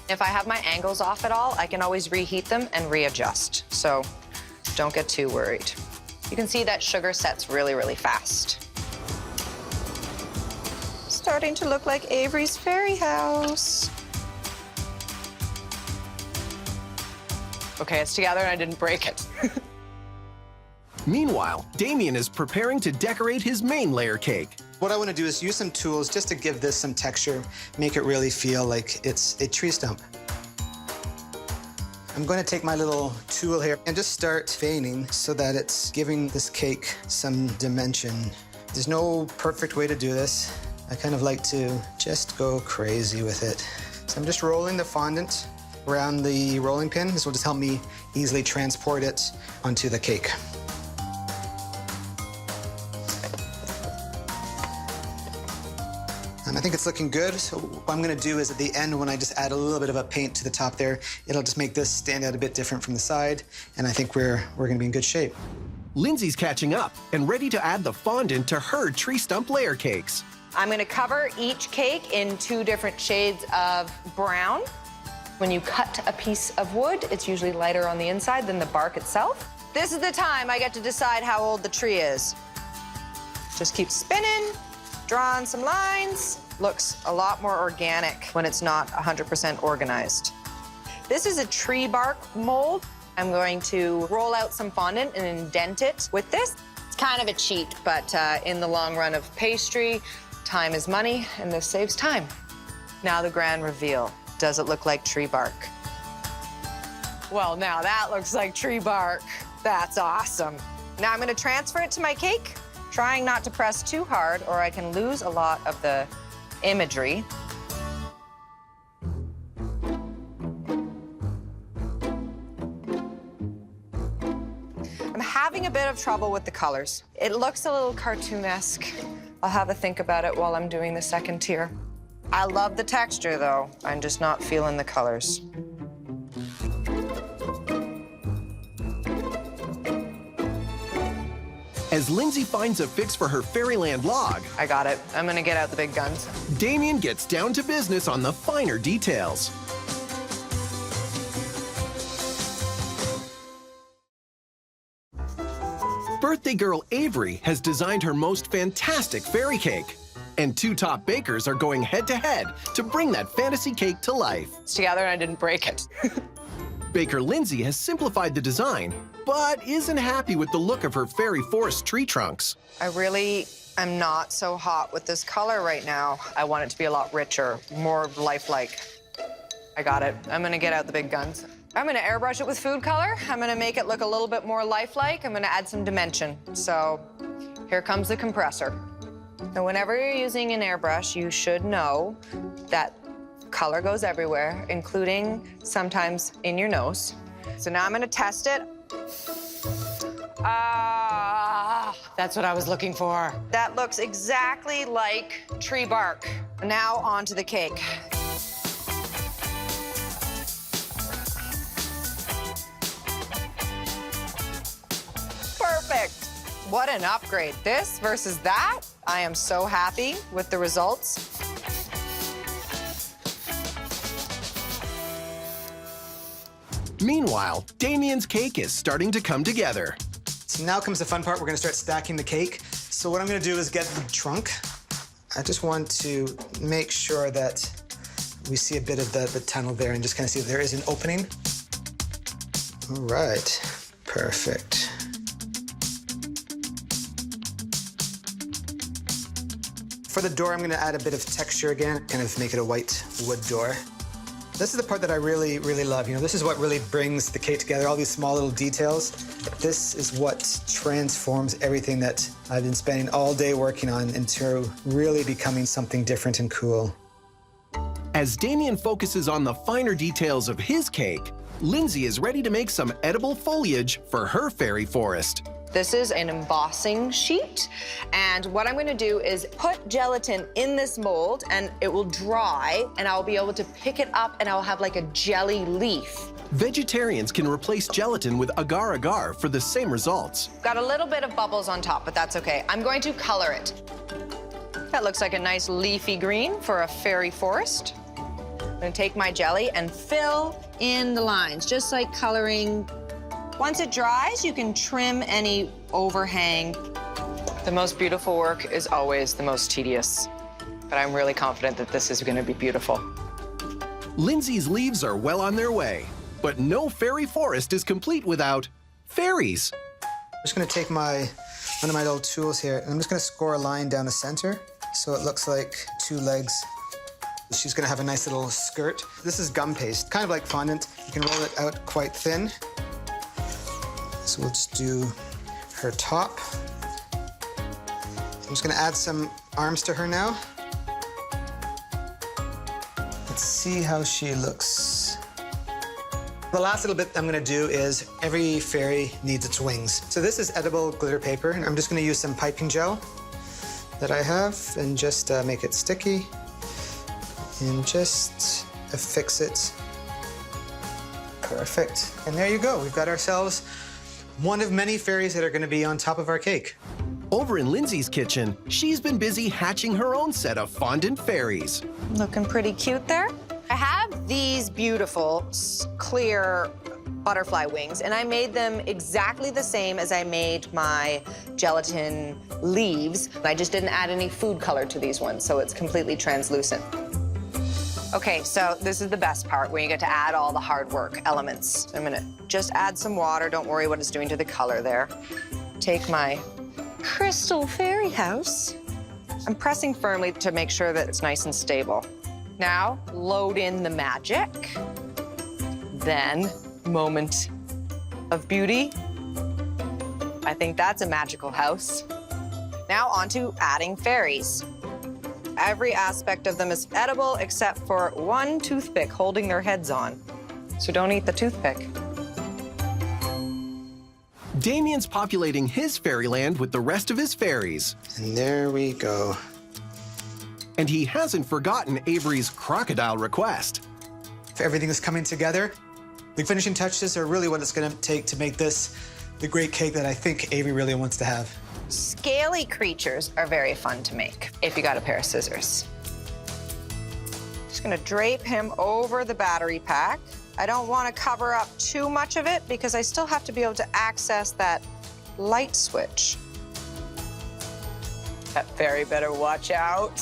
S10: If I have my angles off at all, I can always reheat them and readjust, so don't get too worried. You can see that sugar sets really, really fast. Starting to look like Avery's fairy house. Okay, it's together and I didn't break it.
S1: Meanwhile, Damien is preparing to decorate his main layer cake.
S13: What I want to do is use some tools just to give this some texture, make it really feel like it's a tree stump. I'm going to take my little tool here and just start veining so that it's giving this cake some dimension. There's no perfect way to do this. I kind of like to just go crazy with it. So I'm just rolling the fondant around the rolling pin. This will just help me easily transport it onto the cake. And I think it's looking good. So what I'm gonna do is at the end, when I just add a little bit of a paint to the top there, it'll just make this stand out a bit different from the side. And I think we're gonna be in good shape.
S1: Lindsay's catching up and ready to add the fondant to her tree stump layer cakes.
S10: I'm gonna cover each cake in 2 different shades of brown. When you cut a piece of wood, it's usually lighter on the inside than the bark itself. This is the time I get to decide how old the tree is. Just keep spinning, drawing some lines. Looks a lot more organic when it's not 100% organized. This is a tree bark mold. I'm going to roll out some fondant and indent it with this. It's kind of a cheat, but in the long run of pastry, time is money, and this saves time. Now the grand reveal. Does it look like tree bark? Well, now that looks like tree bark. That's awesome. Now I'm gonna transfer it to my cake, trying not to press too hard or I can lose a lot of the imagery. I'm having a bit of trouble with the colors. It looks a little cartoonesque. I'll have a think about it while I'm doing the second tier. I love the texture, though. I'm just not feeling the colors.
S1: As Lindsay finds a fix for her Fairyland log,
S10: I got it. I'm gonna get out the big guns.
S1: Damien gets down to business on the finer details. Birthday girl Avery has designed her most fantastic fairy cake. And 2 top bakers are going head-to-head to bring that fantasy cake to life.
S10: It's together and I didn't break it.
S1: Baker Lindsay has simplified the design, but isn't happy with the look of her fairy forest tree trunks.
S10: I really am not so hot with this color right now. I want it to be a lot richer, more lifelike. I got it. I'm gonna get out the big guns. I'm gonna airbrush it with food color. I'm gonna make it look a little bit more lifelike. I'm gonna add some dimension. So here comes the compressor. Now, whenever you're using an airbrush, you should know that color goes everywhere, including sometimes in your nose. So now I'm gonna test it.
S14: That's what I was looking for.
S10: That looks exactly like tree bark. Now onto the cake. Perfect. What an upgrade. This versus that. I am so happy with the results.
S1: Meanwhile, Damien's cake is starting to come together.
S13: So now comes the fun part. We're gonna start stacking the cake. So what I'm gonna do is get the trunk. I just want to make sure that we see a bit of the tunnel there and just kind of see if there is an opening. All right, perfect. For the door, I'm gonna add a bit of texture again, kind of make it a white wood door. This is the part that I really, really love. You know, this is what really brings the cake together, all these small little details. This is what transforms everything that I've been spending all day working on into really becoming something different and cool.
S1: As Damien focuses on the finer details of his cake, Lindsay is ready to make some edible foliage for her fairy forest.
S10: This is an embossing sheet, and what I'm gonna do is put gelatin in this mold, and it will dry, and I'll be able to pick it up, and I'll have like a jelly leaf.
S1: Vegetarians can replace gelatin with agar-agar for the same results.
S10: Got a little bit of bubbles on top, but that's okay. I'm going to color it. That looks like a nice leafy green for a fairy forest. I'm gonna take my jelly and fill in the lines, just like coloring. Once it dries, you can trim any overhang. The most beautiful work is always the most tedious, but I'm really confident that this is gonna be beautiful.
S1: Lindsay's leaves are well on their way, but no fairy forest is complete without fairies.
S13: I'm just gonna take one of my little tools here, and I'm just gonna score a line down the center so it looks like two legs. She's gonna have a nice little skirt. This is gum paste, kind of like fondant. You can roll it out quite thin. So we'll just do her top. I'm just gonna add some arms to her now. Let's see how she looks. The last little bit I'm gonna do is every fairy needs its wings. So this is edible glitter paper. I'm just gonna use some piping gel that I have and just make it sticky and just affix it. Perfect. And there you go. We've got ourselves one of many fairies that are gonna be on top of our cake.
S1: Over in Lindsay's kitchen, she's been busy hatching her own set of fondant fairies.
S10: Looking pretty cute there. I have these beautiful clear butterfly wings, and I made them exactly the same as I made my gelatin leaves. I just didn't add any food color to these ones, so it's completely translucent. Okay, so this is the best part where you get to add all the hard work elements. I'm gonna just add some water. Don't worry what it's doing to the color there. Take my crystal fairy house. I'm pressing firmly to make sure that it's nice and stable. Now, load in the magic. Then, moment of beauty. I think that's a magical house. Now on to adding fairies. Every aspect of them is edible except for one toothpick holding their heads on. So don't eat the toothpick.
S1: Damien's populating his fairyland with the rest of his fairies.
S13: And there we go.
S1: And he hasn't forgotten Avery's crocodile request.
S13: If everything is coming together, the finishing touches are really what it's gonna take to make this the great cake that I think Avery really wants to have.
S10: Scaly creatures are very fun to make if you got a pair of scissors. Just gonna drape him over the battery pack. I don't want to cover up too much of it because I still have to be able to access that light switch. That fairy better watch out.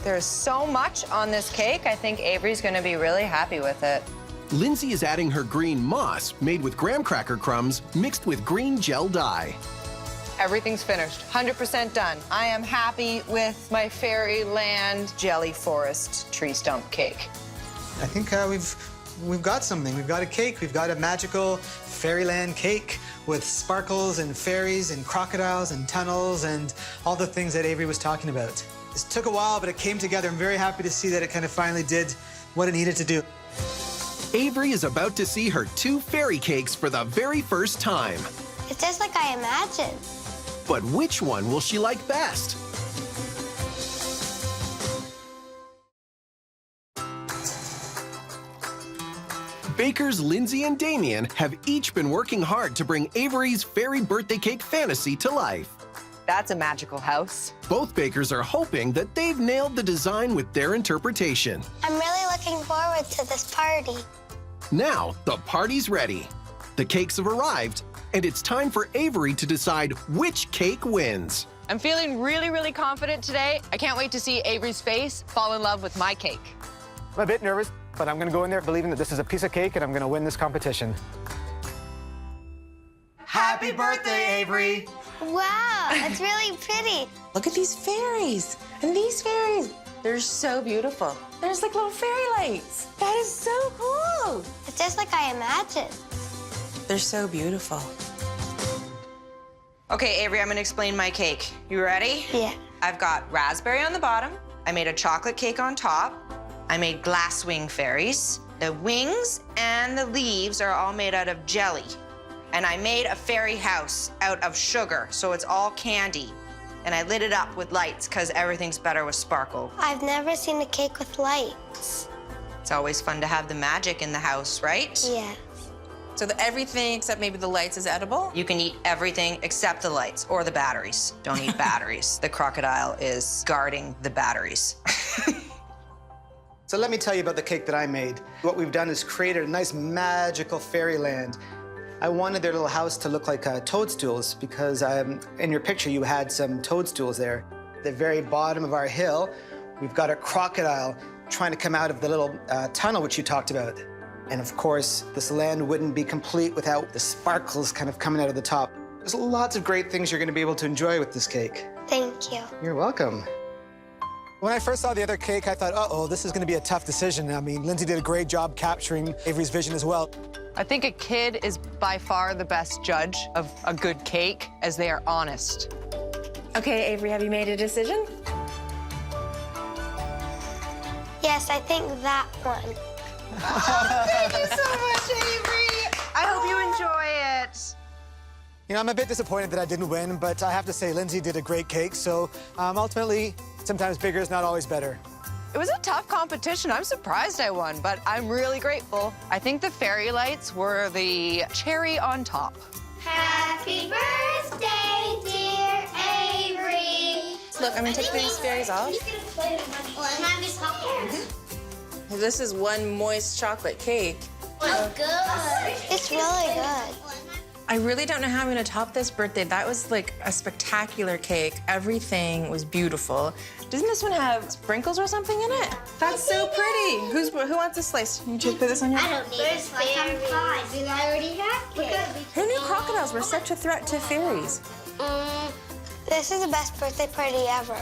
S10: There's so much on this cake, I think Avery's gonna be really happy with it.
S1: Lindsay is adding her green moss made with graham cracker crumbs mixed with green gel dye.
S10: Everything's finished, 100% done. I am happy with my fairyland jelly forest tree stump cake.
S13: I think we've we've got something. We've got a cake. We've got a magical fairyland cake with sparkles and fairies and crocodiles and tunnels and all the things that Avery was talking about. This took a while, but it came together. I'm very happy to see that it kind of finally did what it needed to do.
S1: Avery is about to see her 2 fairy cakes for the very first time.
S4: It's just like I imagined.
S1: But which one will she like best? Bakers Lindsay and Damien have each been working hard to bring Avery's fairy birthday cake fantasy to life.
S6: That's a magical house.
S1: Both bakers are hoping that they've nailed the design with their interpretation.
S4: I'm really looking forward to this party.
S1: Now, the party's ready. The cakes have arrived, and it's time for Avery to decide which cake wins.
S14: I'm feeling really confident today. I can't wait to see Avery's face fall in love with my cake.
S13: I'm a bit nervous, but I'm gonna go in there believing that this is a piece of cake and I'm gonna win this competition. Happy birthday, Avery!
S4: Wow, it's really pretty.
S7: Look at these fairies and these fairies. They're so beautiful. There's like little fairy lights. That is so cool.
S4: It's just like I imagined.
S7: They're so beautiful.
S10: Okay, Avery, I'm gonna explain my cake. You ready?
S4: Yeah.
S10: I've got raspberry on the bottom. I made a chocolate cake on top. I made glass wing fairies. The wings and the leaves are all made out of jelly. And I made a fairy house out of sugar, so it's all candy. And I lit it up with lights, because everything's better with sparkle.
S4: I've never seen a cake with lights.
S10: It's always fun to have the magic in the house, right?
S4: Yeah.
S7: So everything except maybe the lights is edible?
S10: You can eat everything except the lights or the batteries. Don't eat batteries. The crocodile is guarding the batteries.
S13: So let me tell you about the cake that I made. What we've done is created a nice magical fairyland. I wanted their little house to look like toadstools because in your picture you had some toadstools there. At the very bottom of our hill, we've got a crocodile trying to come out of the little tunnel which you talked about. And of course, this land wouldn't be complete without the sparkles kind of coming out of the top. There's lots of great things you're going to be able to enjoy with this cake.
S4: Thank you.
S13: You're welcome. When I first saw the other cake, I thought, uh-oh, this is going to be a tough decision. I mean, Lindsay did a great job capturing Avery's vision as well.
S6: I think a kid is by far the best judge of a good cake, as they are honest.
S7: Okay, Avery, have you made a decision?
S4: Yes, I think that one.
S10: Thank you so much, Avery. I hope you enjoy it.
S13: You know, I'm a bit disappointed that I didn't win, but I have to say Lindsay did a great cake, so ultimately, sometimes bigger is not always better.
S6: It was a tough competition. I'm surprised I won, but I'm really grateful. I think the fairy lights were the cherry on top.
S4: Happy birthday, dear Avery.
S7: Look, I'm gonna take these fairies off. This is one moist chocolate cake.
S4: Oh, good. It's really good.
S7: I really don't know how I'm gonna top this birthday. That was like a spectacular cake. Everything was beautiful. Doesn't this one have sprinkles or something in it? That's so pretty. Who wants a slice? You just put this on your.
S4: I don't need a slice. I'm fine, because I already have cake.
S7: Who knew crocodiles were such a threat to fairies?
S4: This is the best birthday party ever.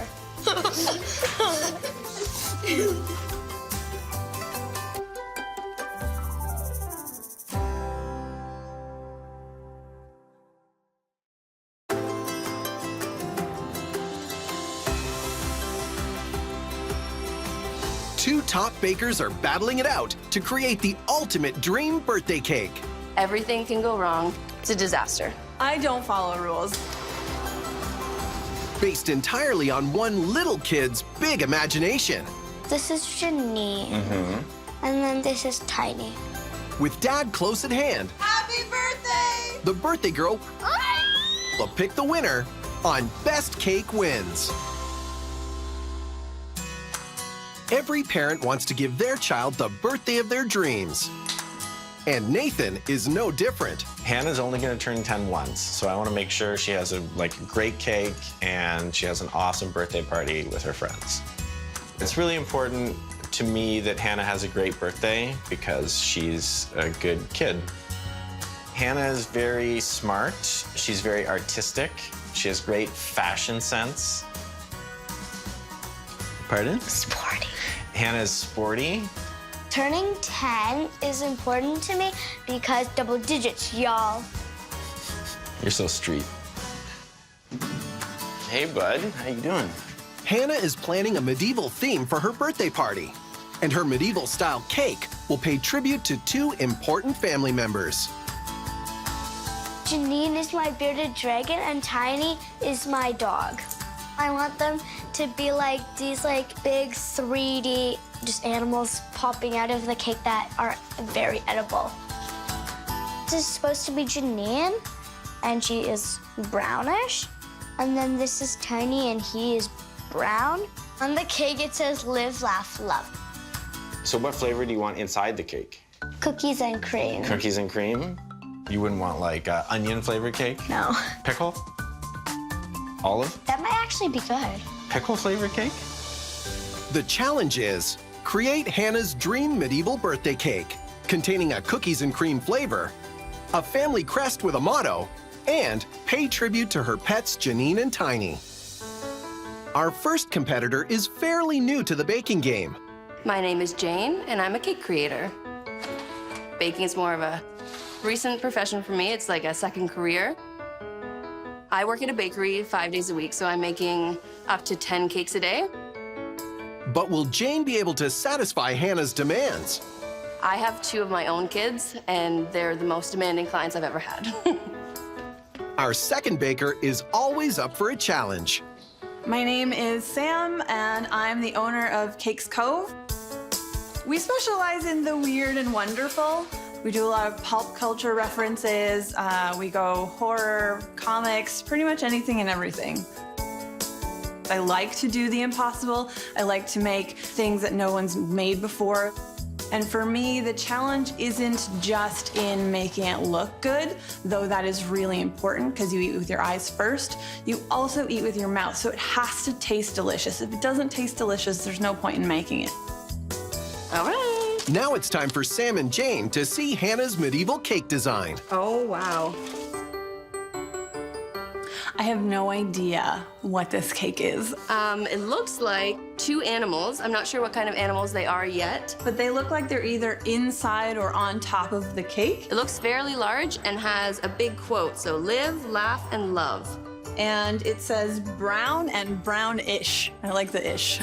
S1: Two top bakers are battling it out to create the ultimate dream birthday cake.
S15: Everything can go wrong. It's a disaster.
S7: I don't follow rules.
S1: Based entirely on one little kid's big imagination.
S4: This is Janine. And then this is Tiny.
S1: With Dad close at hand,
S7: Happy birthday!
S1: the birthday girl will pick the winner on Best Cake Wins. Every parent wants to give their child the birthday of their dreams. And Nathan is no different.
S16: Hannah's only going to turn 10 once, so I want to make sure she has a great cake and she has an awesome birthday party with her friends. It's really important to me that Hannah has a great birthday because she's a good kid. Hannah is very smart. She's very artistic. She has great fashion sense. Pardon?
S4: Sporty.
S16: Hannah's sporty.
S4: Turning 10 is important to me because double digits, y'all.
S16: You're so street. Hey, bud. How you doing?
S1: Hannah is planning a medieval theme for her birthday party. And her medieval-style cake will pay tribute to 2 important family members.
S4: Janine is my bearded dragon and Tiny is my dog. I want them to be like these big 3D just animals popping out of the cake that are very edible. This is supposed to be Janine, and she is brownish. And then this is Tiny, and he is brown. On the cake, it says live, laugh, love.
S16: So what flavor do you want inside the cake?
S4: Cookies and cream.
S16: Cookies and cream? You wouldn't want like onion flavored cake?
S4: No.
S16: Pickle? Olive?
S4: That might actually be good.
S16: Pickle flavored cake?
S1: The challenge is create Hannah's dream medieval birthday cake, containing a cookies and cream flavor, a family crest with a motto, and pay tribute to her pets Janine and Tiny. Our first competitor is fairly new to the baking game.
S15: My name is Jane, and I'm a cake creator. Baking is more of a recent profession for me. It's like a second career. I work at a bakery 5 days a week, so I'm making up to 10 cakes a day.
S1: But will Jane be able to satisfy Hannah's demands?
S15: I have 2 of my own kids, and they're the most demanding clients I've ever had.
S1: Our second baker is always up for a challenge.
S3: My name is Sam, and I'm the owner of Cakes Cove. We specialize in the weird and wonderful. We do a lot of pulp culture references. We go horror, comics, pretty much anything and everything. I like to do the impossible. I like to make things that no one's made before. And for me, the challenge isn't just in making it look good, though that is really important because you eat with your eyes first. You also eat with your mouth, so it has to taste delicious. If it doesn't taste delicious, there's no point in making it.
S15: All right.
S1: Now it's time for Sam and Jane to see Hannah's medieval cake design.
S3: Oh, wow. I have no idea what this cake is.
S15: It looks like 2 animals. I'm not sure what kind of animals they are yet.
S3: But they look like they're either inside or on top of the cake.
S15: It looks fairly large and has a big quote, so live, laugh, and love.
S3: And it says brown and brownish. I like the ish.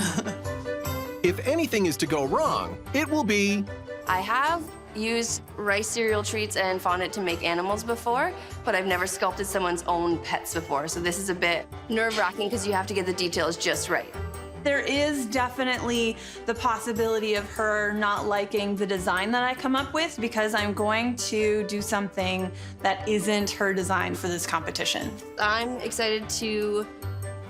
S1: If anything is to go wrong, it will be...
S15: I have used rice cereal treats and fondant to make animals before, but I've never sculpted someone's own pets before, so this is a bit nerve-wracking because you have to get the details just right.
S3: There is definitely the possibility of her not liking the design that I come up with because I'm going to do something that isn't her design for this competition.
S15: I'm excited to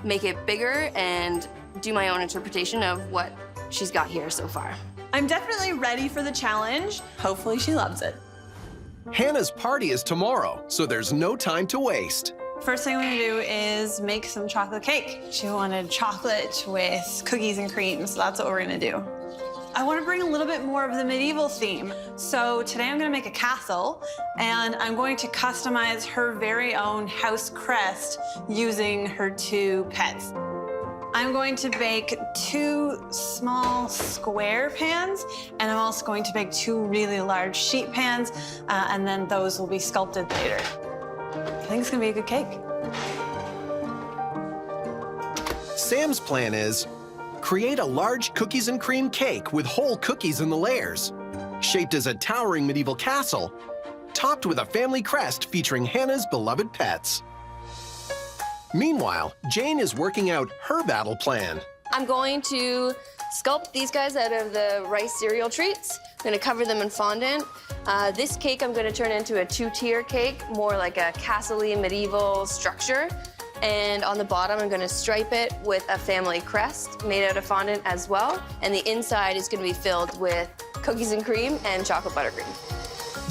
S15: make it bigger and do my own interpretation of what she's got here so far.
S3: I'm definitely ready for the challenge. Hopefully she loves it.
S1: Hannah's party is tomorrow, so there's no time to waste.
S3: First thing I'm gonna do is make some chocolate cake. She wanted chocolate with cookies and cream, so that's what we're gonna do. I wanna bring a little bit more of the medieval theme. So today I'm gonna make a castle, and I'm going to customize her very own house crest using her 2 pets. I'm going to bake 2 small square pans, and I'm also going to bake 2 really large sheet pans, and then those will be sculpted later. I think it's gonna be a good cake.
S1: Sam's plan is create a large cookies and cream cake with whole cookies in the layers, shaped as a towering medieval castle, topped with a family crest featuring Hannah's beloved pets. Meanwhile, Jane is working out her battle plan.
S15: I'm going to sculpt these guys out of the rice cereal treats. I'm gonna cover them in fondant. This cake I'm gonna turn into a 2-tier cake, more like a castle-y medieval structure. And on the bottom, I'm gonna stripe it with a family crest made out of fondant as well. And the inside is gonna be filled with cookies and cream and chocolate buttercream.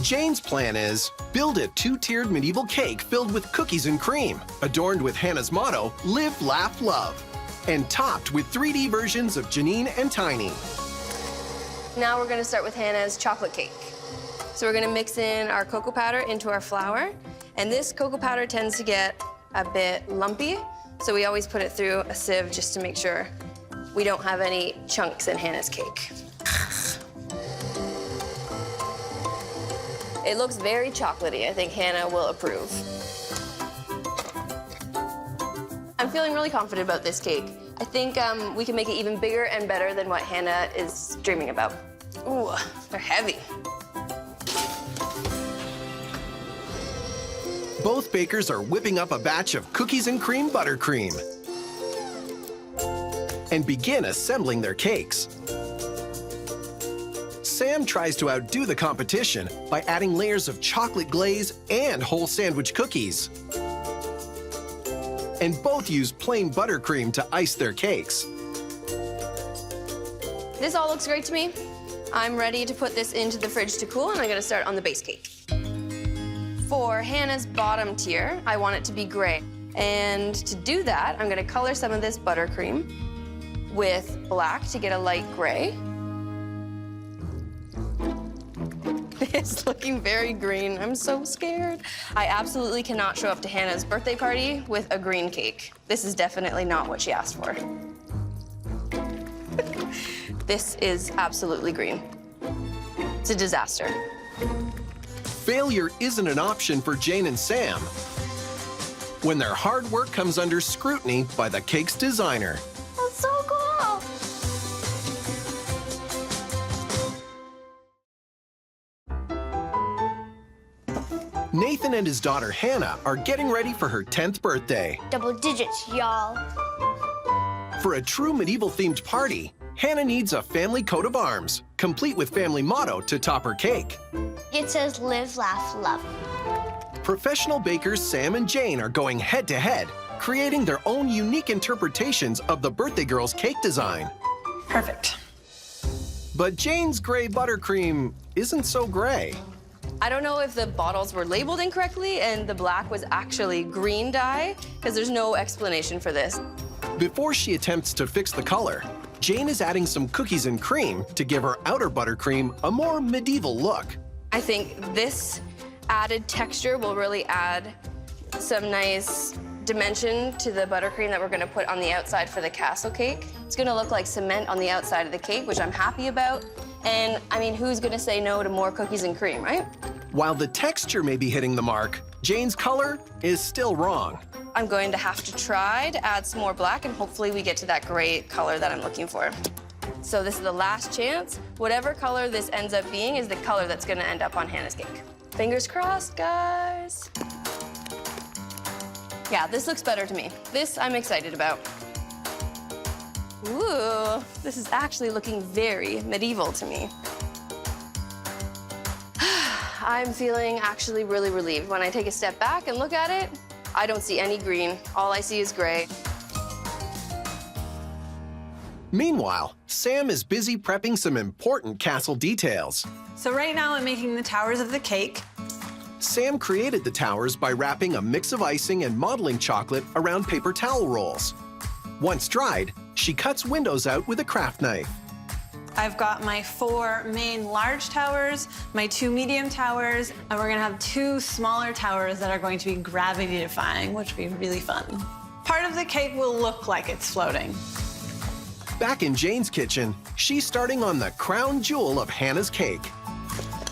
S1: Jane's plan is build a 2-tiered medieval cake filled with cookies and cream, adorned with Hannah's motto, live, laugh, love, and topped with 3D versions of Janine and Tiny.
S15: Now we're gonna start with Hannah's chocolate cake. So we're gonna mix in our cocoa powder into our flour. And this cocoa powder tends to get a bit lumpy, so we always put it through a sieve just to make sure we don't have any chunks in Hannah's cake. It looks very chocolatey. I think Hannah will approve. I'm feeling really confident about this cake. I think we can make it even bigger and better than what Hannah is dreaming about. Ooh, they're heavy.
S1: Both bakers are whipping up a batch of cookies and cream buttercream and begin assembling their cakes. Sam tries to outdo the competition by adding layers of chocolate glaze and whole sandwich cookies. And both use plain buttercream to ice their cakes.
S15: This all looks great to me. I'm ready to put this into the fridge to cool, and I'm gonna start on the base cake. For Hannah's bottom tier, I want it to be gray. And to do that, I'm gonna color some of this buttercream with black to get a light gray. It's looking very green. I'm so scared. I absolutely cannot show up to Hannah's birthday party with a green cake. This is definitely not what she asked for. This is absolutely green. It's a disaster.
S1: Failure isn't an option for Jane and Sam when their hard work comes under scrutiny by the cake's designer.
S4: That's so cool.
S1: Nathan and his daughter Hannah are getting ready for her 10th birthday.
S4: Double digits, y'all.
S1: For a true medieval-themed party, Hannah needs a family coat of arms, complete with family motto to top her cake.
S4: It says live, laugh, love.
S1: Professional bakers Sam and Jane are going head-to-head, creating their own unique interpretations of the birthday girl's cake design.
S3: Perfect.
S1: But Jane's gray buttercream isn't so gray.
S15: I don't know if the bottles were labeled incorrectly and the black was actually green dye, because there's no explanation for this.
S1: Before she attempts to fix the color, Jane is adding some cookies and cream to give her outer buttercream a more medieval look.
S15: I think this added texture will really add some nice dimension to the buttercream that we're gonna put on the outside for the castle cake. It's gonna look like cement on the outside of the cake, which I'm happy about. And I mean, who's gonna say no to more cookies and cream, right?
S1: While the texture may be hitting the mark, Jane's color is still wrong.
S15: I'm going to have to try to add some more black, and hopefully we get to that gray color that I'm looking for. So this is the last chance. Whatever color this ends up being is the color that's gonna end up on Hannah's cake. Fingers crossed, guys. Yeah, this looks better to me. This I'm excited about. Ooh, this is actually looking very medieval to me. I'm feeling actually really relieved. When I take a step back and look at it, I don't see any green. All I see is gray.
S1: Meanwhile, Sam is busy prepping some important castle details.
S3: So right now I'm making the towers of the cake.
S1: Sam created the towers by wrapping a mix of icing and modeling chocolate around paper towel rolls. Once dried, she cuts windows out with a craft knife.
S3: I've got my 4 main large towers, my 2 medium towers, and we're gonna have 2 smaller towers that are going to be gravity defying, which will be really fun. Part of the cake will look like it's floating.
S1: Back in Jane's kitchen, she's starting on the crown jewel of Hannah's cake.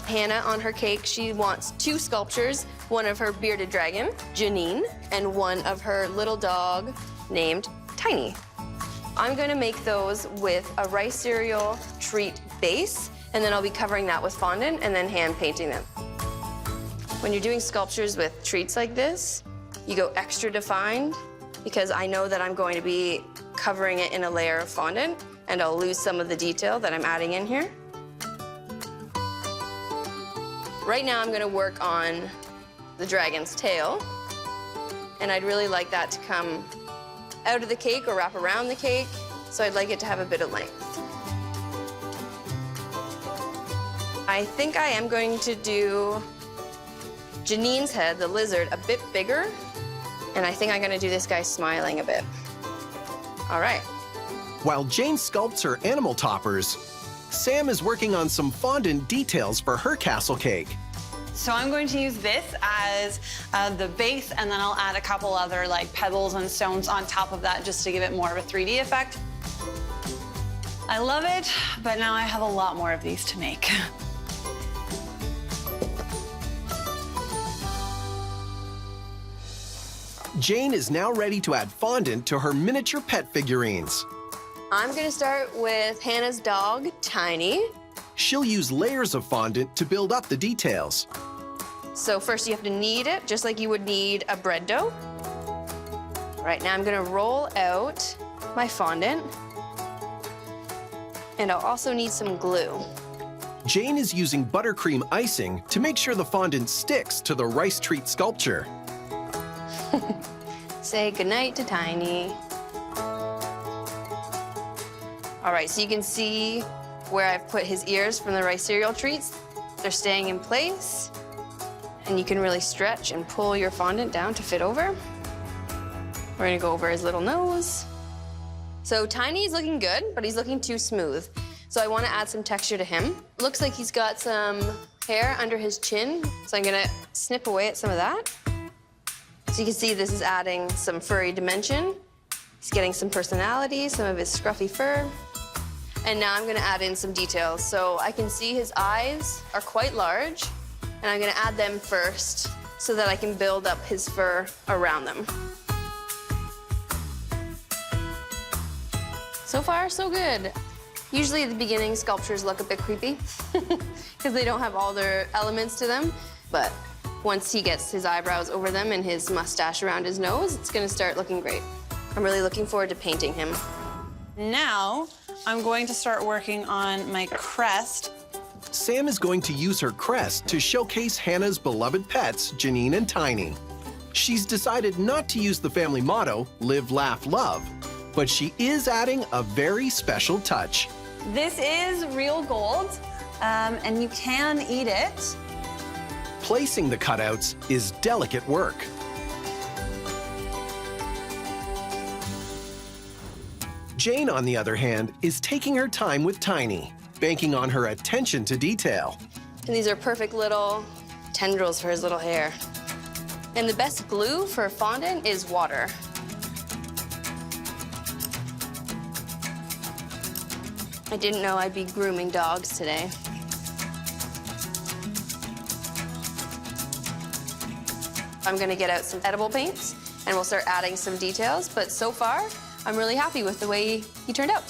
S15: Hannah, on her cake, she wants 2 sculptures, one of her bearded dragon, Janine, and one of her little dog named Tiny. I'm gonna make those with a rice cereal treat base, and then I'll be covering that with fondant and then hand painting them. When you're doing sculptures with treats like this, you go extra defined, because I know that I'm going to be covering it in a layer of fondant, and I'll lose some of the detail that I'm adding in here. Right now, I'm gonna work on the dragon's tail, and I'd really like that to come out of the cake or wrap around the cake, so I'd like it to have a bit of length. I think I am going to do Janine's head, the lizard, a bit bigger, and I think I'm gonna do this guy smiling a bit. All right.
S1: While Jane sculpts her animal toppers, Sam is working on some fondant details for her castle cake.
S3: So I'm going to use this as the base, and then I'll add a couple other like pebbles and stones on top of that just to give it more of a 3D effect. I love it, but now I have a lot more of these to make.
S1: Jane is now ready to add fondant to her miniature pet figurines.
S15: I'm gonna start with Hannah's dog, Tiny.
S1: She'll use layers of fondant to build up the details.
S15: So first you have to knead it, just like you would knead a bread dough. All right, now I'm gonna roll out my fondant. And I'll also need some glue.
S1: Jane is using buttercream icing to make sure the fondant sticks to the rice treat sculpture.
S15: Say goodnight to Tiny. All right, so you can see where I've put his ears from the rice cereal treats. They're staying in place. And you can really stretch and pull your fondant down to fit over. We're gonna go over his little nose. So Tiny's looking good, but he's looking too smooth. So I wanna add some texture to him. Looks like he's got some hair under his chin, so I'm gonna snip away at some of that. So you can see this is adding some furry dimension. He's getting some personality, some of his scruffy fur. And now I'm gonna add in some details. So I can see his eyes are quite large, and I'm gonna add them first so that I can build up his fur around them. So far, so good. Usually at the beginning, sculptures look a bit creepy because they don't have all their elements to them. But once he gets his eyebrows over them and his mustache around his nose, it's gonna start looking great. I'm really looking forward to painting him.
S3: Now, I'm going to start working on my crest.
S1: Sam is going to use her crest to showcase Hannah's beloved pets, Janine and Tiny. She's decided not to use the family motto, live, laugh, love, but she is adding a very special touch.
S3: This is real gold, and you can eat it.
S1: Placing the cutouts is delicate work. Jane, on the other hand, is taking her time with Tiny, banking on her attention to detail.
S15: And these are perfect little tendrils for his little hair. And the best glue for fondant is water. I didn't know I'd be grooming dogs today. I'm gonna get out some edible paints and we'll start adding some details, but so far, I'm really happy with the way he turned out.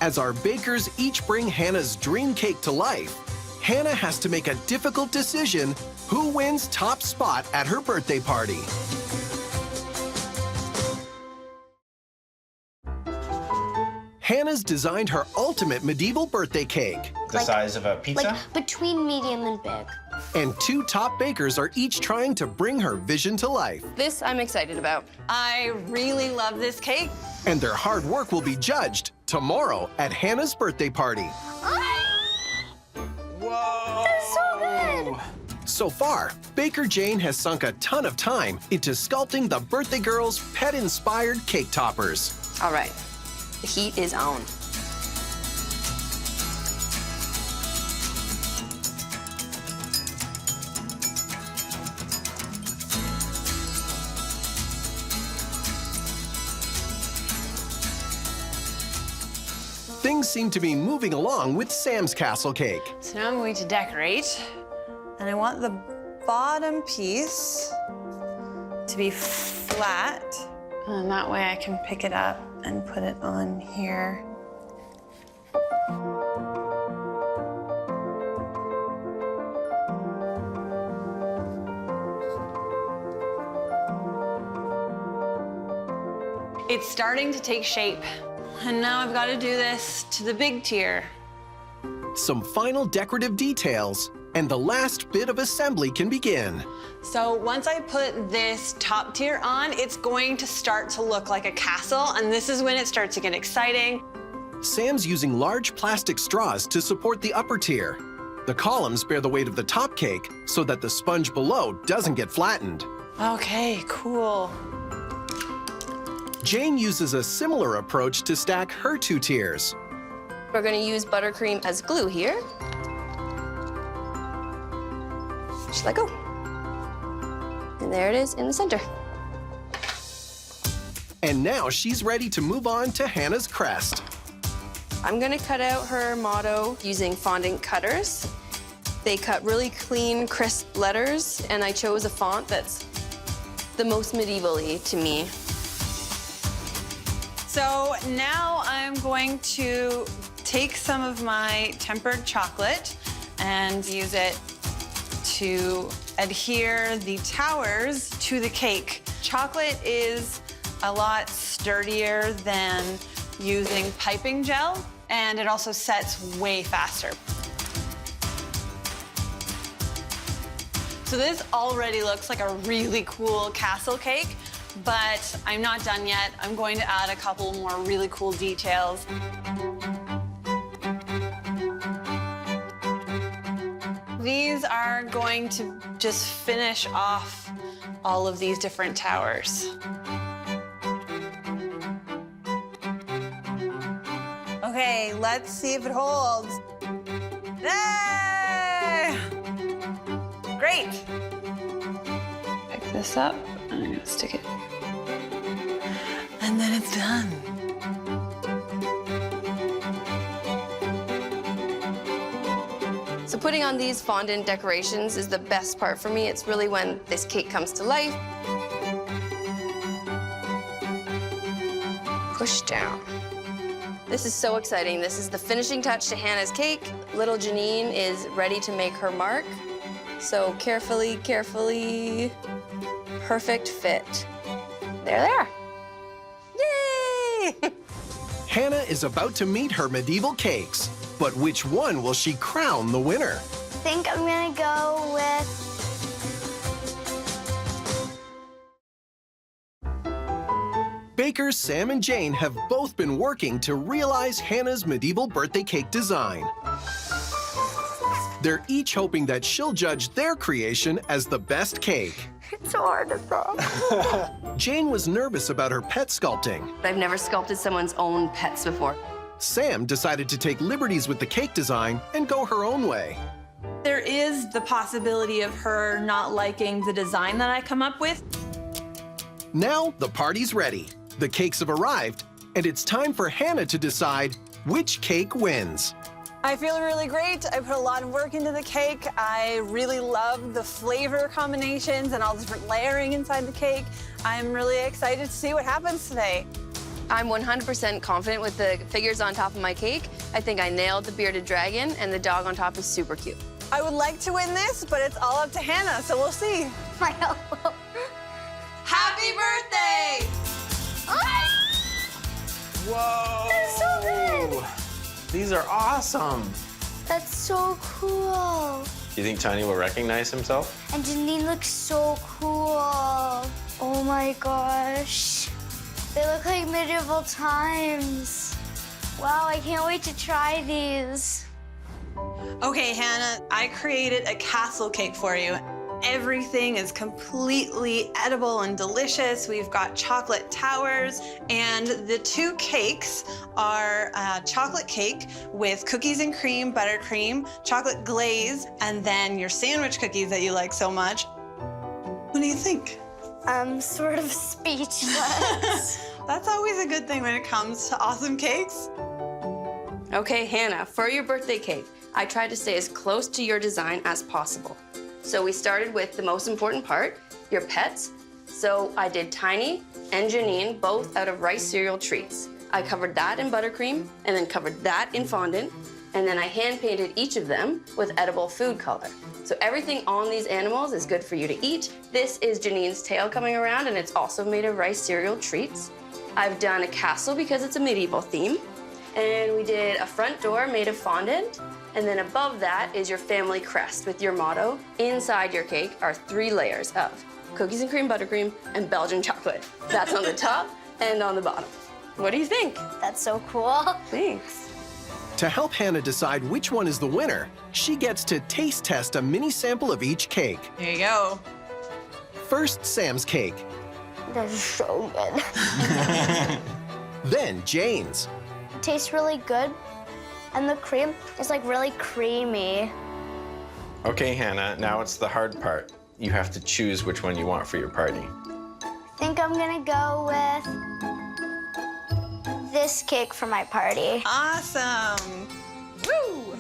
S1: As our bakers each bring Hannah's dream cake to life, Hannah has to make a difficult decision who wins top spot at her birthday party. Hannah's designed her ultimate medieval birthday cake.
S16: The size of a pizza?
S4: Like between medium and big.
S1: And two top bakers are each trying to bring her vision to life.
S15: This I'm excited about.
S3: I really love this cake.
S1: And their hard work will be judged tomorrow at Hannah's birthday party.
S16: Whoa!
S4: That's so good!
S1: So far, Baker Jane has sunk a ton of time into sculpting the birthday girl's pet-inspired cake toppers.
S15: All right, the heat is on.
S1: Things seem to be moving along with Sam's castle cake.
S3: So now I'm going to decorate. And I want the bottom piece to be flat. And that way I can pick it up and put it on here. It's starting to take shape. And now I've got to do this to the big tier.
S1: Some final decorative details, and the last bit of assembly can begin.
S3: So once I put this top tier on, it's going to start to look like a castle, and this is when it starts to get exciting.
S1: Sam's using large plastic straws to support the upper tier. The columns bear the weight of the top cake so that the sponge below doesn't get flattened.
S3: Okay, cool.
S1: Jane uses a similar approach to stack her two tiers.
S15: We're gonna use buttercream as glue here. Just let go. And there it is in the center.
S1: And now she's ready to move on to Hannah's crest.
S15: I'm gonna cut out her motto using fondant cutters. They cut really clean, crisp letters, and I chose a font that's the most medieval-y to me.
S3: So now I'm going to take some of my tempered chocolate and use it to adhere the towers to the cake. Chocolate is a lot sturdier than using piping gel, and it also sets way faster. So this already looks like a really cool castle cake, but I'm not done yet. I'm going to add a couple more really cool details. These are going to just finish off all of these different towers. Okay, let's see if it holds. Yay! Great. Pick this up, and I'm gonna stick it. And then it's done.
S15: So putting on these fondant decorations is the best part for me. It's really when this cake comes to life. Push down. This is so exciting. This is the finishing touch to Hannah's cake. Little Janine is ready to make her mark. So carefully, carefully, perfect fit. There. Yay!
S1: Hannah is about to meet her medieval cakes, but which one will she crown the winner?
S4: I think I'm gonna go with
S1: Bakers Sam and Jane have both been working to realize Hannah's medieval birthday cake design. They're each hoping that she'll judge their creation as the best cake.
S4: It's so hard to draw.
S1: Jane was nervous about her pet sculpting.
S15: I've never sculpted someone's own pets before.
S1: Sam decided to take liberties with the cake design and go her own way.
S3: There is the possibility of her not liking the design that I come up with.
S1: Now the party's ready. The cakes have arrived, and it's time for Hannah to decide which cake wins.
S3: I feel really great. I put a lot of work into the cake. I really love the flavor combinations and all the different layering inside the cake. I'm really excited to see what happens today.
S15: I'm 100% confident with the figures on top of my cake. I think I nailed the bearded dragon, and the dog on top is super cute.
S3: I would like to win this, but it's all up to Hannah, so we'll see.
S4: I know.
S3: Happy birthday!
S16: Whoa!
S4: That's so good!
S16: These are awesome.
S4: That's so cool.
S16: Do you think Tiny will recognize himself?
S4: And Janine looks so cool. Oh my gosh. They look like medieval times. Wow, I can't wait to try these.
S3: Okay, Hannah, I created a castle cake for you. Everything is completely edible and delicious. We've got chocolate towers, and the two cakes are chocolate cake with cookies and cream, buttercream, chocolate glaze, and then your sandwich cookies that you like so much. What do you think?
S4: I'm sort of speechless.
S3: That's always a good thing when it comes to awesome cakes.
S15: Okay, Hannah, for your birthday cake, I tried to stay as close to your design as possible. So we started with the most important part, your pets. So I did Tiny and Janine, both out of rice cereal treats. I covered that in buttercream and then covered that in fondant. And then I hand painted each of them with edible food color. So everything on these animals is good for you to eat. This is Janine's tail coming around, and it's also made of rice cereal treats. I've done a castle because it's a medieval theme. And we did a front door made of fondant. And then above that is your family crest with your motto. Inside your cake are 3 layers of cookies and cream, buttercream, and Belgian chocolate. That's on the top and on the bottom. What do you think?
S4: That's so cool.
S15: Thanks.
S1: To help Hannah decide which one is the winner, she gets to taste test a mini sample of each cake.
S3: Here you go.
S1: First, Sam's cake.
S4: That's so good.
S1: Then Jane's.
S4: It tastes really good. And the cream is like really creamy.
S16: Okay, Hannah, now it's the hard part. You have to choose which one you want for your party.
S4: I think I'm gonna go with this cake for my party.
S3: Awesome. Woo!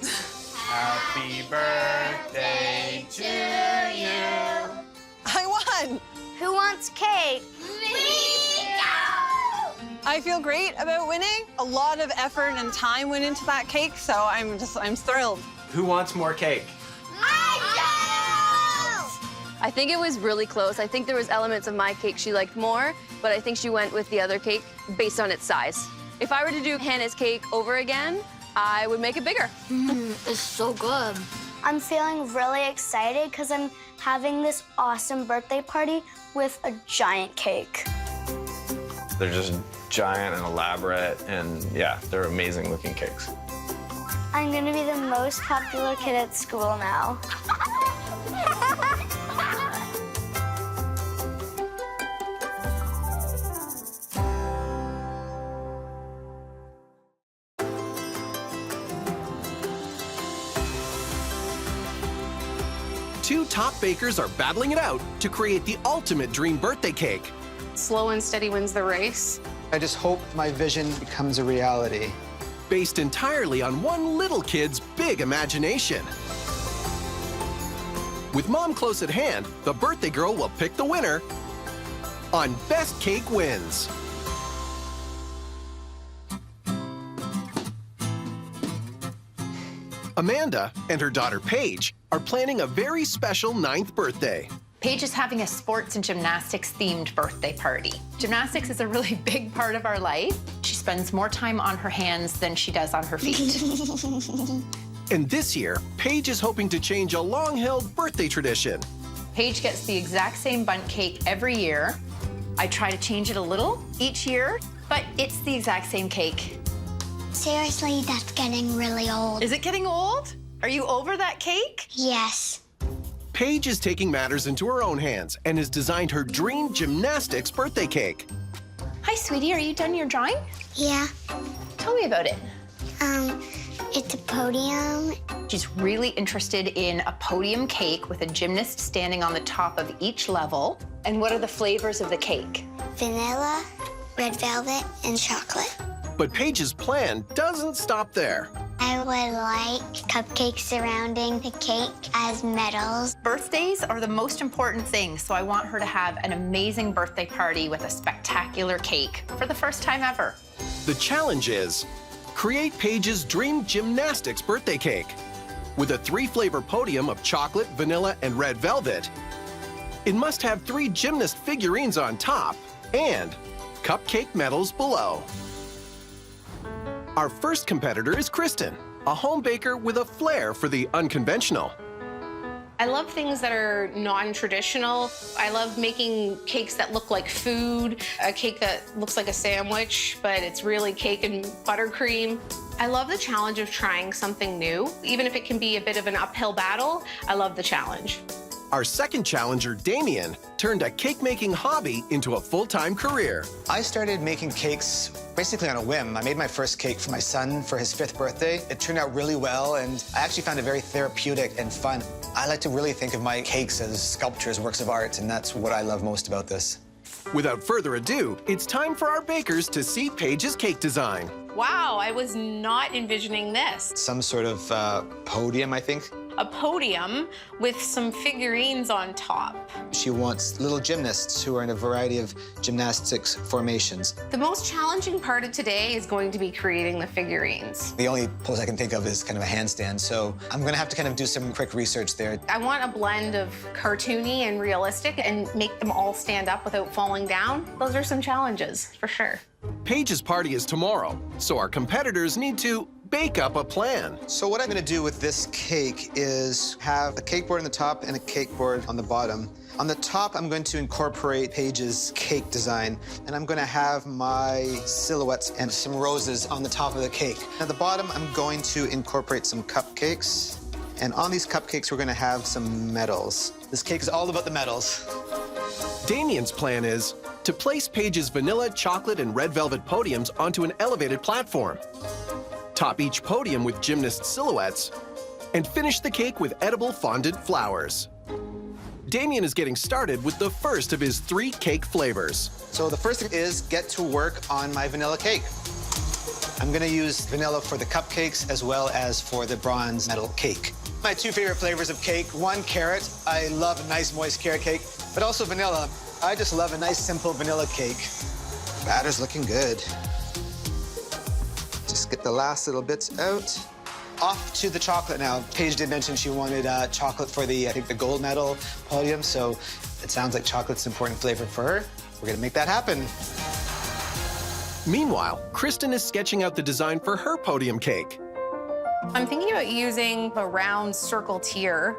S16: Happy birthday to you.
S3: I won.
S4: Who wants cake?
S3: I feel great about winning. A lot of effort and time went into that cake, so I'm thrilled.
S16: Who wants more cake?
S15: I think it was really close. I think there was elements of my cake she liked more, but I think she went with the other cake based on its size. If I were to do Hannah's cake over again, I would make it bigger.
S4: It's so good. I'm feeling really excited because I'm having this awesome birthday party with a giant cake.
S16: They're just giant and elaborate, and yeah, they're amazing looking cakes.
S4: I'm gonna be the most popular kid at school now.
S1: Two top bakers are battling it out to create the ultimate dream birthday cake.
S2: Slow and steady wins the race.
S13: I just hope my vision becomes a reality.
S1: Based entirely on one little kid's big imagination. With Mom close at hand, the birthday girl will pick the winner on Best Cake Wins. Amanda and her daughter Paige are planning a very special 9th birthday.
S17: Paige is having a sports and gymnastics themed birthday party. Gymnastics is a really big part of our life. She spends more time on her hands than she does on her feet.
S1: And this year, Paige is hoping to change a long-held birthday tradition.
S17: Paige gets the exact same bundt cake every year. I try to change it a little each year, but it's the exact same cake.
S4: Seriously, that's getting really old.
S17: Is it getting old? Are you over that cake?
S4: Yes.
S1: Paige is taking matters into her own hands and has designed her dream gymnastics birthday cake.
S17: Hi, sweetie, are you done your drawing?
S4: Yeah.
S17: Tell me about it.
S4: It's a podium.
S17: She's really interested in a podium cake with a gymnast standing on the top of each level. And what are the flavors of the cake?
S4: Vanilla, red velvet, and chocolate.
S1: But Paige's plan doesn't stop there.
S4: I would like cupcakes surrounding the cake as medals.
S17: Birthdays are the most important thing, so I want her to have an amazing birthday party with a spectacular cake for the first time ever.
S1: The challenge is create Paige's dream gymnastics birthday cake with a 3-flavor podium of chocolate, vanilla, and red velvet. It must have 3 gymnast figurines on top and cupcake medals below. Our first competitor is Kristen, a home baker with a flair for the unconventional.
S2: I love things that are non-traditional. I love making cakes that look like food, a cake that looks like a sandwich, but it's really cake and buttercream. I love the challenge of trying something new. Even if it can be a bit of an uphill battle, I love the challenge.
S1: Our second challenger, Damien, turned a cake-making hobby into a full-time career.
S13: I started making cakes basically on a whim. I made my first cake for my son for his 5th birthday. It turned out really well, and I actually found it very therapeutic and fun. I like to really think of my cakes as sculptures, works of art, and that's what I love most about this.
S1: Without further ado, it's time for our bakers to see Paige's cake design.
S2: Wow, I was not envisioning this.
S13: Some sort of podium, I think.
S2: A podium with some figurines on top.
S13: She wants little gymnasts who are in a variety of gymnastics formations.
S2: The most challenging part of today is going to be creating the figurines.
S13: The only pose I can think of is kind of a handstand, so I'm gonna have to kind of do some quick research there.
S2: I want a blend of cartoony and realistic and make them all stand up without falling down. Those are some challenges, for sure.
S1: Paige's party is tomorrow, so our competitors need to bake up a plan.
S13: So what I'm gonna do with this cake is have a cake board on the top and a cake board on the bottom. On the top, I'm going to incorporate Paige's cake design, and I'm gonna have my silhouettes and some roses on the top of the cake. At the bottom, I'm going to incorporate some cupcakes, and on these cupcakes, we're gonna have some medals. This cake is all about the medals.
S1: Damien's plan is to place Paige's vanilla, chocolate, and red velvet podiums onto an elevated platform. Top each podium with gymnast silhouettes, and finish the cake with edible fondant flowers. Damien is getting started with the first of his 3 cake flavors.
S13: So the first thing is get to work on my vanilla cake. I'm gonna use vanilla for the cupcakes as well as for the bronze medal cake. My 2 favorite flavors of cake, 1, carrot. I love a nice moist carrot cake, but also vanilla. I just love a nice, simple vanilla cake. Batter's looking good. Just get the last little bits out. Off to the chocolate now. Paige did mention she wanted chocolate for the, I think, the gold medal podium, so it sounds like chocolate's an important flavor for her. We're gonna make that happen.
S1: Meanwhile, Kristen is sketching out the design for her podium cake.
S2: I'm thinking about using a round circle tier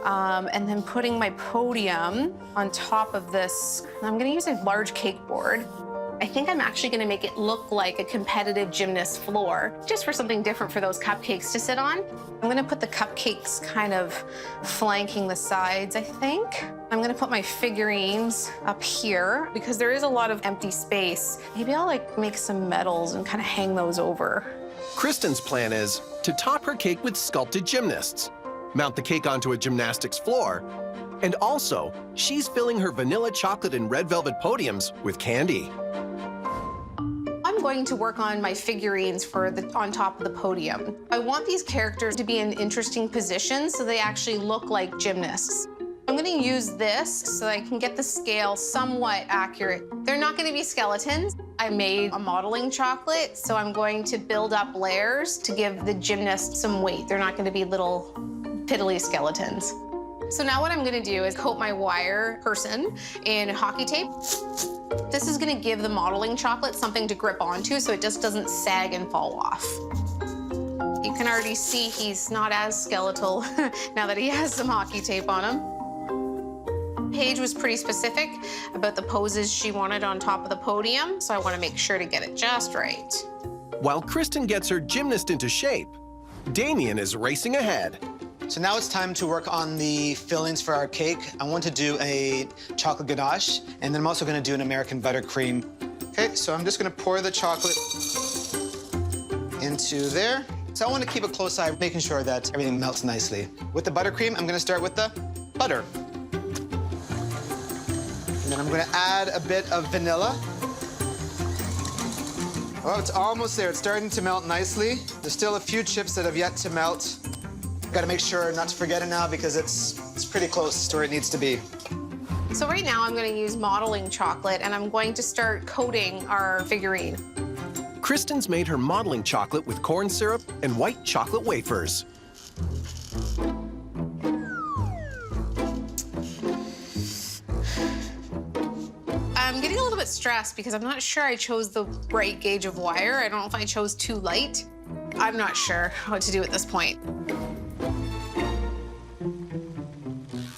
S2: and then putting my podium on top of this. I'm gonna use a large cake board. I think I'm actually gonna make it look like a competitive gymnast floor, just for something different for those cupcakes to sit on. I'm gonna put the cupcakes kind of flanking the sides, I think. I'm gonna put my figurines up here because there is a lot of empty space. Maybe I'll like make some medals and kind of hang those over.
S1: Kristen's plan is to top her cake with sculpted gymnasts, mount the cake onto a gymnastics floor, and also, she's filling her vanilla chocolate and red velvet podiums with candy.
S2: I'm going to work on my figurines for on top of the podium. I want these characters to be in interesting positions so they actually look like gymnasts. I'm gonna use this so I can get the scale somewhat accurate. They're not gonna be skeletons. I made a modeling chocolate, so I'm going to build up layers to give the gymnast some weight. They're not gonna be little piddly skeletons. So now what I'm gonna do is coat my wire person in hockey tape. This is gonna give the modeling chocolate something to grip onto so it just doesn't sag and fall off. You can already see he's not as skeletal now that he has some hockey tape on him. Paige was pretty specific about the poses she wanted on top of the podium, so I want to make sure to get it just right.
S1: While Kristen gets her gymnast into shape, Damien is racing ahead.
S13: So now it's time to work on the fillings for our cake. I want to do a chocolate ganache, and then I'm also gonna do an American buttercream. Okay, so I'm just gonna pour the chocolate into there. So I want to keep a close eye, making sure that everything melts nicely. With the buttercream, I'm gonna start with the butter. And then I'm gonna add a bit of vanilla. Oh, it's almost there. It's starting to melt nicely. There's still a few chips that have yet to melt. Gotta make sure not to forget it now because it's pretty close to where it needs to be.
S2: So right now I'm going to use modeling chocolate and I'm going to start coating our figurine.
S1: Kristen's made her modeling chocolate with corn syrup and white chocolate wafers.
S2: I'm getting a little bit stressed because I'm not sure I chose the right gauge of wire. I don't know if I chose too light. I'm not sure what to do at this point.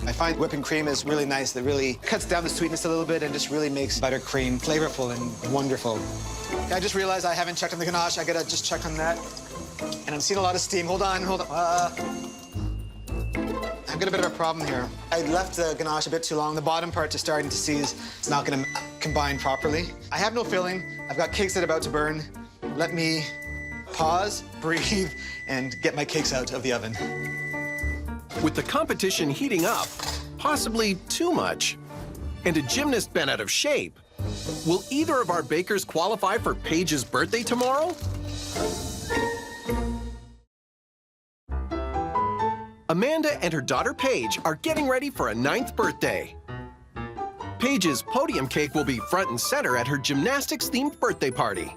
S13: I find whipping cream is really nice. That really cuts down the sweetness a little bit and just really makes buttercream flavorful and wonderful. I just realized I haven't checked on the ganache. I gotta just check on that. And I'm seeing a lot of steam. Hold on. I've got a bit of a problem here. I left the ganache a bit too long. The bottom part just starting to seize. It's not gonna combine properly. I have no filling. I've got cakes that are about to burn. Let me pause, breathe, and get my cakes out of the oven.
S1: With the competition heating up, possibly too much, and a gymnast bent out of shape, will either of our bakers qualify for Paige's birthday tomorrow? Amanda and her daughter Paige are getting ready for a 9th birthday. Paige's podium cake will be front and center at her gymnastics-themed birthday party.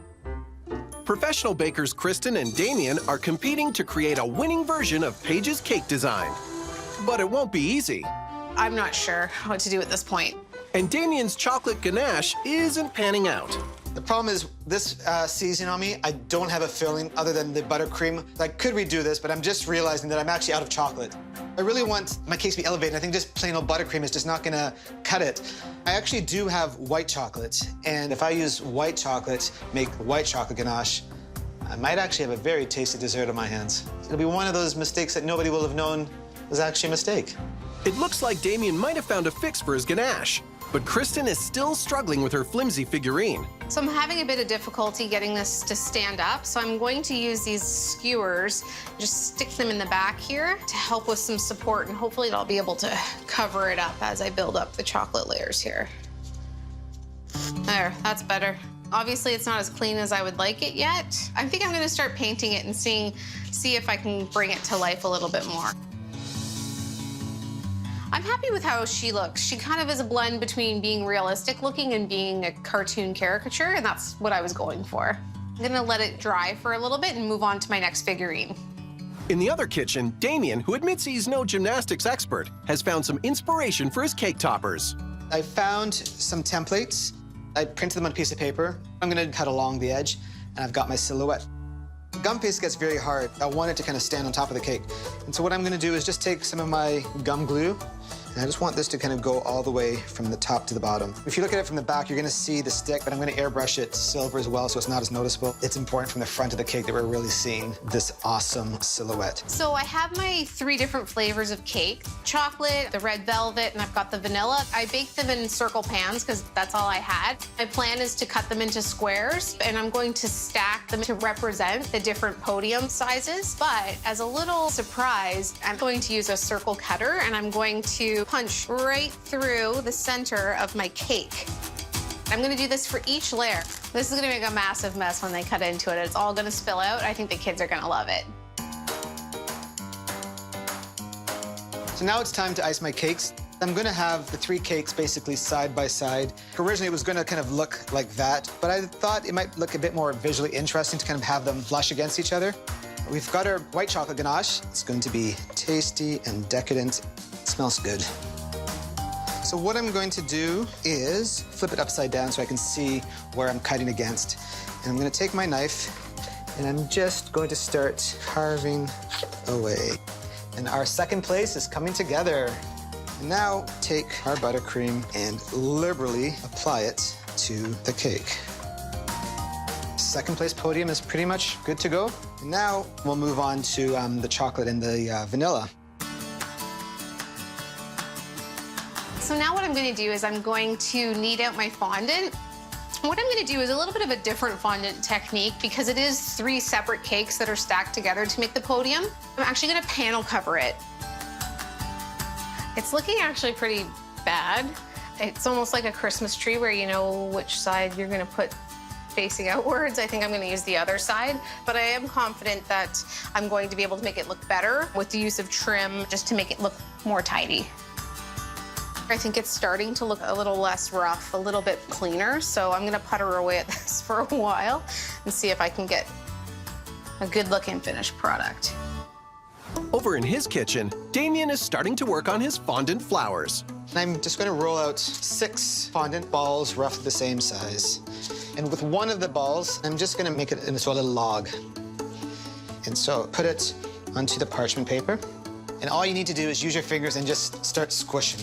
S1: Professional bakers Kristen and Damien are competing to create a winning version of Paige's cake design. But it won't be easy.
S2: I'm not sure what to do at this point.
S1: And Damien's chocolate ganache isn't panning out.
S13: The problem is this seasoning on me, I don't have a filling other than the buttercream. I could redo this, but I'm just realizing that I'm actually out of chocolate. I really want my cakes to be elevated. I think just plain old buttercream is just not gonna cut it. I actually do have white chocolate, and if I use white chocolate, make white chocolate ganache, I might actually have a very tasty dessert on my hands. It'll be one of those mistakes that nobody will have known was actually a mistake.
S1: It looks like Damien might have found a fix for his ganache, but Kristen is still struggling with her flimsy figurine.
S2: So I'm having a bit of difficulty getting this to stand up, so I'm going to use these skewers, just stick them in the back here to help with some support, and hopefully I'll be able to cover it up as I build up the chocolate layers here. There, that's better. Obviously, it's not as clean as I would like it yet. I think I'm gonna start painting it and see if I can bring it to life a little bit more. I'm happy with how she looks. She kind of is a blend between being realistic looking and being a cartoon caricature, and that's what I was going for. I'm gonna let it dry for a little bit and move on to my next figurine.
S1: In the other kitchen, Damien, who admits he's no gymnastics expert, has found some inspiration for his cake toppers.
S13: I found some templates. I printed them on a piece of paper. I'm gonna cut along the edge, and I've got my silhouette. Gum paste gets very hard. I want it to kind of stand on top of the cake. And so what I'm gonna do is just take some of my gum glue, and I just want this to kind of go all the way from the top to the bottom. If you look at it from the back, you're gonna see the stick, but I'm gonna airbrush it silver as well, so it's not as noticeable. It's important from the front of the cake that we're really seeing this awesome silhouette.
S2: So I have my 3 different flavors of cake: chocolate, the red velvet, and I've got the vanilla. I baked them in circle pans because that's all I had. My plan is to cut them into squares, and I'm going to stack them to represent the different podium sizes. But as a little surprise, I'm going to use a circle cutter, and I'm going to punch right through the center of my cake. I'm gonna do this for each layer. This is gonna make a massive mess when they cut into it. It's all gonna spill out. I think the kids are gonna love it.
S13: So now it's time to ice my cakes. I'm gonna have the 3 cakes basically side by side. Originally it was gonna kind of look like that, but I thought it might look a bit more visually interesting to kind of have them flush against each other. We've got our white chocolate ganache. It's going to be tasty and decadent. It smells good. So what I'm going to do is flip it upside down so I can see where I'm cutting against. And I'm gonna take my knife and I'm just going to start carving away. And our second place is coming together. And now take our buttercream and liberally apply it to the cake. Second place podium is pretty much good to go. And now we'll move on to the chocolate and the vanilla.
S2: So now what I'm gonna do is I'm going to knead out my fondant. What I'm gonna do is a little bit of a different fondant technique because it is 3 separate cakes that are stacked together to make the podium. I'm actually gonna panel cover it. It's looking actually pretty bad. It's almost like a Christmas tree where you know which side you're gonna put facing outwards. I think I'm gonna use the other side, but I am confident that I'm going to be able to make it look better with the use of trim just to make it look more tidy. I think it's starting to look a little less rough, a little bit cleaner, so I'm gonna putter away at this for a while and see if I can get a good-looking finished product.
S1: Over in his kitchen, Damien is starting to work on his fondant flowers.
S13: I'm just gonna roll out 6 fondant balls roughly the same size. And with one of the balls, I'm just gonna make it into a little log. And so put it onto the parchment paper. And all you need to do is use your fingers and just start squishing.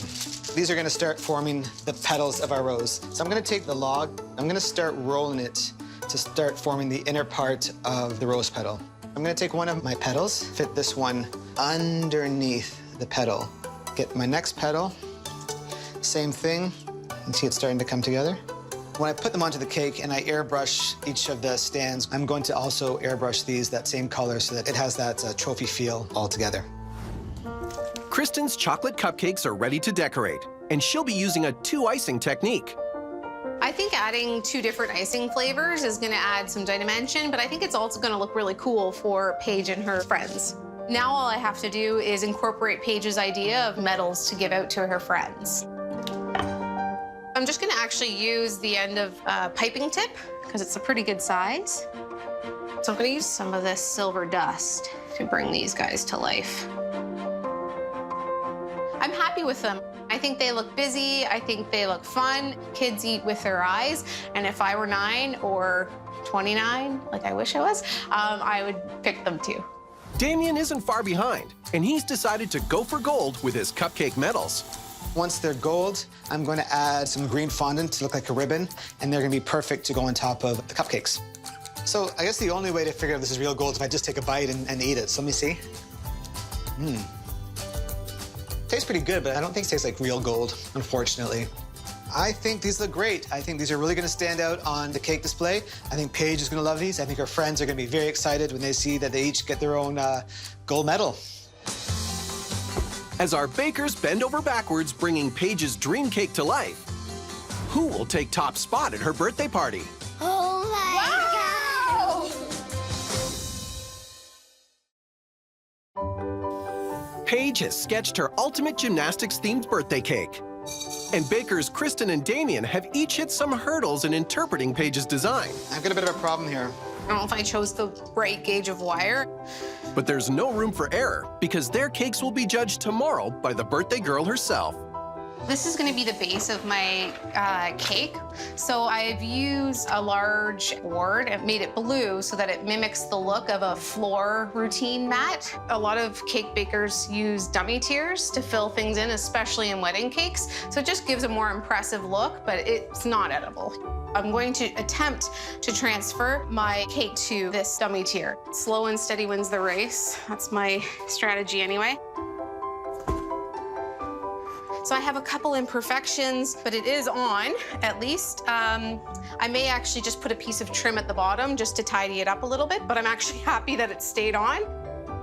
S13: These are gonna start forming the petals of our rose. So I'm gonna take the log, I'm gonna start rolling it to start forming the inner part of the rose petal. I'm gonna take one of my petals, fit this one underneath the petal. Get my next petal, same thing, and see it starting to come together. When I put them onto the cake and I airbrush each of the stands, I'm going to also airbrush these that same color so that it has that trophy feel all together.
S1: Kristen's chocolate cupcakes are ready to decorate, and she'll be using a 2 icing technique.
S2: I think adding 2 different icing flavors is gonna add some dimension, but I think it's also gonna look really cool for Paige and her friends. Now all I have to do is incorporate Paige's idea of medals to give out to her friends. I'm just gonna actually use the end of a piping tip because it's a pretty good size. So I'm gonna use some of this silver dust to bring these guys to life. I'm happy with them. I think they look busy. I think they look fun. Kids eat with their eyes. And if I were 9 or 29, like I wish I was, I would pick them too.
S1: Damien isn't far behind, and he's decided to go for gold with his cupcake medals.
S13: Once they're gold, I'm going to add some green fondant to look like a ribbon, and they're going to be perfect to go on top of the cupcakes. So I guess the only way to figure out if this is real gold is if I just take a bite and eat it. So let me see. Tastes pretty good, but I don't think it tastes like real gold, unfortunately. I think these look great. I think these are really gonna stand out on the cake display. I think Paige is gonna love these. I think her friends are gonna be very excited when they see that they each get their own gold medal.
S1: As our bakers bend over backwards, bringing Paige's dream cake to life, who will take top spot at her birthday party?
S4: Oh my God!
S1: Paige has sketched her ultimate gymnastics-themed birthday cake. And bakers Kristen and Damien have each hit some hurdles in interpreting Paige's design.
S13: I've got a bit of a problem here.
S2: I don't know if I chose the right gauge of wire.
S1: But there's no room for error because their cakes will be judged tomorrow by the birthday girl herself.
S2: This is going to be the base of my cake. So I've used a large board and made it blue so that it mimics the look of a floor routine mat. A lot of cake bakers use dummy tiers to fill things in, especially in wedding cakes. So it just gives a more impressive look, but it's not edible. I'm going to attempt to transfer my cake to this dummy tier. Slow and steady wins the race. That's my strategy anyway. So I have a couple imperfections, but it is on, at least. I may actually just put a piece of trim at the bottom just to tidy it up a little bit, but I'm actually happy that it stayed on.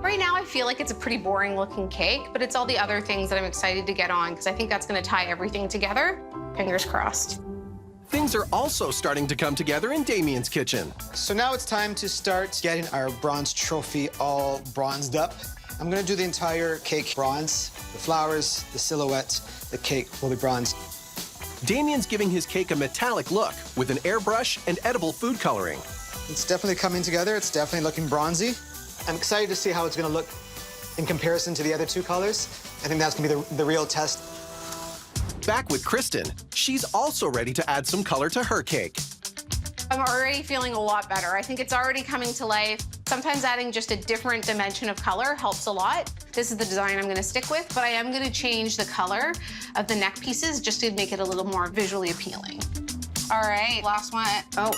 S2: Right now, I feel like it's a pretty boring looking cake, but it's all the other things that I'm excited to get on because I think that's gonna tie everything together. Fingers crossed.
S1: Things are also starting to come together in Damien's kitchen.
S13: So now it's time to start getting our bronze trophy all bronzed up. I'm gonna do the entire cake bronze. The flowers, the silhouette, the cake will be bronze.
S1: Damien's giving his cake a metallic look with an airbrush and edible food coloring.
S13: It's definitely coming together. It's definitely looking bronzy. I'm excited to see how it's gonna look in comparison to the other two colors. I think that's gonna be the real test.
S1: Back with Kristen, she's also ready to add some color to her cake.
S2: I'm already feeling a lot better. I think it's already coming to life. Sometimes adding just a different dimension of color helps a lot. This is the design I'm gonna stick with, but I am gonna change the color of the neck pieces just to make it a little more visually appealing. All right, last one. Oh,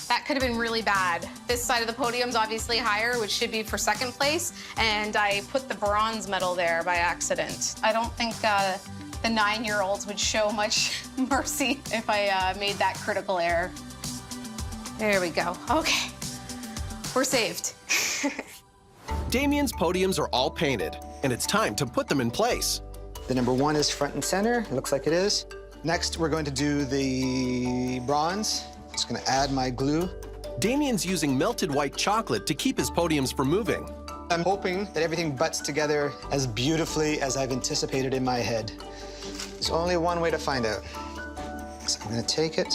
S2: that could have been really bad. This side of the podium's obviously higher, which should be for second place, and I put the bronze medal there by accident. I don't think the 9-year-olds would show much mercy if I made that critical error. There we go. Okay, we're saved.
S1: Damien's podiums are all painted, and it's time to put them in place.
S13: The number 1 is front and center. It looks like it is. Next, we're going to do the bronze. Just gonna add my glue.
S1: Damien's using melted white chocolate to keep his podiums from moving.
S13: I'm hoping that everything butts together as beautifully as I've anticipated in my head. There's only one way to find out. So I'm gonna take it,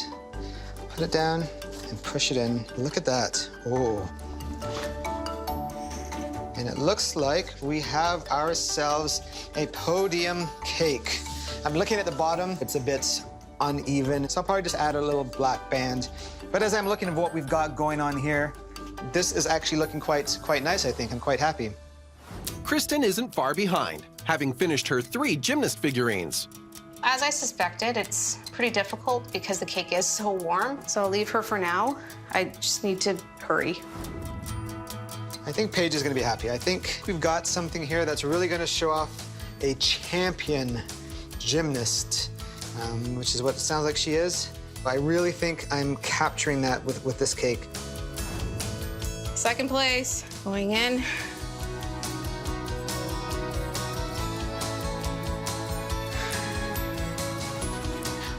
S13: put it down, and push it in. Look at that. Oh. And it looks like we have ourselves a podium cake. I'm looking at the bottom. It's a bit uneven, so I'll probably just add a little black band. But as I'm looking at what we've got going on here, this is actually looking quite nice, I think. I'm quite happy.
S1: Kristen isn't far behind, having finished her 3 gymnast figurines.
S2: As I suspected, it's pretty difficult because the cake is so warm, so I'll leave her for now. I just need to hurry.
S13: I think Paige is gonna be happy. I think we've got something here that's really gonna show off a champion gymnast, which is what it sounds like she is. I really think I'm capturing that with this cake.
S2: Second place, going in.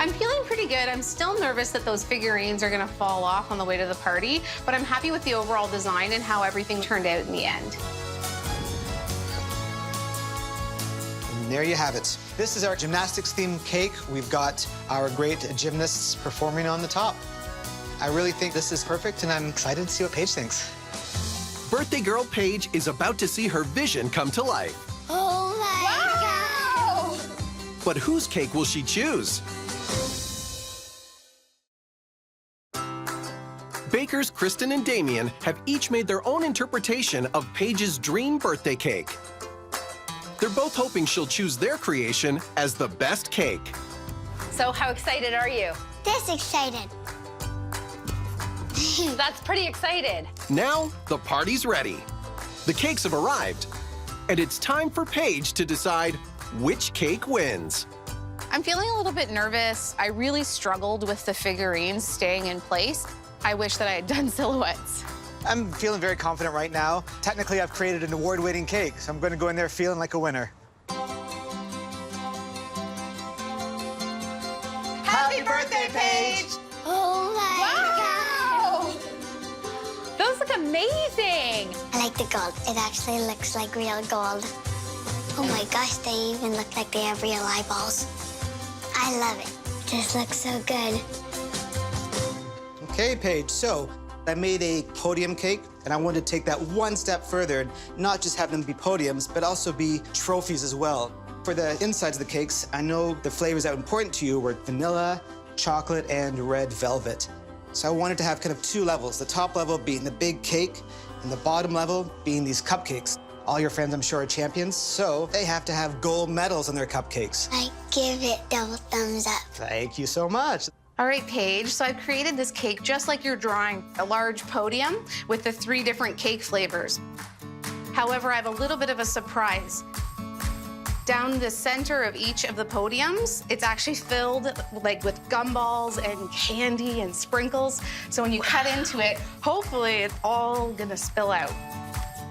S2: I'm feeling pretty good. I'm still nervous that those figurines are gonna fall off on the way to the party, but I'm happy with the overall design and how everything turned out in the end.
S13: And there you have it. This is our gymnastics-themed cake. We've got our great gymnasts performing on the top. I really think this is perfect, and I'm excited to see what Paige thinks.
S1: Birthday girl Paige is about to see her vision come to life.
S4: Oh my God!
S1: But whose cake will she choose? Bakers Kristen and Damien have each made their own interpretation of Paige's dream birthday cake. They're both hoping she'll choose their creation as the best cake.
S17: So how excited are you?
S4: This excited.
S17: That's pretty excited.
S1: Now, the party's ready. The cakes have arrived, and it's time for Paige to decide which cake wins.
S2: I'm feeling a little bit nervous. I really struggled with the figurines staying in place. I wish that I had done silhouettes.
S13: I'm feeling very confident right now. Technically, I've created an award-winning cake, so I'm going to go in there feeling like a winner.
S2: Happy birthday, Paige!
S4: Oh my
S17: Those look amazing.
S4: God! I like the gold. It actually looks like real gold. Oh my gosh, they even look like they have real eyeballs. I love it. This looks so good.
S13: Okay, Paige, so I made a podium cake, and I wanted to take that one step further and not just have them be podiums, but also be trophies as well. For the insides of the cakes, I know the flavors that were important to you were vanilla, chocolate, and red velvet. So I wanted to have kind of two levels, the top level being the big cake, and the bottom level being these cupcakes. All your friends, I'm sure, are champions, so they have to have gold medals on their cupcakes.
S4: I give it double thumbs up.
S13: Thank you so much.
S2: All right, Paige, so I've created this cake just like you're drawing, a large podium with the 3 different cake flavors. However, I have a little bit of a surprise. Down the center of each of the podiums, it's actually filled like with gumballs and candy and sprinkles. So when you cut into it, hopefully it's all gonna spill out.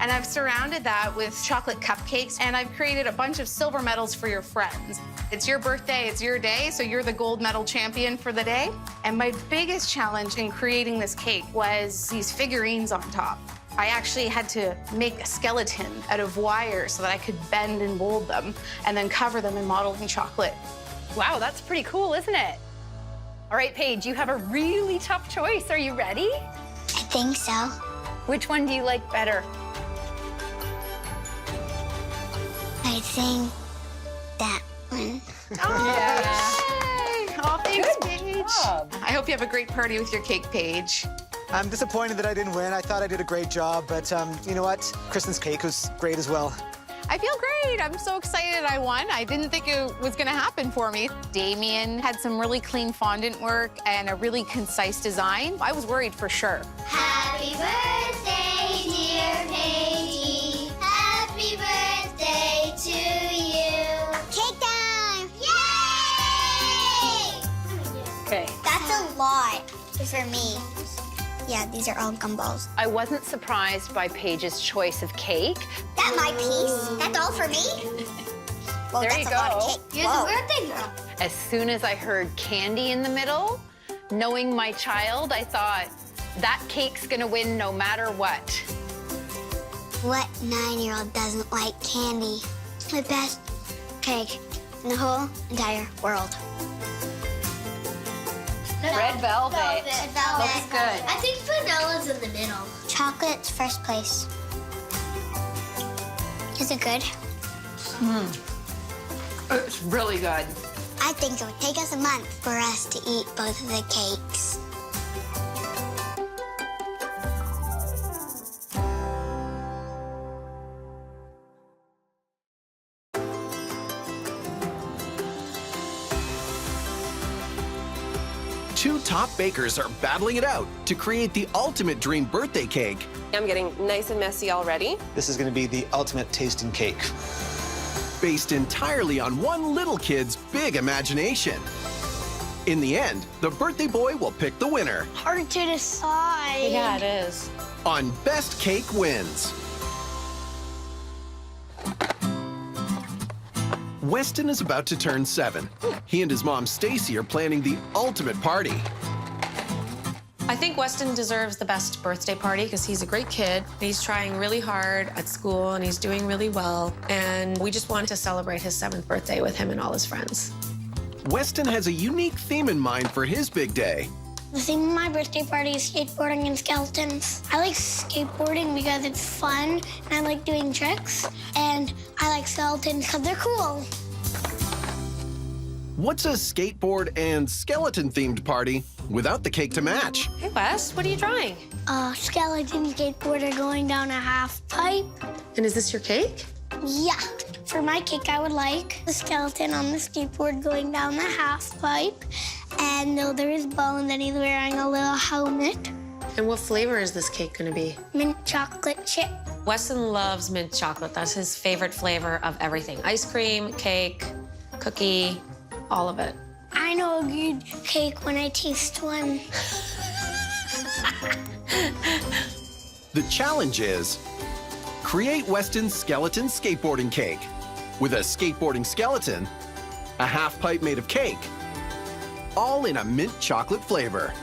S2: And I've surrounded that with chocolate cupcakes, and I've created a bunch of silver medals for your friends. It's your birthday, it's your day, so you're the gold medal champion for the day. And my biggest challenge in creating this cake was these figurines on top. I actually had to make a skeleton out of wire so that I could bend and mold them and then cover them in modeling chocolate.
S17: Wow, that's pretty cool, isn't it? All right, Paige, you have a really tough choice. Are you ready?
S4: I think so.
S17: Which one do you like better?
S4: I think that one.
S2: Oh, thanks, Paige. I hope you have a great party with your cake, Paige.
S13: I'm disappointed that I didn't win. I thought I did a great job, but you know what? Kristen's cake was great as well.
S2: I feel great. I'm so excited I won. I didn't think it was gonna happen for me. Damien had some really clean fondant work and a really concise design. I was worried for sure.
S4: Happy birthday, dear Paigey. Happy birthday to you. Cake time! Yay!
S17: Okay.
S4: That's a lot for me. Yeah, these are all gumballs.
S17: I wasn't surprised by Paige's choice of cake.
S4: That's my piece. That's all for me? Well,
S17: There
S4: that's
S17: you
S4: a lot of
S17: go.
S4: cake. You're the birthday girl.
S17: As soon as I heard candy in the middle, knowing my child, I thought, that cake's gonna win no matter what.
S4: What 9-year-old doesn't like candy? The best cake in the whole entire world.
S17: Red velvet. Looks good.
S4: I think vanilla's in the middle. Chocolate's first place. Is it good?
S17: It's really good.
S4: I think it would take us a month for us to eat both of the cakes.
S1: Two top bakers are battling it out to create the ultimate dream birthday cake.
S18: I'm getting nice and messy already.
S13: This is going to be the ultimate tasting cake.
S1: Based entirely on one little kid's big imagination. In the end, the birthday boy will pick the winner
S4: Hard to decide.
S9: Yeah, it is.
S1: on Best Cake Wins. Weston is about to turn 7. He and his mom, Stacy, are planning the ultimate party.
S19: I think Weston deserves the best birthday party because he's a great kid. He's trying really hard at school and he's doing really well. And we just wanted to celebrate his 7th birthday with him and all his friends.
S1: Weston has a unique theme in mind for his big day.
S4: The theme of my birthday party is skateboarding and skeletons. I like skateboarding because it's fun, and I like doing tricks, and I like skeletons because they're cool.
S1: What's a skateboard and skeleton-themed party without the cake to match?
S19: Hey, Wes, what are you drawing?
S4: A skeleton skateboarder going down a half pipe.
S19: And is this your cake?
S4: Yeah. For my cake, I would like the skeleton on the skateboard going down the half pipe, and there is bone that he's wearing a little helmet.
S19: And what flavor is this cake gonna be?
S4: Mint chocolate chip.
S19: Weston loves mint chocolate. That's his favorite flavor of everything. Ice cream, cake, cookie, all of it.
S4: I know a good cake when I taste one.
S1: The challenge is create Weston's skeleton skateboarding cake with a skateboarding skeleton, a half pipe made of cake, all in a mint chocolate flavor.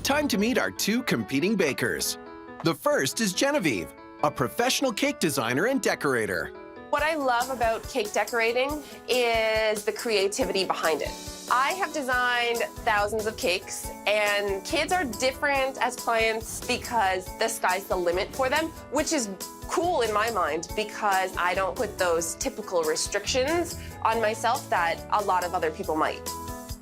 S1: Time to meet our 2 competing bakers. The first is Genevieve. a professional cake designer and decorator.
S18: What I love about cake decorating is the creativity behind it. I have designed thousands of cakes, and kids are different as clients because the sky's the limit for them, which is cool in my mind because I don't put those typical restrictions on myself that a lot of other people might.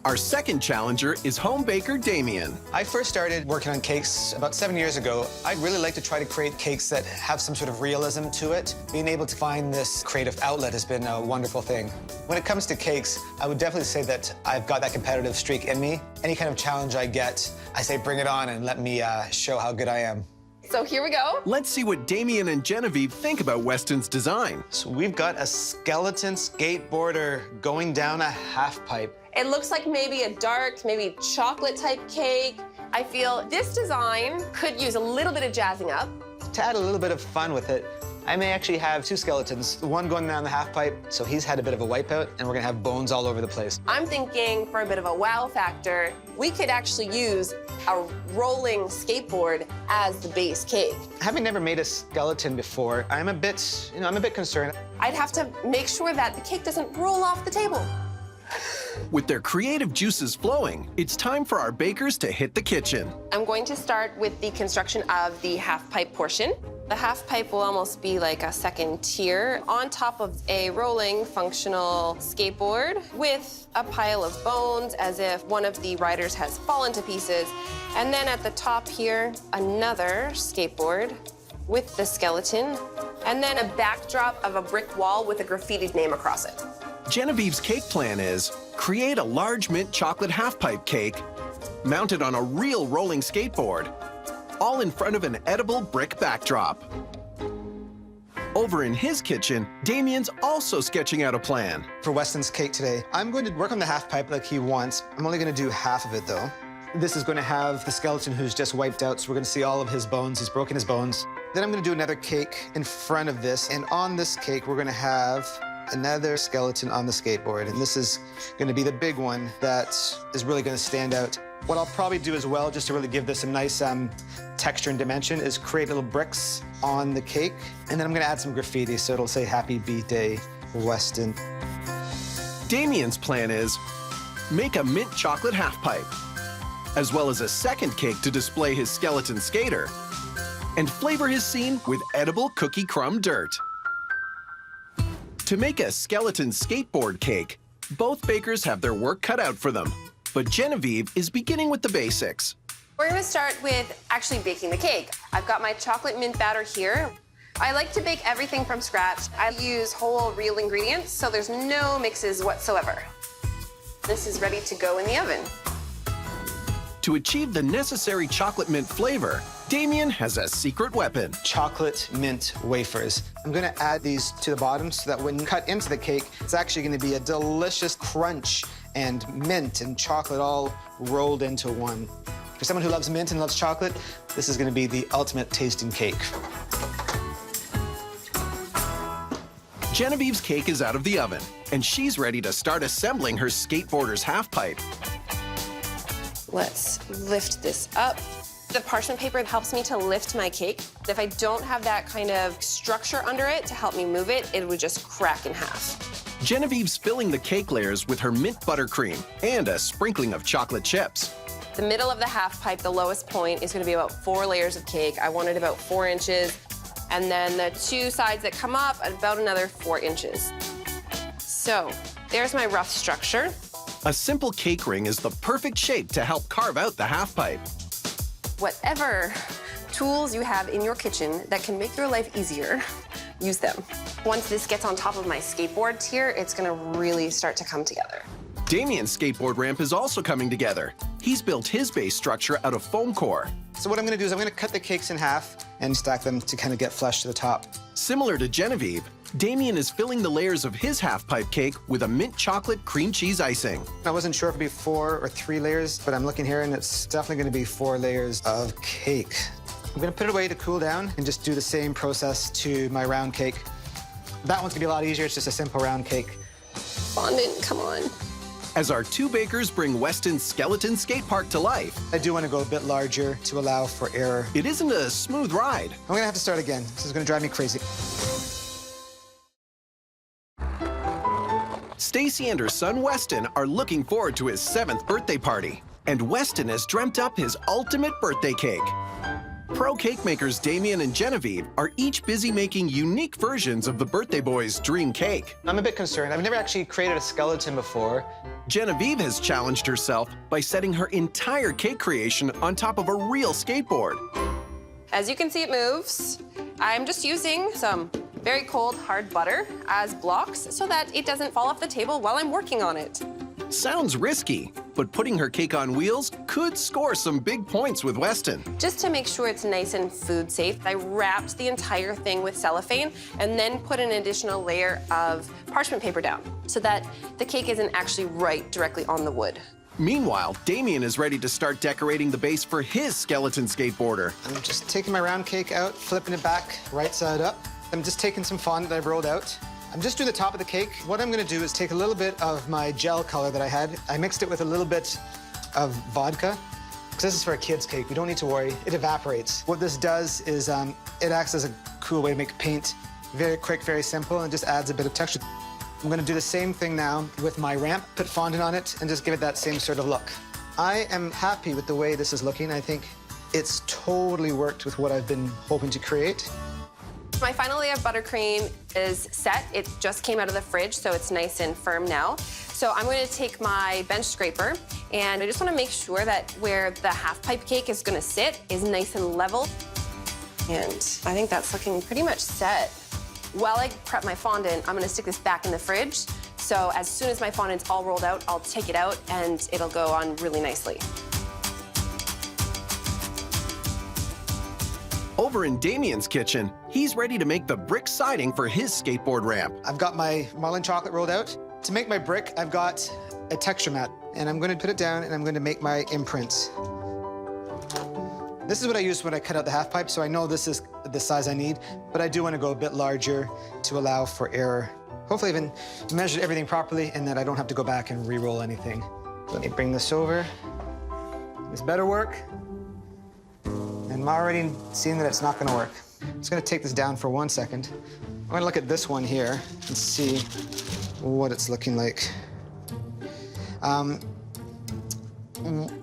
S1: Our second challenger is home baker Damien.
S13: I first started working on cakes about 7 years ago. I'd really like to try to create cakes that have some sort of realism to it. Being able to find this creative outlet has been a wonderful thing. When it comes to cakes, I would definitely say that I've got that competitive streak in me. Any kind of challenge I get, I say bring it on and let me show how good I am.
S18: So here we go.
S1: Let's see what Damien and Genevieve think about Weston's design.
S13: So we've got a skeleton skateboarder going down a half pipe.
S18: It looks like maybe a dark, maybe chocolate type cake. I feel this design could use a little bit of jazzing up.
S13: To add a little bit of fun with it, I may actually have two skeletons, the one going down the half pipe, so he's had a bit of a wipeout, and we're gonna have bones all over the place.
S18: I'm thinking for a bit of a wow factor, we could actually use a rolling skateboard as the base cake.
S13: Having never made a skeleton before, I'm a bit concerned.
S18: I'd have to make sure that the cake doesn't roll off the table.
S1: With their creative juices flowing, it's time for our bakers to hit the kitchen.
S18: I'm going to start with the construction of the half pipe portion. The half pipe will almost be like a second tier on top of a rolling functional skateboard with a pile of bones as if one of the riders has fallen to pieces. And then at the top here, another skateboard with the skeleton, and then a backdrop of a brick wall with a graffitied name across it.
S1: Genevieve's cake plan is create a large mint chocolate half-pipe cake mounted on a real rolling skateboard, all in front of an edible brick backdrop. Over in his kitchen, Damien's also sketching out a plan.
S13: For Weston's cake today, I'm going to work on the half pipe like he wants. I'm only going to do half of it, though. This is going to have the skeleton who's just wiped out, so we're going to see all of his bones. He's broken his bones. Then I'm going to do another cake in front of this, and on this cake, we're going to have another skeleton on the skateboard, and this is going to be the big one that is really going to stand out. What I'll probably do as well, just to really give this a nice texture and dimension, is create little bricks on the cake, and then I'm going to add some graffiti, so it'll say Happy B-Day, Weston.
S1: Damien's plan is make a mint chocolate half-pipe, as well as a second cake to display his skeleton skater, and flavor his scene with edible cookie crumb dirt. To make a skeleton skateboard cake, both bakers have their work cut out for them. But Genevieve is beginning with the basics.
S18: We're gonna start with actually baking the cake. I've got my chocolate mint batter here. I like to bake everything from scratch. I use whole real ingredients, so there's no mixes whatsoever. This is ready to go in the oven.
S1: To achieve the necessary chocolate mint flavor, Damien has a secret weapon.
S13: Chocolate mint wafers. I'm gonna add these to the bottom so that when you cut into the cake, it's actually gonna be a delicious crunch and mint and chocolate all rolled into one. For someone who loves mint and loves chocolate, this is gonna be the ultimate tasting cake.
S1: Genevieve's cake is out of the oven, and she's ready to start assembling her skateboarder's half-pipe.
S18: Let's lift this up. The parchment paper helps me to lift my cake. If I don't have that kind of structure under it to help me move it, it would just crack in half.
S1: Genevieve's filling the cake layers with her mint buttercream and a sprinkling of chocolate chips.
S18: The middle of the half pipe, the lowest point, is gonna be about 4 layers of cake. I want it about 4 inches. And then the 2 sides that come up, about another 4 inches. So there's my rough structure.
S1: A simple cake ring is the perfect shape to help carve out the half-pipe.
S18: Whatever tools you have in your kitchen that can make your life easier, use them. Once this gets on top of my skateboard tier, it's gonna really start to come together.
S1: Damien's skateboard ramp is also coming together. He's built his base structure out of foam core.
S13: So what I'm gonna do is I'm gonna cut the cakes in half and stack them to kind of get flush to the top.
S1: Similar to Genevieve, Damien is filling the layers of his half-pipe cake with a mint chocolate cream cheese icing.
S13: I wasn't sure if it'd be 4 or 3 layers, but I'm looking here and it's definitely gonna be 4 layers of cake. I'm gonna put it away to cool down and just do the same process to my round cake. That one's gonna be a lot easier, it's just a simple round cake.
S18: Fondant, come on.
S1: as our two bakers bring Weston's skeleton skate park to life.
S13: I do want to go a bit larger to allow for error.
S1: It isn't a smooth ride.
S13: I'm gonna have to start again. This is gonna drive me crazy.
S1: Stacy and her son Weston are looking forward to his 7th birthday party, and Weston has dreamt up his ultimate birthday cake. Pro cake makers Damien and Genevieve are each busy making unique versions of the birthday boy's dream cake.
S13: I'm a bit concerned. I've never actually created a skeleton before.
S1: Genevieve has challenged herself by setting her entire cake creation on top of a real skateboard.
S18: As you can see, it moves. I'm just using some very cold, hard butter as blocks so that it doesn't fall off the table while I'm working on it.
S1: Sounds risky, but putting her cake on wheels could score some big points with Weston.
S18: Just to make sure it's nice and food safe, I wrapped the entire thing with cellophane and then put an additional layer of parchment paper down so that the cake isn't actually right directly on the wood.
S1: Meanwhile, Damien is ready to start decorating the base for his skeleton skateboarder.
S13: I'm just taking my round cake out, flipping it back, right side up. I'm just taking some fondant that I've rolled out. I'm just doing the top of the cake. What I'm gonna do is take a little bit of my gel color that I had. I mixed it with a little bit of vodka, because this is for a kid's cake. We don't need to worry, it evaporates. What this does is it acts as a cool way to make paint. Very quick, very simple, and just adds a bit of texture. I'm gonna do the same thing now with my ramp, put fondant on it, and just give it that same sort of look. I am happy with the way this is looking. I think it's totally worked with what I've been hoping to create.
S18: My final layer of buttercream is set. It just came out of the fridge, so it's nice and firm now. So I'm going to take my bench scraper, and I just want to make sure that where the half-pipe cake is going to sit is nice and level. And I think that's looking pretty much set. While I prep my fondant, I'm going to stick this back in the fridge. So as soon as my fondant's all rolled out, I'll take it out, and it'll go on really nicely.
S1: Over in Damien's kitchen, he's ready to make the brick siding for his skateboard ramp.
S13: I've got my Marlin chocolate rolled out. To make my brick, I've got a texture mat, and I'm going to put it down, and I'm going to make my imprints. This is what I use when I cut out the half pipe, so I know this is the size I need, but I do want to go a bit larger to allow for error. Hopefully I've even measured everything properly and that I don't have to go back and re-roll anything. Let me bring this over. This better work. And I'm already seeing that it's not gonna work. I'm just gonna take this down for 1 second. I'm gonna look at this one here and see what it's looking like.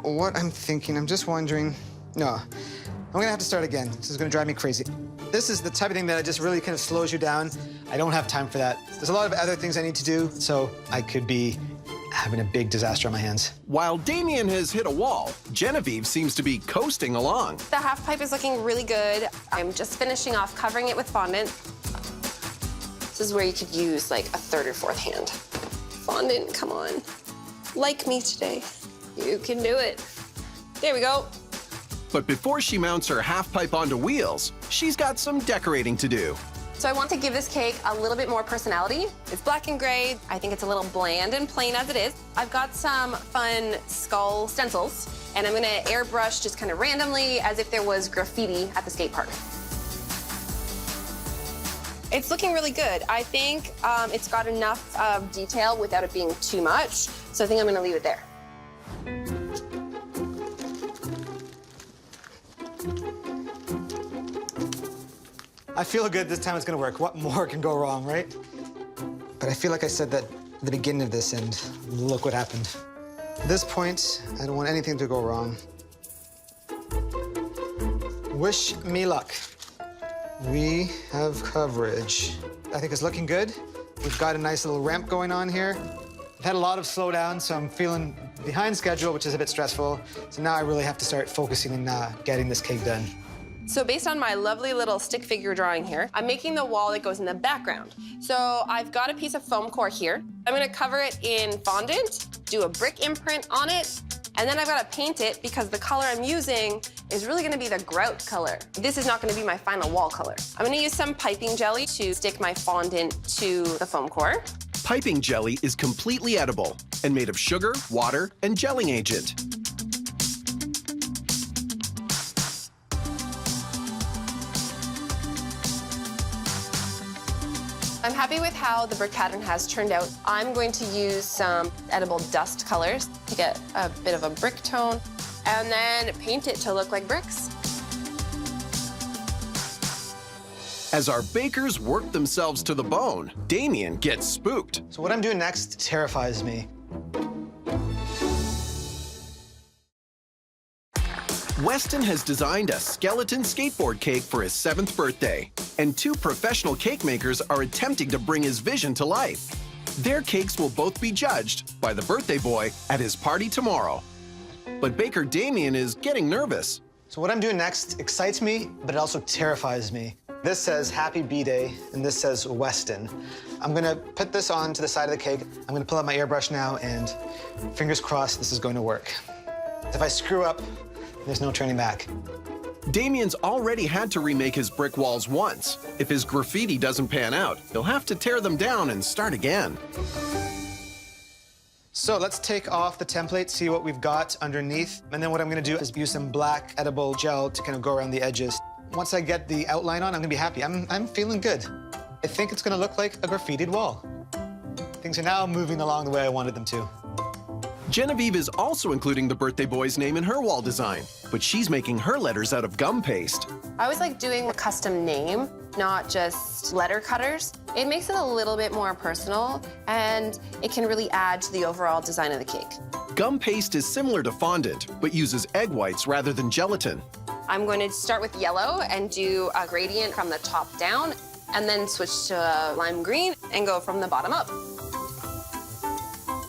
S13: What I'm thinking, I'm just wondering, no, I'm gonna have to start again. This is gonna drive me crazy. This is the type of thing that just really kind of slows you down. I don't have time for that. There's a lot of other things I need to do, so I could be having a big disaster on my hands.
S1: While Damien has hit a wall, Genevieve seems to be coasting along.
S18: The half pipe is looking really good. I'm just finishing off covering it with fondant. This is where you could use like a third or fourth hand. Fondant, come on. Like me today. You can do it. There we go.
S1: But before she mounts her half pipe onto wheels, she's got some decorating to do.
S18: So I want to give this cake a little bit more personality. It's black and gray. I think it's a little bland and plain as it is. I've got some fun skull stencils, and I'm gonna airbrush just kind of randomly as if there was graffiti at the skate park. It's looking really good. I think it's got enough detail without it being too much, so I think I'm gonna leave it there.
S13: I feel good this time it's gonna work. What more can go wrong, right? But I feel like I said that at the beginning of this, and look what happened. At this point, I don't want anything to go wrong. Wish me luck. We have coverage. I think it's looking good. We've got a nice little ramp going on here. I've had a lot of slowdown, so I'm feeling behind schedule, which is a bit stressful. So now I really have to start focusing on getting this cake done.
S18: So based on my lovely little stick figure drawing here, I'm making the wall that goes in the background. So I've got a piece of foam core here. I'm gonna cover it in fondant, do a brick imprint on it, and then I've gotta paint it because the color I'm using is really gonna be the grout color. This is not gonna be my final wall color. I'm gonna use some piping jelly to stick my fondant to the foam core.
S1: Piping jelly is completely edible and made of sugar, water, and gelling agent.
S18: I'm happy with how the brick pattern has turned out. I'm going to use some edible dust colors to get a bit of a brick tone, and then paint it to look like bricks.
S1: As our bakers work themselves to the bone, Damien gets spooked.
S13: So what I'm doing next terrifies me.
S1: Weston has designed a skeleton skateboard cake for his 7th birthday, and 2 professional cake makers are attempting to bring his vision to life. Their cakes will both be judged by the birthday boy at his party tomorrow. But baker Damien is getting nervous.
S13: So what I'm doing next excites me, but it also terrifies me. This says Happy B-Day, and this says Weston. I'm gonna put this on to the side of the cake. I'm gonna pull out my airbrush now, and fingers crossed this is going to work. If I screw up, there's no turning back.
S1: Damien's already had to remake his brick walls once. If his graffiti doesn't pan out, he'll have to tear them down and start again.
S13: So let's take off the template, see what we've got underneath. And then what I'm gonna do is use some black edible gel to kind of go around the edges. Once I get the outline on, I'm gonna be happy. I'm feeling good. I think it's gonna look like a graffitied wall. Things are now moving along the way I wanted them to.
S1: Genevieve is also including the birthday boy's name in her wall design, but she's making her letters out of gum paste.
S18: I always like doing a custom name, not just letter cutters. It makes it a little bit more personal, and it can really add to the overall design of the cake.
S1: Gum paste is similar to fondant, but uses egg whites rather than gelatin.
S18: I'm going to start with yellow and do a gradient from the top down, and then switch to lime green and go from the bottom up.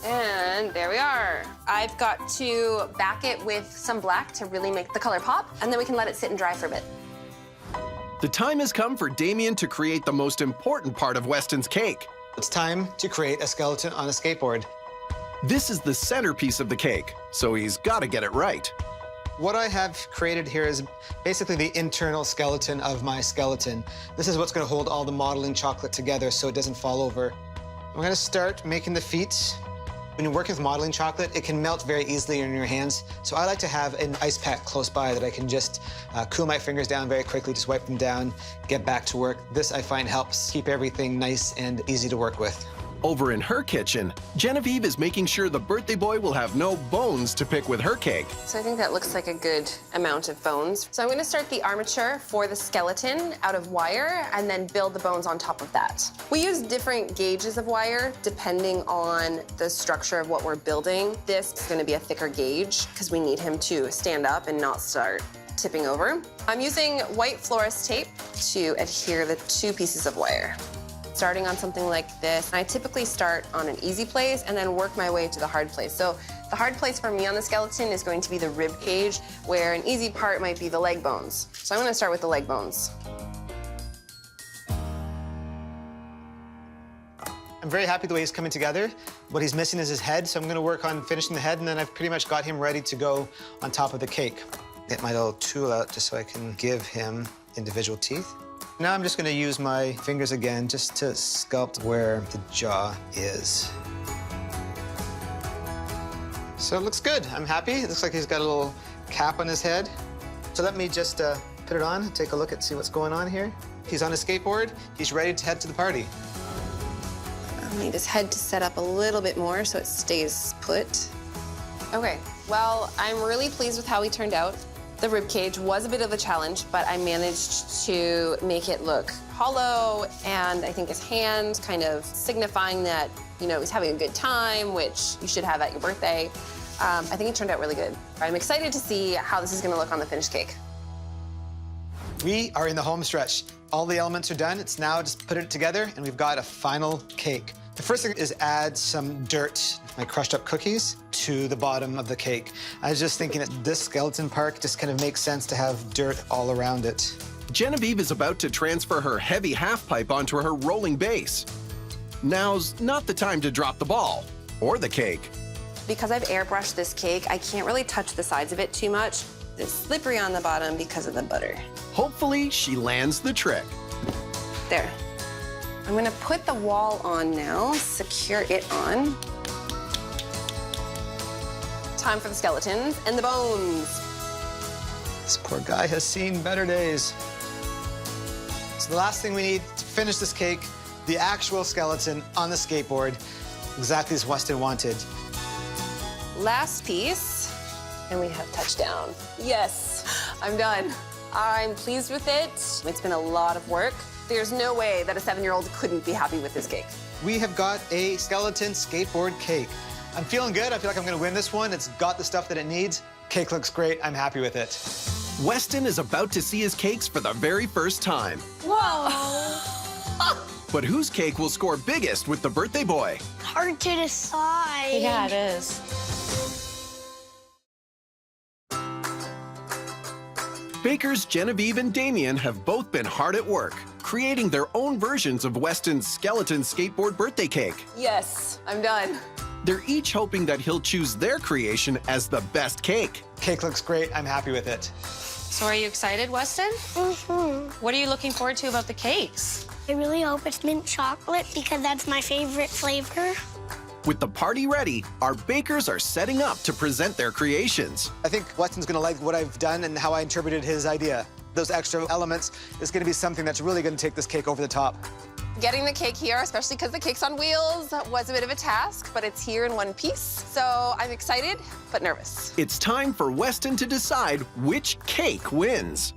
S18: And there we are. I've got to back it with some black to really make the color pop, and then we can let it sit and dry for a bit.
S1: The time has come for Damien to create the most important part of Weston's cake.
S13: It's time to create a skeleton on a skateboard.
S1: This is the centerpiece of the cake, so he's got to get it right.
S13: What I have created here is basically the internal skeleton of my skeleton. This is what's going to hold all the modeling chocolate together so it doesn't fall over. I'm going to start making the feet. When you're working with modeling chocolate, it can melt very easily in your hands. So I like to have an ice pack close by that I can just cool my fingers down very quickly, just wipe them down, get back to work. This, I find, helps keep everything nice and easy to work with.
S1: Over in her kitchen, Genevieve is making sure the birthday boy will have no bones to pick with her cake.
S18: So I think that looks like a good amount of bones. So I'm going to start the armature for the skeleton out of wire and then build the bones on top of that. We use different gauges of wire depending on the structure of what we're building. This is going to be a thicker gauge because we need him to stand up and not start tipping over. I'm using white florist tape to adhere the 2 pieces of wire. Starting on something like this, I typically start on an easy place and then work my way to the hard place. So the hard place for me on the skeleton is going to be the rib cage, where an easy part might be the leg bones. So I'm going to start with the leg bones.
S13: I'm very happy the way he's coming together. What he's missing is his head, so I'm going to work on finishing the head, and then I've pretty much got him ready to go on top of the cake. Get my little tool out just so I can give him individual teeth. Now I'm just going to use my fingers again just to sculpt where the jaw is. So it looks good. I'm happy. It looks like he's got a little cap on his head. So let me just put it on, take a look and see what's going on here. He's on a skateboard. He's ready to head to the party.
S18: I need his head to set up a little bit more so it stays put. Okay, well, I'm really pleased with how he turned out. The rib cage was a bit of a challenge, but I managed to make it look hollow, and I think his hand kind of signifying that, you know, he's having a good time, which you should have at your birthday. I think it turned out really good. I'm excited to see how this is gonna look on the finished cake.
S13: We are in the home stretch. All the elements are done. It's now just put it together, and we've got a final cake. The first thing is add some dirt, my crushed up cookies, to the bottom of the cake. I was just thinking that this skeleton part just kind of makes sense to have dirt all around it.
S1: Genevieve is about to transfer her heavy half pipe onto her rolling base. Now's not the time to drop the ball or the cake.
S18: Because I've airbrushed this cake, I can't really touch the sides of it too much. It's slippery on the bottom because of the butter.
S1: Hopefully, she lands the trick.
S18: There. I'm gonna put the wall on now, secure it on. Time for the skeletons and the bones.
S13: This poor guy has seen better days. So the last thing we need to finish this cake The actual skeleton on the skateboard, exactly as Weston wanted.
S18: Last piece, and we have touchdown. Yes, I'm done. I'm pleased with it. It's been a lot of work. There's no way that a 7-year-old couldn't be happy with this cake.
S13: We have got a skeleton skateboard cake. I'm feeling good. I feel like I'm gonna win this one. It's got the stuff that it needs. Cake looks great. I'm happy with it.
S1: Weston is about to see his cakes for the very first time.
S3: Whoa!
S1: But whose cake will score biggest with the birthday boy?
S4: Hard to decide.
S19: Yeah, it is.
S1: Bakers Genevieve and Damien have both been hard at work, creating their own versions of Weston's skeleton skateboard birthday cake.
S18: Yes, I'm done.
S1: They're each hoping that he'll choose their creation as the best cake.
S13: Cake looks great. I'm happy with it.
S19: So are you excited, Weston?
S4: Mm-hmm.
S19: What are you looking forward to about the cakes?
S4: I really hope it's mint chocolate because that's my favorite flavor.
S1: With the party ready, our bakers are setting up to present their creations.
S13: I think Weston's gonna like what I've done and how I interpreted his idea. Those extra elements is gonna be something that's really gonna take this cake over the top.
S18: Getting the cake here, especially because the cake's on wheels, was a bit of a task, but it's here in one piece. So I'm excited, but nervous.
S1: It's time for Weston to decide which cake wins.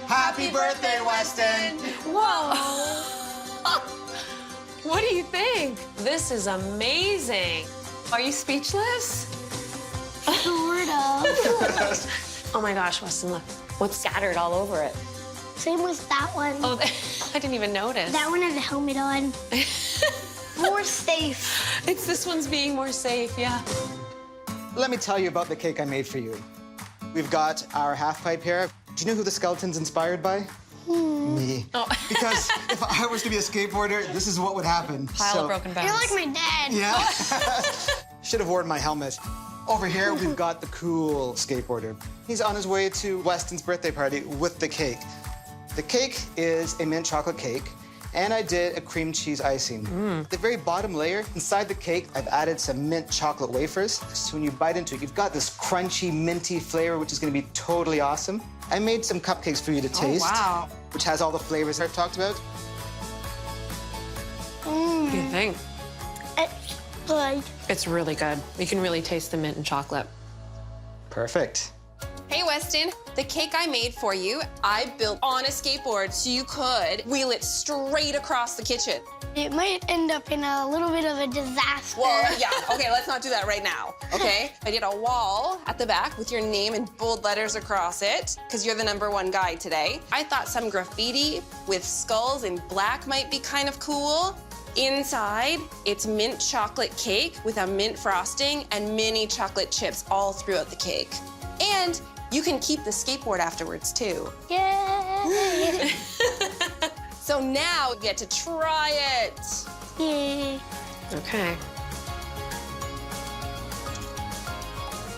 S13: Happy birthday, Weston!
S19: Whoa! What do you think? This is amazing. Are you speechless?
S4: Sort of.
S19: Oh my gosh, Weston, look. What's scattered all over it?
S4: Same with that one.
S19: Oh, I didn't even notice.
S4: That one has a helmet on. More safe.
S19: It's this one's being more safe, yeah.
S13: Let me tell you about the cake I made for you. We've got our half pipe here. Do you know who the skeleton's inspired by? Me.
S19: Oh.
S13: Because if I was to be a skateboarder, this is what would happen.
S19: Pile of broken bones.
S4: You're like my dad.
S13: Yeah. Should have worn my helmet. Over here, we've got the cool skateboarder. He's on his way to Weston's birthday party with the cake. The cake is a mint chocolate cake, and I did a cream cheese icing. The very bottom layer, inside the cake, I've added some mint chocolate wafers. So when you bite into it, you've got this crunchy, minty flavor, which is gonna be totally awesome. I made some cupcakes for you to taste.
S19: Oh, wow.
S13: Which has all the flavors I've talked about.
S19: What do you think?
S4: It's good.
S19: It's really good. You can really taste the mint and chocolate.
S13: Perfect.
S18: Hey, Weston, the cake I made for you, I built on a skateboard so you could wheel it straight across the kitchen.
S4: It might end up in a little bit of a disaster.
S18: Well, yeah, okay, let's not do that right now, okay? I did a wall at the back with your name in bold letters across it, because you're the #1 guy today. I thought some graffiti with skulls in black might be kind of cool. Inside, it's mint chocolate cake with a mint frosting and mini chocolate chips all throughout the cake. And you can keep the skateboard afterwards, too.
S4: Yay!
S18: So now you get to try it.
S4: Yay.
S19: Okay.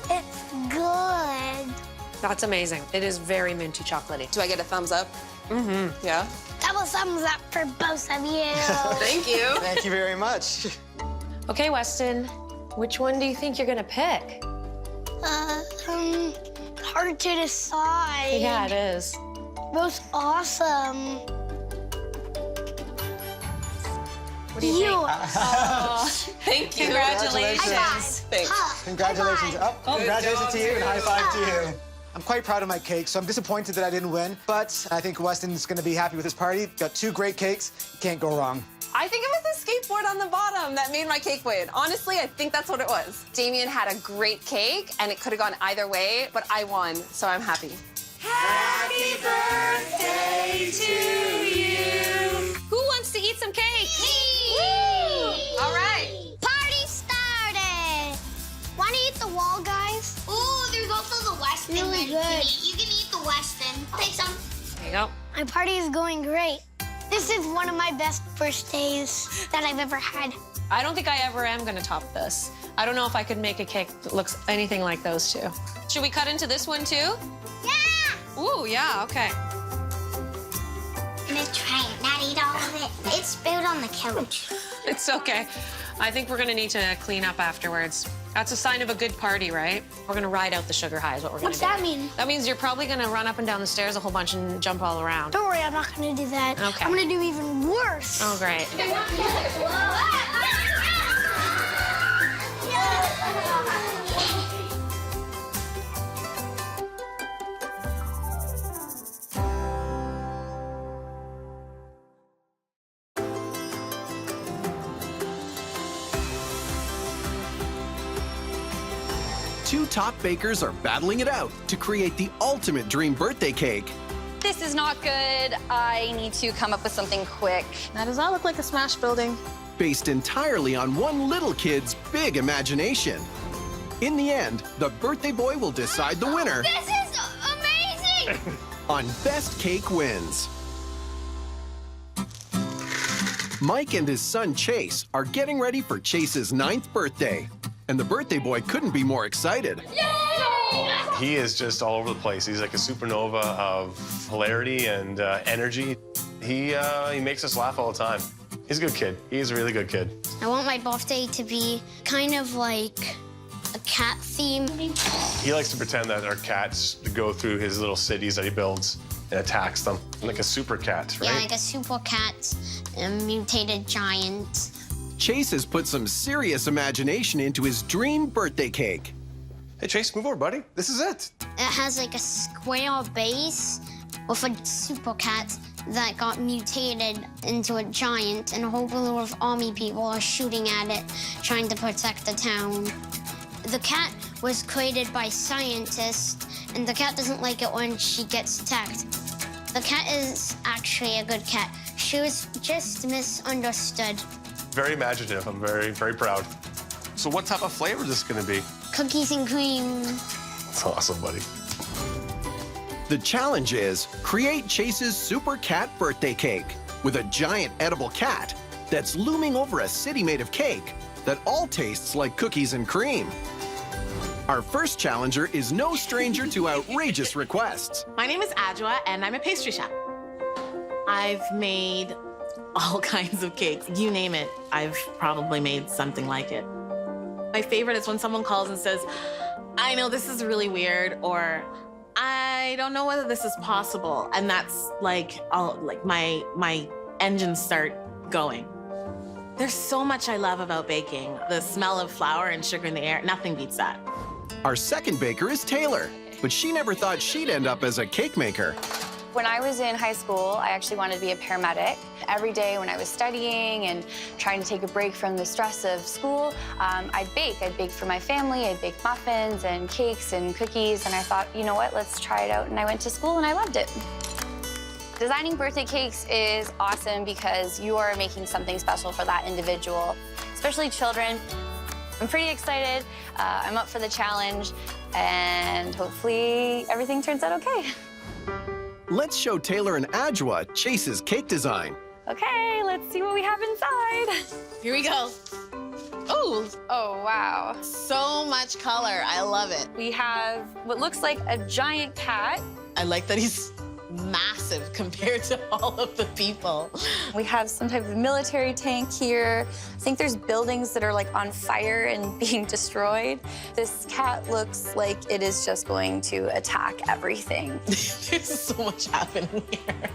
S4: It's good.
S19: That's amazing. It is very minty chocolatey.
S18: Do I get a thumbs up?
S19: Mm-hmm.
S18: Yeah?
S4: Double thumbs up for both of you.
S18: Thank you.
S13: Thank you very much.
S19: Okay, Weston, which one do you think you're gonna pick?
S4: Hard to decide.
S19: Yeah, it is.
S4: Both awesome.
S19: What do you think?
S18: Thank you.
S19: Congratulations.
S18: Thanks.
S13: Congratulations.
S4: High
S13: Oh, congratulations to you and high five to you. I'm quite proud of my cake, so I'm disappointed that I didn't win, but I think Weston's gonna be happy with his party. Got 2 great cakes, can't go wrong.
S18: I think it was the skateboard on the bottom that made my cake win. Honestly, I think that's what it was. Damien had a great cake, and it could have gone either way, but I won, so I'm happy.
S5: Happy birthday to you. Who wants to eat some cake?
S4: Woo!
S5: All right.
S4: Party started. Want to eat the wall, guys?
S12: Ooh, there's also the Weston.
S4: Really good.
S12: You can eat the Weston. Take some.
S19: There you go.
S4: My party is going great. This is one of my best birthdays that I've ever had.
S19: I don't think I ever am gonna top this. I don't know if I could make a cake that looks anything like those two. Should we cut into this one too?
S4: Yeah!
S19: Ooh, yeah, okay.
S12: I'm gonna try it, not eat all of it. It spilled on the couch.
S19: It's okay. I think we're gonna need to clean up afterwards. That's a sign of a good party, right? We're gonna ride out the sugar high is what we're gonna do.
S4: What's that mean?
S19: That means you're probably gonna run up and down the stairs a whole bunch and jump all around.
S4: Don't worry, I'm not gonna do that.
S19: Okay.
S4: I'm gonna do even worse.
S19: Oh, great.
S1: Two top bakers are battling it out to create the ultimate dream birthday cake.
S5: This is not good. I need to come up with something quick.
S3: Now, does that look like a smash building?
S1: Based entirely on one little kid's big imagination. In the end, the birthday boy will decide the winner
S4: This is amazing!
S1: on Best Cake Wins. Mike and his son Chase are getting ready for Chase's 9th birthday, and the birthday boy couldn't be more excited.
S20: He is just all over the place. He's like a supernova of hilarity and energy. He makes us laugh all the time. He's a good kid. He's a really good kid.
S4: I want my birthday to be kind of like a cat theme.
S20: He likes to pretend that our cats go through his little cities that he builds and attacks them. Like a super cat, right?
S4: Yeah, like a super cat, a mutated giant.
S1: Chase has put some serious imagination into his dream birthday cake.
S20: Hey, Chase, move over, buddy. This is it.
S4: It has like a square base with a super cat that got mutated into a giant, and a whole group of army people are shooting at it, trying to protect the town. The cat was created by scientists, and the cat doesn't like it when she gets attacked. The cat is actually a good cat. She was just misunderstood.
S20: Very imaginative. I'm very, very proud. So what type of flavor is this going to be?
S4: Cookies and cream.
S20: That's awesome, buddy.
S1: The challenge is create Chase's super cat birthday cake with a giant edible cat that's looming over a city made of cake that all tastes like cookies and cream. Our first challenger is no stranger to outrageous requests.
S9: My name is Adjoa, and I'm a pastry chef. I've made all kinds of cakes. You name it, I've probably made something like it. My favorite is when someone calls and says, I know this is really weird, or I don't know whether this is possible. And that's like, my engines start going. There's so much I love about baking. The smell of flour and sugar in the air, nothing beats that.
S1: Our second baker is Taylor, but she never thought she'd end up as a cake maker.
S5: When I was in high school, I actually wanted to be a paramedic. Every day when I was studying and trying to take a break from the stress of school, I'd bake. I'd bake for my family. I'd bake muffins and cakes and cookies. And I thought, you know what, let's try it out. And I went to school and I loved it. Designing birthday cakes is awesome because you are making something special for that individual, especially children. I'm pretty excited. I'm up for the challenge, and hopefully everything turns out okay.
S1: Let's show Taylor and Adjoa Chase's cake design.
S5: Okay, let's see what we have inside.
S9: Here we go. Oh,
S5: wow.
S9: So much color. I love it.
S5: We have what looks like a giant cat.
S9: I like that he's massive compared to all of the people.
S5: We have some type of military tank here. I think there's buildings that are like on fire and being destroyed. This cat looks like it is just going to attack everything.
S9: There's so much happening here.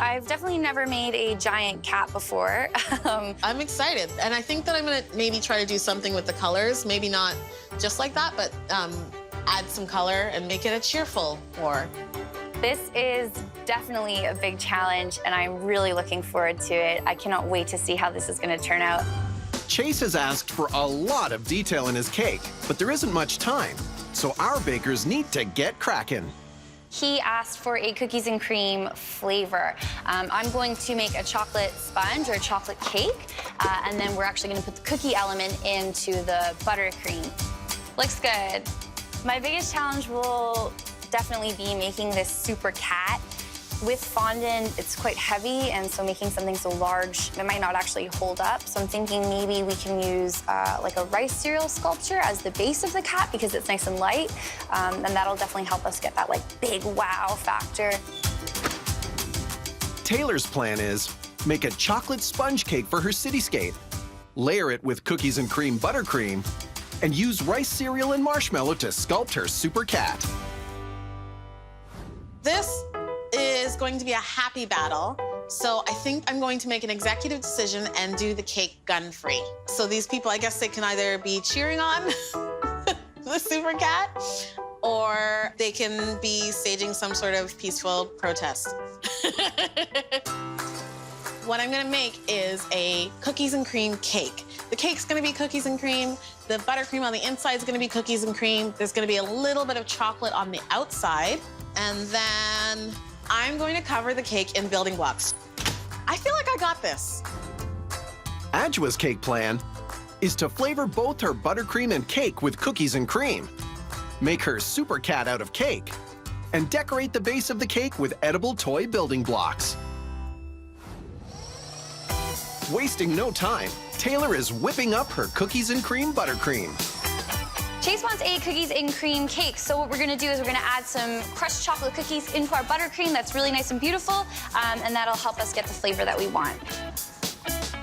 S5: I've definitely never made a giant cat before.
S9: I'm excited, and I think that I'm gonna maybe try to do something with the colors. Maybe not just like that, but add some color and make it a cheerful war.
S5: This is definitely a big challenge, and I'm really looking forward to it. I cannot wait to see how this is going to turn out.
S1: Chase has asked for a lot of detail in his cake, but there isn't much time, so our bakers need to get cracking.
S5: He asked for a cookies and cream flavor. I'm going to make a chocolate sponge or a chocolate cake, and then we're actually going to put the cookie element into the buttercream. Looks good. My biggest challenge will definitely be making this super cat. With fondant, it's quite heavy, and so making something so large, it might not actually hold up. So I'm thinking maybe we can use like a rice cereal sculpture as the base of the cat because it's nice and light, and that'll definitely help us get that like big wow factor.
S1: Taylor's plan is make a chocolate sponge cake for her cityscape, layer it with cookies and cream buttercream, and use rice cereal and marshmallow to sculpt her super cat.
S9: This is going to be a happy battle. So I think I'm going to make an executive decision and do the cake gun-free. So these people, I guess they can either be cheering on the super cat, or they can be staging some sort of peaceful protest. What I'm gonna make is a cookies and cream cake. The cake's gonna be cookies and cream. The buttercream on the inside is gonna be cookies and cream. There's gonna be a little bit of chocolate on the outside. And then I'm going to cover the cake in building blocks. I feel like I got this.
S1: Adjua's cake plan is to flavor both her buttercream and cake with cookies and cream, make her super cat out of cake, and decorate the base of the cake with edible toy building blocks. Wasting no time, Taylor is whipping up her cookies and cream buttercream.
S5: Chase wants a cookies and cream cake, so what we're gonna do is we're gonna add some crushed chocolate cookies into our buttercream that's really nice and beautiful, and that'll help us get the flavor that we want.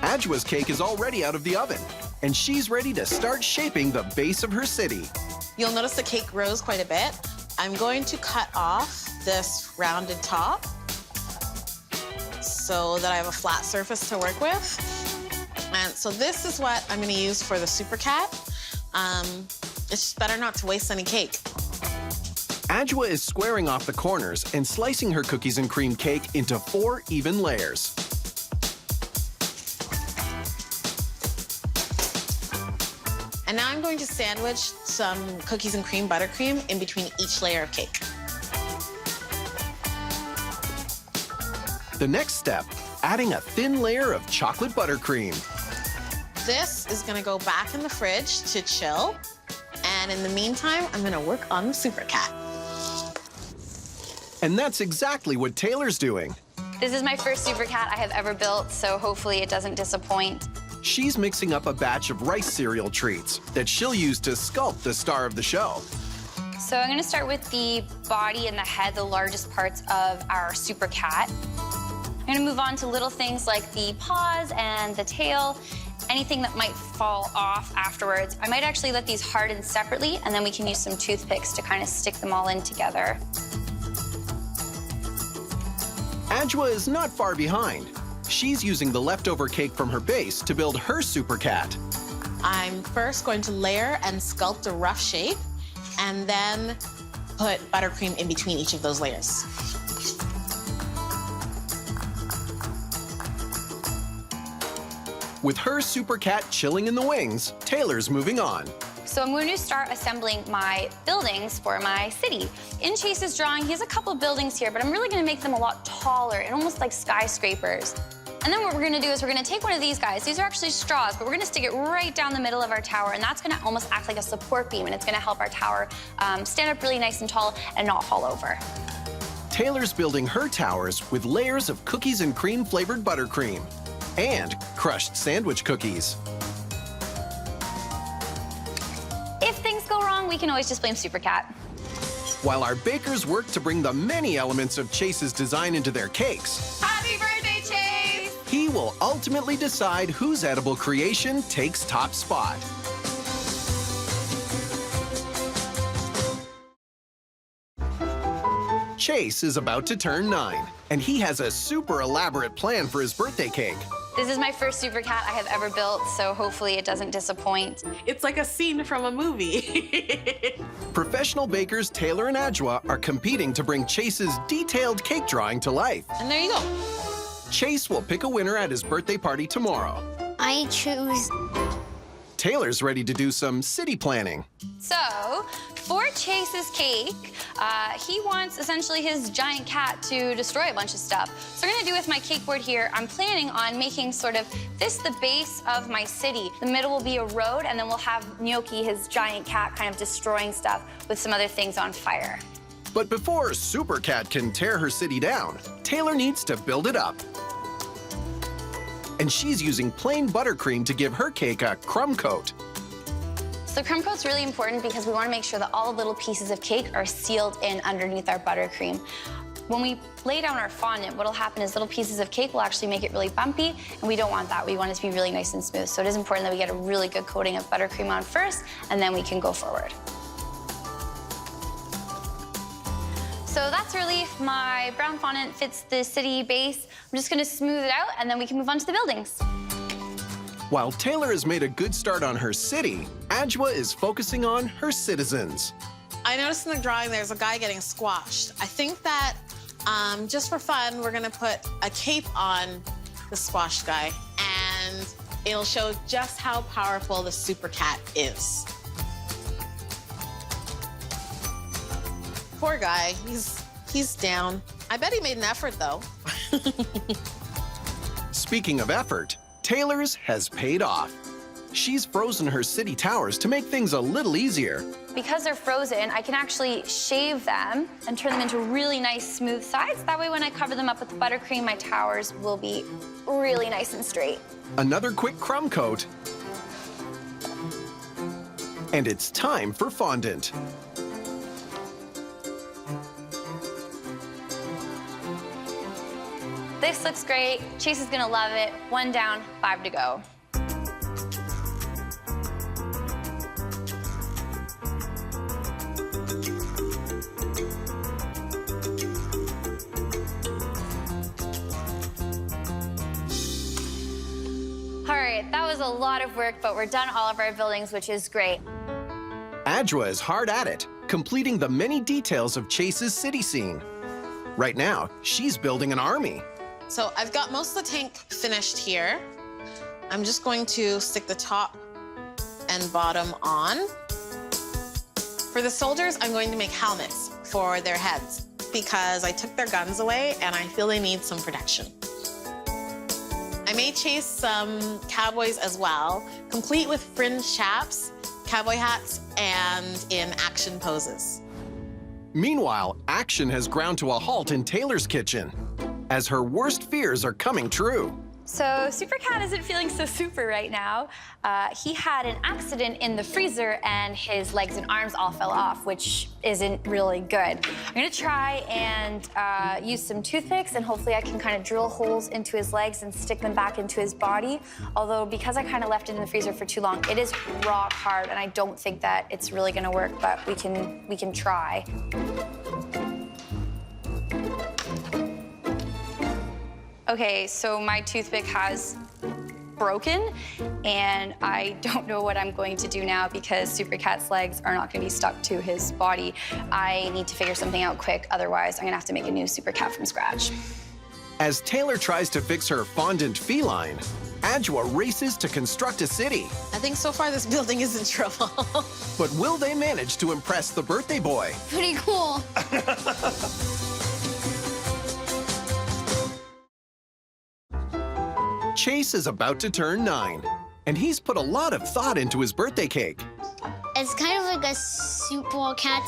S1: Adjua's cake is already out of the oven, and she's ready to start shaping the base of her city.
S9: You'll notice the cake rose quite a bit. I'm going to cut off this rounded top so that I have a flat surface to work with. And so this is what I'm gonna use for the super cat. It's just better not to waste any cake.
S1: Adjua is squaring off the corners and slicing her cookies and cream cake into 4 even layers.
S9: And now I'm going to sandwich some cookies and cream buttercream in between each layer of cake.
S1: The next step, adding a thin layer of chocolate buttercream.
S9: This is gonna go back in the fridge to chill. And in the meantime, I'm gonna work on the super cat.
S1: And that's exactly what Taylor's doing.
S5: This is my first super cat I have ever built, so hopefully it doesn't disappoint.
S1: She's mixing up a batch of rice cereal treats that she'll use to sculpt the star of the show.
S5: So I'm gonna start with the body and the head, the largest parts of our super cat. I'm gonna move on to little things like the paws and the tail, anything that might fall off afterwards. I might actually let these harden separately, and then we can use some toothpicks to kind of stick them all in together.
S1: Adjua is not far behind. She's using the leftover cake from her base to build her super cat.
S9: I'm first going to layer and sculpt a rough shape, and then put buttercream in between each of those layers.
S1: With her super cat chilling in the wings, Taylor's moving on.
S5: So I'm going to start assembling my buildings for my city. In Chase's drawing, he has a couple of buildings here, but I'm really gonna make them a lot taller and almost like skyscrapers. And then what we're gonna do is we're gonna take one of these guys. These are actually straws, but we're gonna stick it right down the middle of our tower, and that's gonna almost act like a support beam, and it's gonna help our tower stand up really nice and tall and not fall over.
S1: Taylor's building her towers with layers of cookies and cream flavored buttercream and crushed sandwich cookies.
S5: If things go wrong, we can always just blame Super Cat.
S1: While our bakers work to bring the many elements of Chase's design into their cakes,
S5: Happy birthday, Chase!
S1: he will ultimately decide whose edible creation takes top spot. Chase is about to turn 9, and he has a super elaborate plan for his birthday cake.
S5: This is my first super cat I have ever built, so hopefully it doesn't disappoint.
S9: It's like a scene from a movie.
S1: Professional bakers Taylor and Adjua are competing to bring Chase's detailed cake drawing to life.
S9: And there you go.
S1: Chase will pick a winner at his birthday party tomorrow.
S4: I choose.
S1: Taylor's ready to do some city planning.
S5: So, for Chase's cake, he wants essentially his giant cat to destroy a bunch of stuff. So what I'm gonna do with my cake board here, I'm planning on making sort of this the base of my city. The middle will be a road, and then we'll have Gnocchi, his giant cat, kind of destroying stuff with some other things on fire.
S1: But before Super Cat can tear her city down, Taylor needs to build it up. And she's using plain buttercream to give her cake a crumb coat.
S5: So the crumb coat's really important because we want to make sure that all the little pieces of cake are sealed in underneath our buttercream.
S21: When we lay down our fondant, what'll happen is little pieces of cake will actually make it really bumpy, and we don't want that. We want it to be really nice and smooth. So it is important that we get a really good coating of buttercream on first, and then we can go forward. So that's relief. My brown fondant fits the city base. I'm just gonna smooth it out, and then we can move on to the buildings.
S1: While Taylor has made a good start on her city, Adjoa is focusing on her citizens.
S9: I noticed in the drawing there's a guy getting squashed. I think that just for fun, we're gonna put a cape on the squashed guy, and it'll show just how powerful the super cat is. Poor guy, he's down. I bet he made an effort though.
S1: Speaking of effort, Taylor's has paid off. She's frozen her city towers to make things a little easier.
S21: Because they're frozen, I can actually shave them and turn them into really nice, smooth sides. That way, when I cover them up with buttercream, my towers will be really nice and straight.
S1: Another quick crumb coat. And it's time for fondant.
S21: This looks great. Chase is gonna love it. 1 down, 5 to go. All right, that was a lot of work, but we're done all of our buildings, which is great.
S1: Adjoa is hard at it, completing the many details of Chase's city scene. Right now, she's building an army.
S9: So I've got most of the tank finished here. I'm just going to stick the top and bottom on. For the soldiers, I'm going to make helmets for their heads because I took their guns away and I feel they need some protection. I made Chase some cowboys as well, complete with fringe chaps, cowboy hats, and in action poses.
S1: Meanwhile, action has ground to a halt in Taylor's kitchen, as her worst fears are coming true.
S21: So Super Cat isn't feeling so super right now. He had an accident in the freezer and his legs and arms all fell off, which isn't really good. I'm gonna try and use some toothpicks and hopefully I can kind of drill holes into his legs and stick them back into his body. Although because I kind of left it in the freezer for too long, it is rock hard and I don't think that it's really gonna work, but we can try. Okay, so my toothpick has broken, and I don't know what I'm going to do now because Super Cat's legs are not gonna be stuck to his body. I need to figure something out quick, otherwise I'm gonna have to make a new Super Cat from scratch.
S1: As Taylor tries to fix her fondant feline, Adjoa races to construct a city.
S9: I think so far this building is in trouble.
S1: But will they manage to impress the birthday boy?
S4: Pretty cool.
S1: Chase is about to turn 9, and he's put a lot of thought into his birthday cake.
S4: It's kind of like a super cat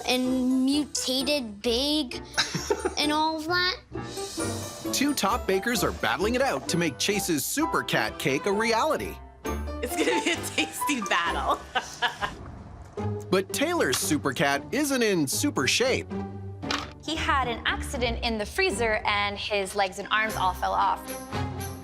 S4: and mutated big and all of that.
S1: 2 top bakers are battling it out to make Chase's Super Cat cake a reality.
S9: It's gonna be a tasty battle.
S1: But Taylor's Super Cat isn't in super shape.
S21: He had an accident in the freezer and his legs and arms all fell off.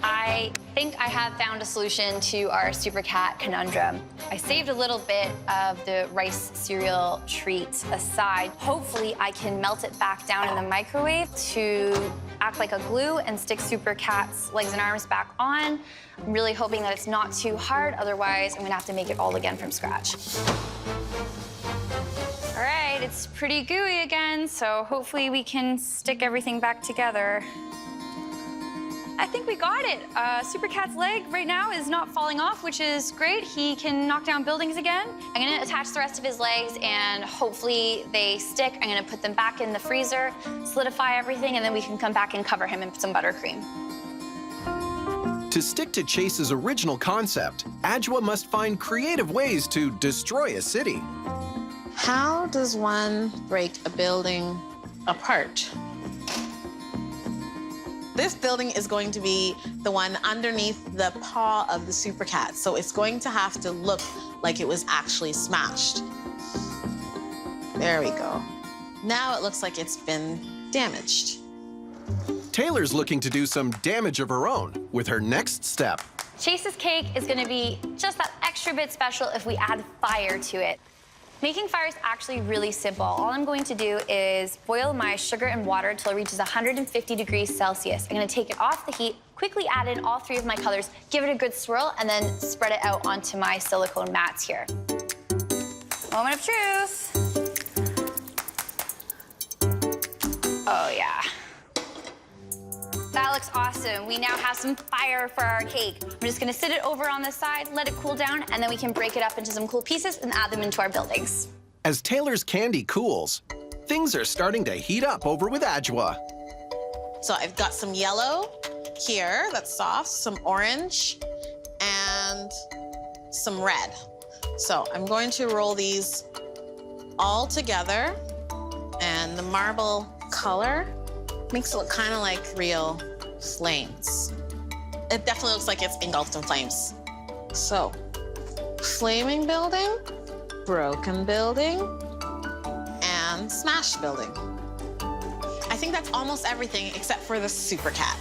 S21: I think I have found a solution to our Super Cat conundrum. I saved a little bit of the rice cereal treat aside. Hopefully I can melt it back down in the microwave to act like a glue and stick Super Cat's legs and arms back on. I'm really hoping that it's not too hard, otherwise I'm gonna have to make it all again from scratch. All right, it's pretty gooey again, so hopefully we can stick everything back together. I think we got it. Super Cat's leg right now is not falling off, which is great. He can knock down buildings again. I'm gonna attach the rest of his legs and hopefully they stick. I'm gonna put them back in the freezer, solidify everything, and then we can come back and cover him in some buttercream.
S1: To stick to Chase's original concept, Adjoa must find creative ways to destroy a city.
S9: How does one break a building apart? This building is going to be the one underneath the paw of the Super Cat, so it's going to have to look like it was actually smashed. There we go. Now it looks like it's been damaged.
S1: Taylor's looking to do some damage of her own with her next step.
S21: Chase's cake is gonna be just that extra bit special if we add fire to it. Making fire is actually really simple. All I'm going to do is boil my sugar and water until it reaches 150 degrees Celsius. I'm gonna take it off the heat, quickly add in all 3 of my colors, give it a good swirl, and then spread it out onto my silicone mats here. Moment of truth. Oh yeah. That looks awesome. We now have some fire for our cake. I'm just gonna sit it over on the side, let it cool down, and then we can break it up into some cool pieces and add them into our buildings.
S1: As Taylor's candy cools, things are starting to heat up over with Adjoa.
S9: So I've got some yellow here that's soft, some orange, and some red. So I'm going to roll these all together, and the marble color makes it look kind of like real flames. It definitely looks like it's engulfed in flames. So, flaming building, broken building, and smash building. I think that's almost everything except for the super cat.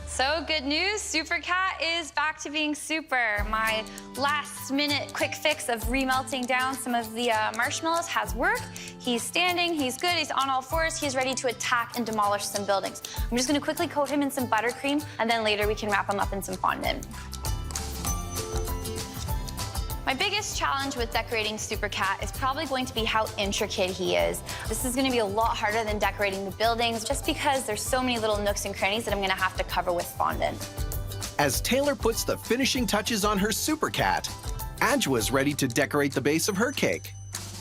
S21: So good news, Super Cat is back to being super. My last minute quick fix of remelting down some of the marshmallows has worked. He's standing, he's good, he's on all fours, he's ready to attack and demolish some buildings. I'm just gonna quickly coat him in some buttercream, and then later we can wrap him up in some fondant. My biggest challenge with decorating Super Cat is probably going to be how intricate he is. This is gonna be a lot harder than decorating the buildings just because there's so many little nooks and crannies that I'm gonna have to cover with fondant.
S1: As Taylor puts the finishing touches on her Super Cat, Adjoa's ready to decorate the base of her cake.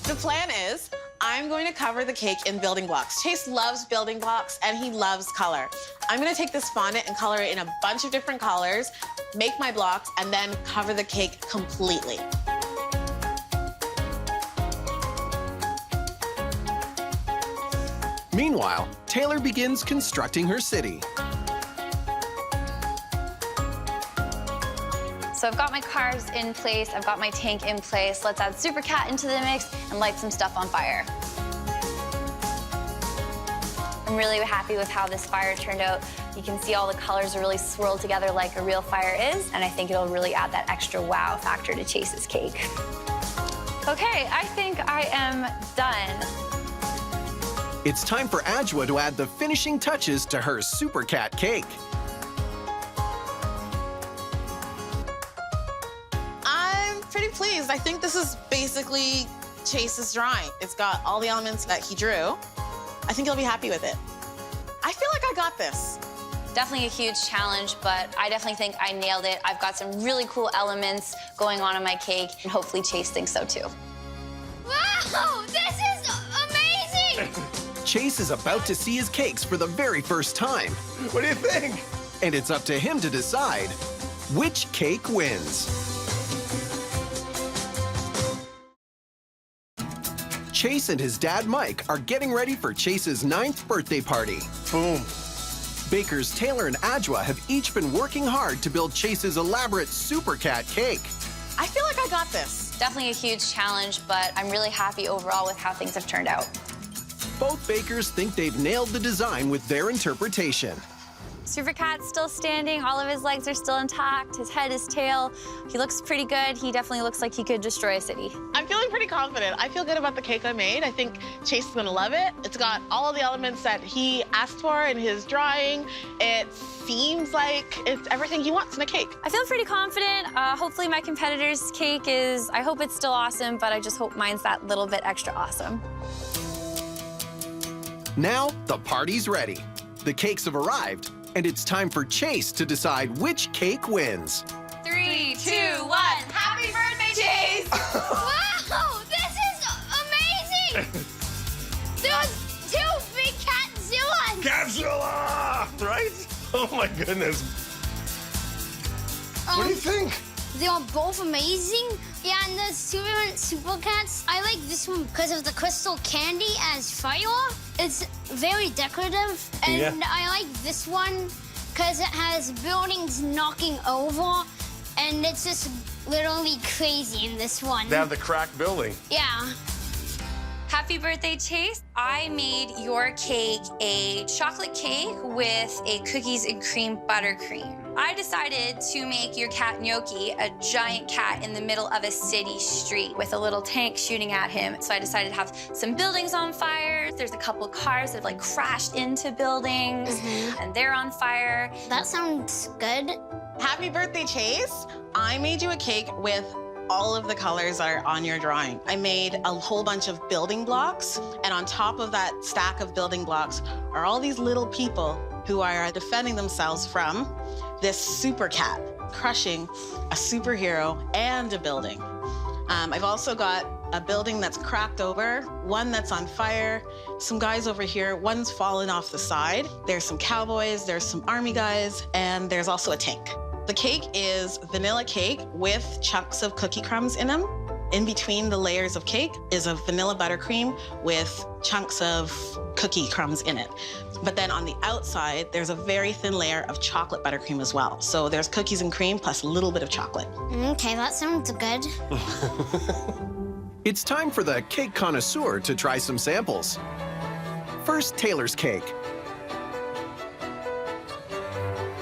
S9: The plan is I'm going to cover the cake in building blocks. Chase loves building blocks and he loves color. I'm gonna take this fondant and color it in a bunch of different colors, make my blocks, and then cover the cake completely.
S1: Meanwhile, Taylor begins constructing her city.
S21: So I've got my cars in place, I've got my tank in place. Let's add Super Cat into the mix and light some stuff on fire. I'm really happy with how this fire turned out. You can see all the colors are really swirled together like a real fire is, and I think it'll really add that extra wow factor to Chase's cake. Okay, I think I am done.
S1: It's time for Adjoa to add the finishing touches to her Super Cat cake.
S9: I'm pretty pleased. I think this is basically Chase's drawing. It's got all the elements that he drew. I think he'll be happy with it. I feel like I got this.
S21: Definitely a huge challenge, but I definitely think I nailed it. I've got some really cool elements going on in my cake, and hopefully Chase thinks so too.
S4: Wow, this is amazing!
S1: Chase is about to see his cakes for the very first time. What do you think? And it's up to him to decide which cake wins. Chase and his dad, Mike, are getting ready for Chase's 9th birthday party.
S11: Boom.
S1: Bakers Taylor and Adjoa have each been working hard to build Chase's elaborate Super Cat cake.
S9: I feel like I got this.
S21: Definitely a huge challenge, but I'm really happy overall with how things have turned out.
S1: Both bakers think they've nailed the design with their interpretation.
S21: Super Cat's still standing, all of his legs are still intact, his head, his tail. He looks pretty good. He definitely looks like he could destroy a city.
S9: I'm feeling pretty confident. I feel good about the cake I made. I think Chase is gonna love it. It's got all of the elements that he asked for in his drawing. It seems like it's everything he wants in a cake.
S21: I feel pretty confident. Hopefully my competitor's cake is, I hope it's still awesome, but I just hope mine's that little bit extra awesome.
S1: Now, the party's ready. The cakes have arrived, and it's time for Chase to decide which cake wins.
S21: 3, 2, 1, happy birthday, Chase!
S4: Wow, this is amazing! There's 2 big catzillas!
S20: Godzilla! Right? Oh my goodness. What do you think?
S4: They are both amazing. Yeah, and there's 2 different Super Cats. I like this one because of the crystal candy as fire. It's very decorative. And
S20: Yeah.
S4: I like this one because it has buildings knocking over. And it's just literally crazy in this one.
S20: They have the cracked building.
S4: Yeah.
S21: Happy birthday, Chase. I made your cake a chocolate cake with a cookies and cream buttercream. I decided to make your cat Gnocchi a giant cat in the middle of a city street with a little tank shooting at him. So I decided to have some buildings on fire. There's a couple cars that have like crashed into buildings and they're on fire.
S4: That sounds good.
S9: Happy birthday, Chase. I made you a cake with all of the colors are on your drawing. I made a whole bunch of building blocks, and on top of that stack of building blocks are all these little people who are defending themselves from this super cat crushing a superhero and a building. I've also got a building that's cracked over, one that's on fire, some guys over here, one's fallen off the side. There's some cowboys, there's some army guys, and there's also a tank. The cake is vanilla cake with chunks of cookie crumbs in them. In between the layers of cake is a vanilla buttercream with chunks of cookie crumbs in it. But then on the outside, there's a very thin layer of chocolate buttercream as well. So there's cookies and cream plus a little bit of chocolate.
S4: Okay, that sounds good.
S1: It's time for the cake connoisseur to try some samples. First, Taylor's cake.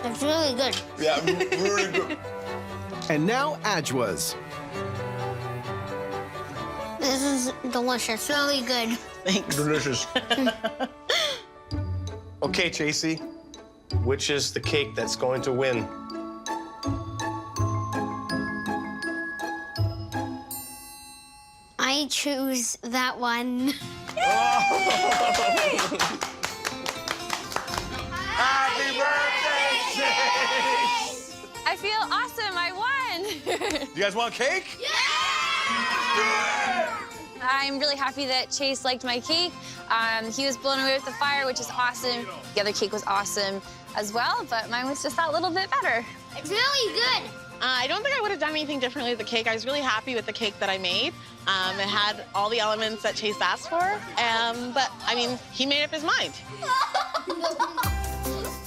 S4: It's really good.
S11: Yeah, really good.
S1: And now Ajwa's.
S4: This is delicious, really good.
S9: Thanks.
S11: Delicious.
S20: Okay, Chasey, which is the cake that's going to win?
S4: I choose that one.
S20: Happy birthday, Chase!
S15: I feel awesome. I won.
S20: You guys want cake? Yeah!
S15: I'm really happy that Chase liked my cake. He was blown away with the fire, which is awesome. The other cake was awesome as well, but mine was just that little bit better.
S4: It's really good.
S9: I don't think I would have done anything differently with the cake. I was really happy with the cake that I made. It had all the elements that Chase asked for, but I mean, he made up his mind.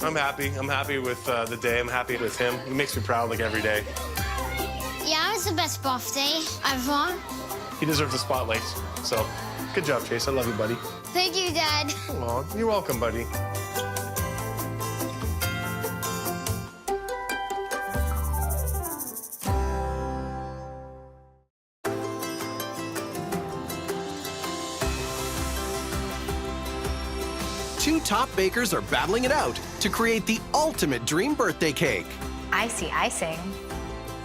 S20: I'm happy. I'm happy with the day. I'm happy with him. He makes me proud like every day.
S4: Yeah, it was the best birthday I've won.
S20: He deserves the spotlight. So, good job, Chase. I love you, buddy.
S4: Thank you, Dad.
S20: Aw, you're welcome, buddy.
S1: Two top bakers are battling it out to create the ultimate dream birthday cake.
S17: I see icing.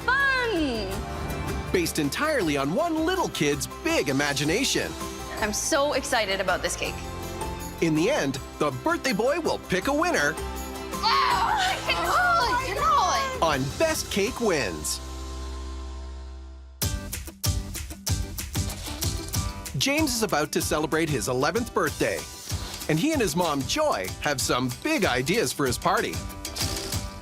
S15: Fun!
S1: Based entirely on one little kid's big imagination.
S15: I'm so excited about this cake.
S1: In the end, the birthday boy will pick a winner on Best Cake Wins. James is about to celebrate his 11th birthday, and he and his mom, Joy, have some big ideas for his party.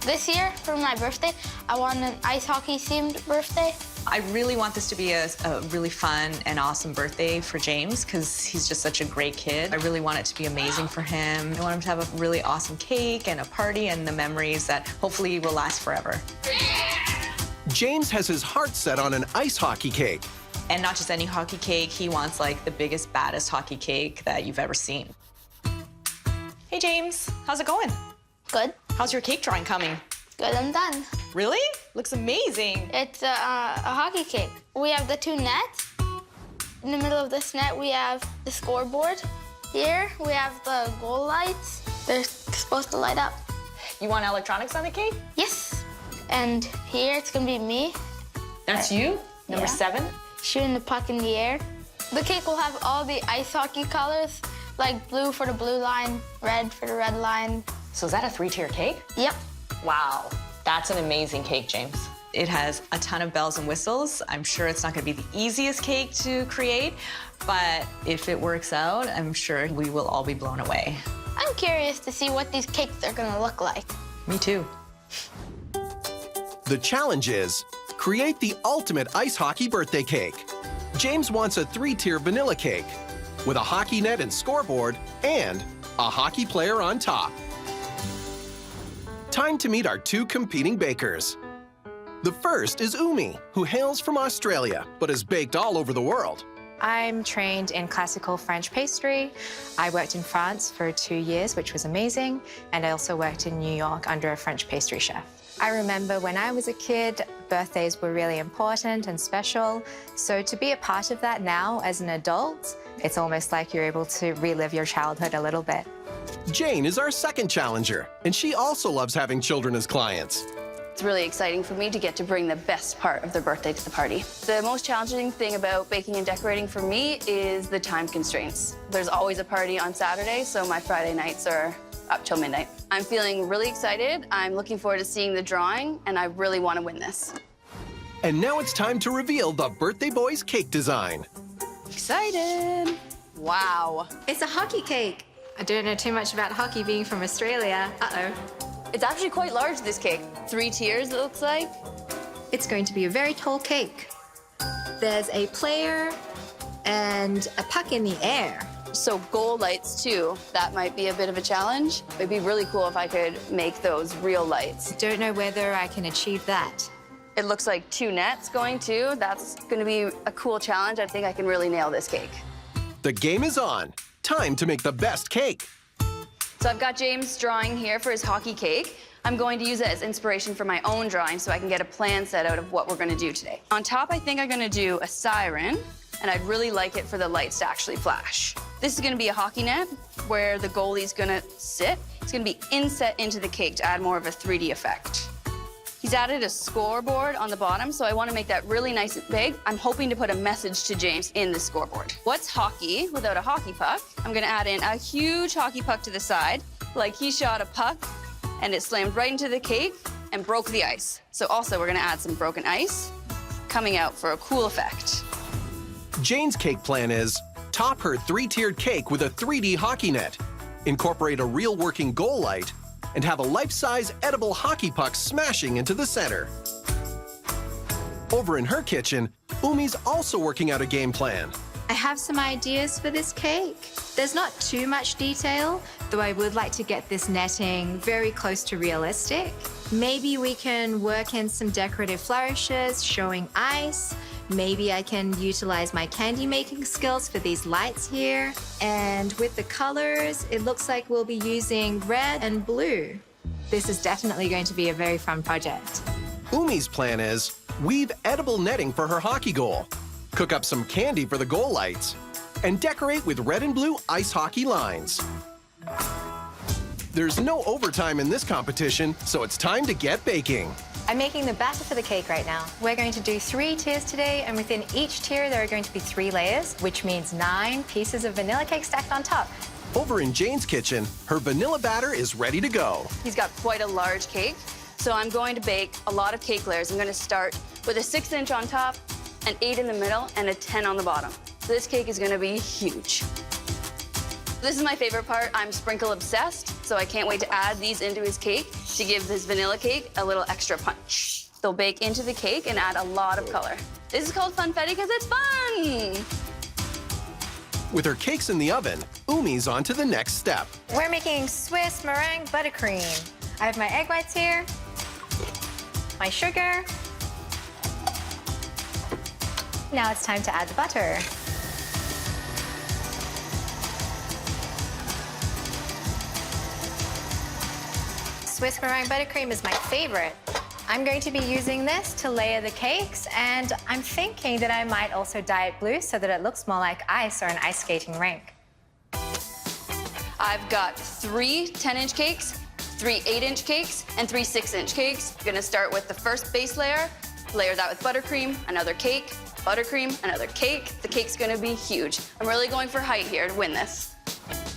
S4: This year, for my birthday, I want an ice hockey-themed birthday.
S8: I really want this to be a really fun and awesome birthday for James because he's just such a great kid. I really want it to be amazing for him. I want him to have a really awesome cake and a party and the memories that hopefully will last forever.
S1: James has his heart set on an ice hockey cake.
S8: And not just any hockey cake, he wants like the biggest, baddest hockey cake that you've ever seen. Hey, James, how's it going?
S4: Good.
S8: How's your cake drawing coming?
S4: Good, I'm done.
S8: Really? Looks amazing.
S4: It's a hockey cake. We have the two nets. In the middle of this net, we have the scoreboard. Here, we have the goal lights. They're supposed to light up.
S8: You want electronics on the cake?
S4: Yes. And here, it's gonna be me.
S8: That's you? Number 7?
S4: Shooting the puck in the air. The cake will have all the ice hockey colors, like blue for the blue line, red for the red line.
S8: So is that a 3-tier cake?
S4: Yep.
S8: Wow, that's an amazing cake, James. It has a ton of bells and whistles. I'm sure it's not gonna be the easiest cake to create, but if it works out, I'm sure we will all be blown away.
S4: I'm curious to see what these cakes are gonna look like.
S8: Me too.
S1: The challenge is, create the ultimate ice hockey birthday cake. James wants a 3-tier vanilla cake with a hockey net and scoreboard and a hockey player on top. Time to meet our two competing bakers. The first is Umi, who hails from Australia, but has baked all over the world.
S14: I'm trained in classical French pastry. I worked in France for 2 years, which was amazing, and I also worked in New York under a French pastry chef. I remember when I was a kid, birthdays were really important and special, so to be a part of that now as an adult, it's almost like you're able to relive your childhood a little bit.
S1: Jane is our second challenger, and she also loves having children as clients.
S22: It's really exciting for me to get to bring the best part of their birthday to the party. The most challenging thing about baking and decorating for me is the time constraints. There's always a party on Saturday, so my Friday nights are up till midnight. I'm feeling really excited. I'm looking forward to seeing the drawing, and I really want to win this.
S1: And now it's time to reveal the birthday boy's cake design.
S22: Excited! Wow.
S15: It's a hockey cake. I don't know too much about hockey being from Australia. Uh-oh.
S22: It's actually quite large, this cake. 3 tiers, it looks like.
S15: It's going to be a very tall cake. There's a player and a puck in the air.
S22: So goal lights, too. That might be a bit of a challenge. It'd be really cool if I could make those real lights.
S15: Don't know whether I can achieve that.
S22: It looks like 2 nets going, too. That's going to be a cool challenge. I think I can really nail this cake.
S1: The game is on. Time to make the best cake.
S22: So I've got James drawing here for his hockey cake. I'm going to use it as inspiration for my own drawing so I can get a plan set out of what we're going to do today. On top, I think I'm going to do a siren, and I'd really like it for the lights to actually flash. This is going to be a hockey net where the goalie's going to sit. It's going to be inset into the cake to add more of a 3D effect. He's added a scoreboard on the bottom, so I want to make that really nice and big. I'm hoping to put a message to James in the scoreboard. What's hockey without a hockey puck? I'm going to add in a huge hockey puck to the side, like he shot a puck, and it slammed right into the cake and broke the ice. So also, we're going to add some broken ice coming out for a cool effect.
S1: Jane's cake plan is top her 3-tiered cake with a 3D hockey net, incorporate a real working goal light, and have a life-size edible hockey puck smashing into the center. Over in her kitchen, Umi's also working out a game plan.
S15: I have some ideas for this cake. There's not too much detail, though I would like to get this netting very close to realistic. Maybe we can work in some decorative flourishes showing ice. Maybe I can utilize my candy making skills for these lights here. And with the colors, it looks like we'll be using red and blue. This is definitely going to be a very fun project.
S1: Umi's plan is weave edible netting for her hockey goal, cook up some candy for the goal lights, and decorate with red and blue ice hockey lines. There's no overtime in this competition, so it's time to get baking.
S14: I'm making the batter for the cake right now. We're going to do 3 tiers today, and within each tier there are going to be 3 layers, which means 9 pieces of vanilla cake stacked on top.
S1: Over in Jane's kitchen, her vanilla batter is ready to go.
S22: He's got quite a large cake, so I'm going to bake a lot of cake layers. I'm going to start with a 6-inch on top, an 8 in the middle, and a 10 on the bottom. So this cake is going to be huge. This is my favorite part. I'm sprinkle obsessed, so I can't wait to add these into his cake to give this vanilla cake a little extra punch. They'll bake into the cake and add a lot of color. This is called funfetti because it's fun!
S1: With her cakes in the oven, Umi's on to the next step.
S14: We're making Swiss meringue buttercream. I have my egg whites here, my sugar. Now it's time to add the butter. Swiss meringue buttercream is my favorite. I'm going to be using this to layer the cakes, and I'm thinking that I might also dye it blue so that it looks more like ice or an ice skating rink.
S22: I've got 3 10-inch cakes, 3 8-inch cakes, and 3 6-inch cakes. I'm gonna start with the first base layer, layer that with buttercream, another cake, buttercream, another cake. The cake's gonna be huge. I'm really going for height here to win this.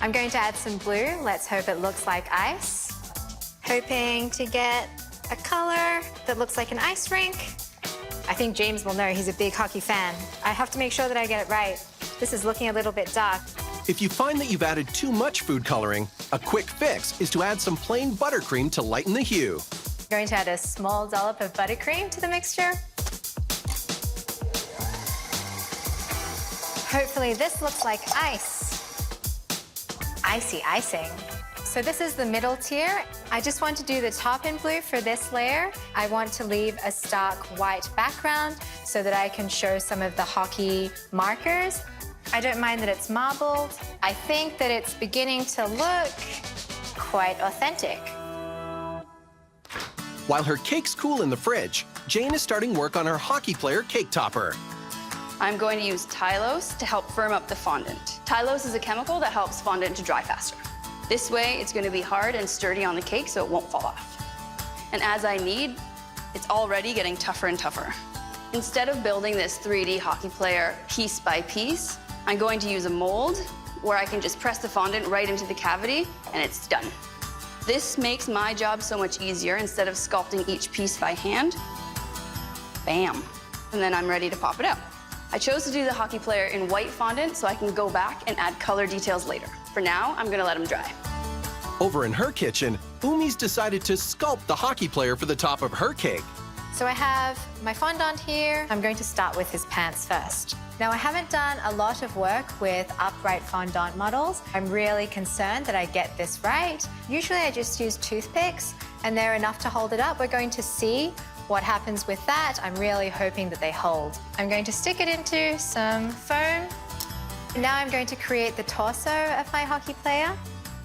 S14: I'm going to add some blue. Let's hope it looks like ice. Hoping to get a color that looks like an ice rink. I think James will know, he's a big hockey fan. I have to make sure that I get it right. This is looking a little bit dark.
S1: If you find that you've added too much food coloring, a quick fix is to add some plain buttercream to lighten the hue.
S14: I'm going to add a small dollop of buttercream to the mixture. Hopefully this looks like ice. Icy icing. So this is the middle tier. I just want to do the top in blue for this layer. I want to leave a stark white background so that I can show some of the hockey markers. I don't mind that it's marbled. I think that it's beginning to look quite authentic.
S1: While her cakes cool in the fridge, Jane is starting work on her hockey player cake topper.
S22: I'm going to use Tylose to help firm up the fondant. Tylose is a chemical that helps fondant to dry faster. This way, it's going to be hard and sturdy on the cake so it won't fall off. And as I knead, it's already getting tougher and tougher. Instead of building this 3D hockey player piece by piece, I'm going to use a mold where I can just press the fondant right into the cavity and it's done. This makes my job so much easier instead of sculpting each piece by hand. Bam. And then I'm ready to pop it out. I chose to do the hockey player in white fondant so I can go back and add color details later. For now, I'm gonna let them dry.
S1: Over in her kitchen, Umi's decided to sculpt the hockey player for the top of her cake.
S14: So I have my fondant here. I'm going to start with his pants first. Now, I haven't done a lot of work with upright fondant models. I'm really concerned that I get this right. Usually I just use toothpicks and they're enough to hold it up. We're going to see what happens with that. I'm really hoping that they hold. I'm going to stick it into some foam. Now I'm going to create the torso of my hockey player.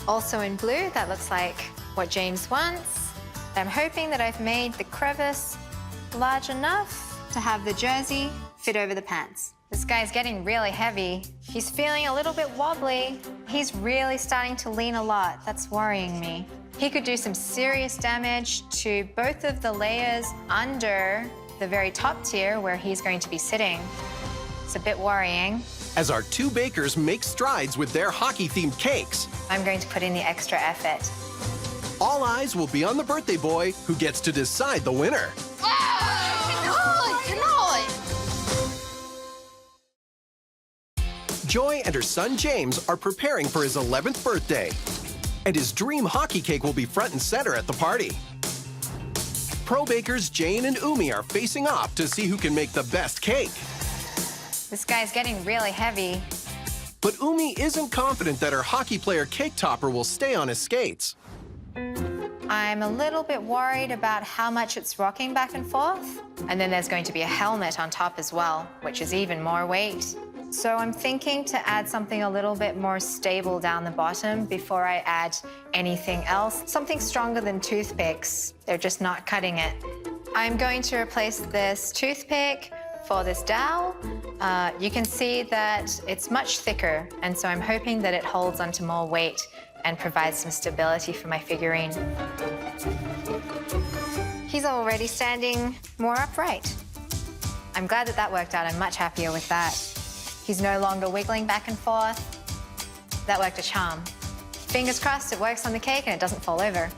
S14: Also in blue, that looks like what James wants. I'm hoping that I've made the crevice large enough to have the jersey fit over the pants. This guy's getting really heavy. He's feeling a little bit wobbly. He's really starting to lean a lot. That's worrying me. He could do some serious damage to both of the layers under the very top tier where he's going to be sitting. It's a bit worrying.
S1: As our two bakers make strides with their hockey-themed cakes,
S14: I'm going to put in the extra effort.
S1: all eyes will be on the birthday boy who gets to decide the winner. Joy and her son James are preparing for his 11th birthday, and his dream hockey cake will be front and center at the party. Pro bakers Jane and Umi are facing off to see who can make the best cake.
S14: This guy's getting really heavy.
S1: But Umi isn't confident that her hockey player cake topper will stay on his skates.
S14: I'm a little bit worried about how much it's rocking back and forth. And then there's going to be a helmet on top as well, which is even more weight. So I'm thinking to add something a little bit more stable down the bottom before I add anything else. Something stronger than toothpicks. They're just not cutting it. I'm going to replace this toothpick for this dowel. You can see that it's much thicker, and so I'm hoping that it holds onto more weight and provides some stability for my figurine. He's already standing more upright. I'm glad that that worked out. I'm much happier with that. He's no longer wiggling back and forth. That worked a charm. Fingers crossed it works on the cake and it doesn't fall over.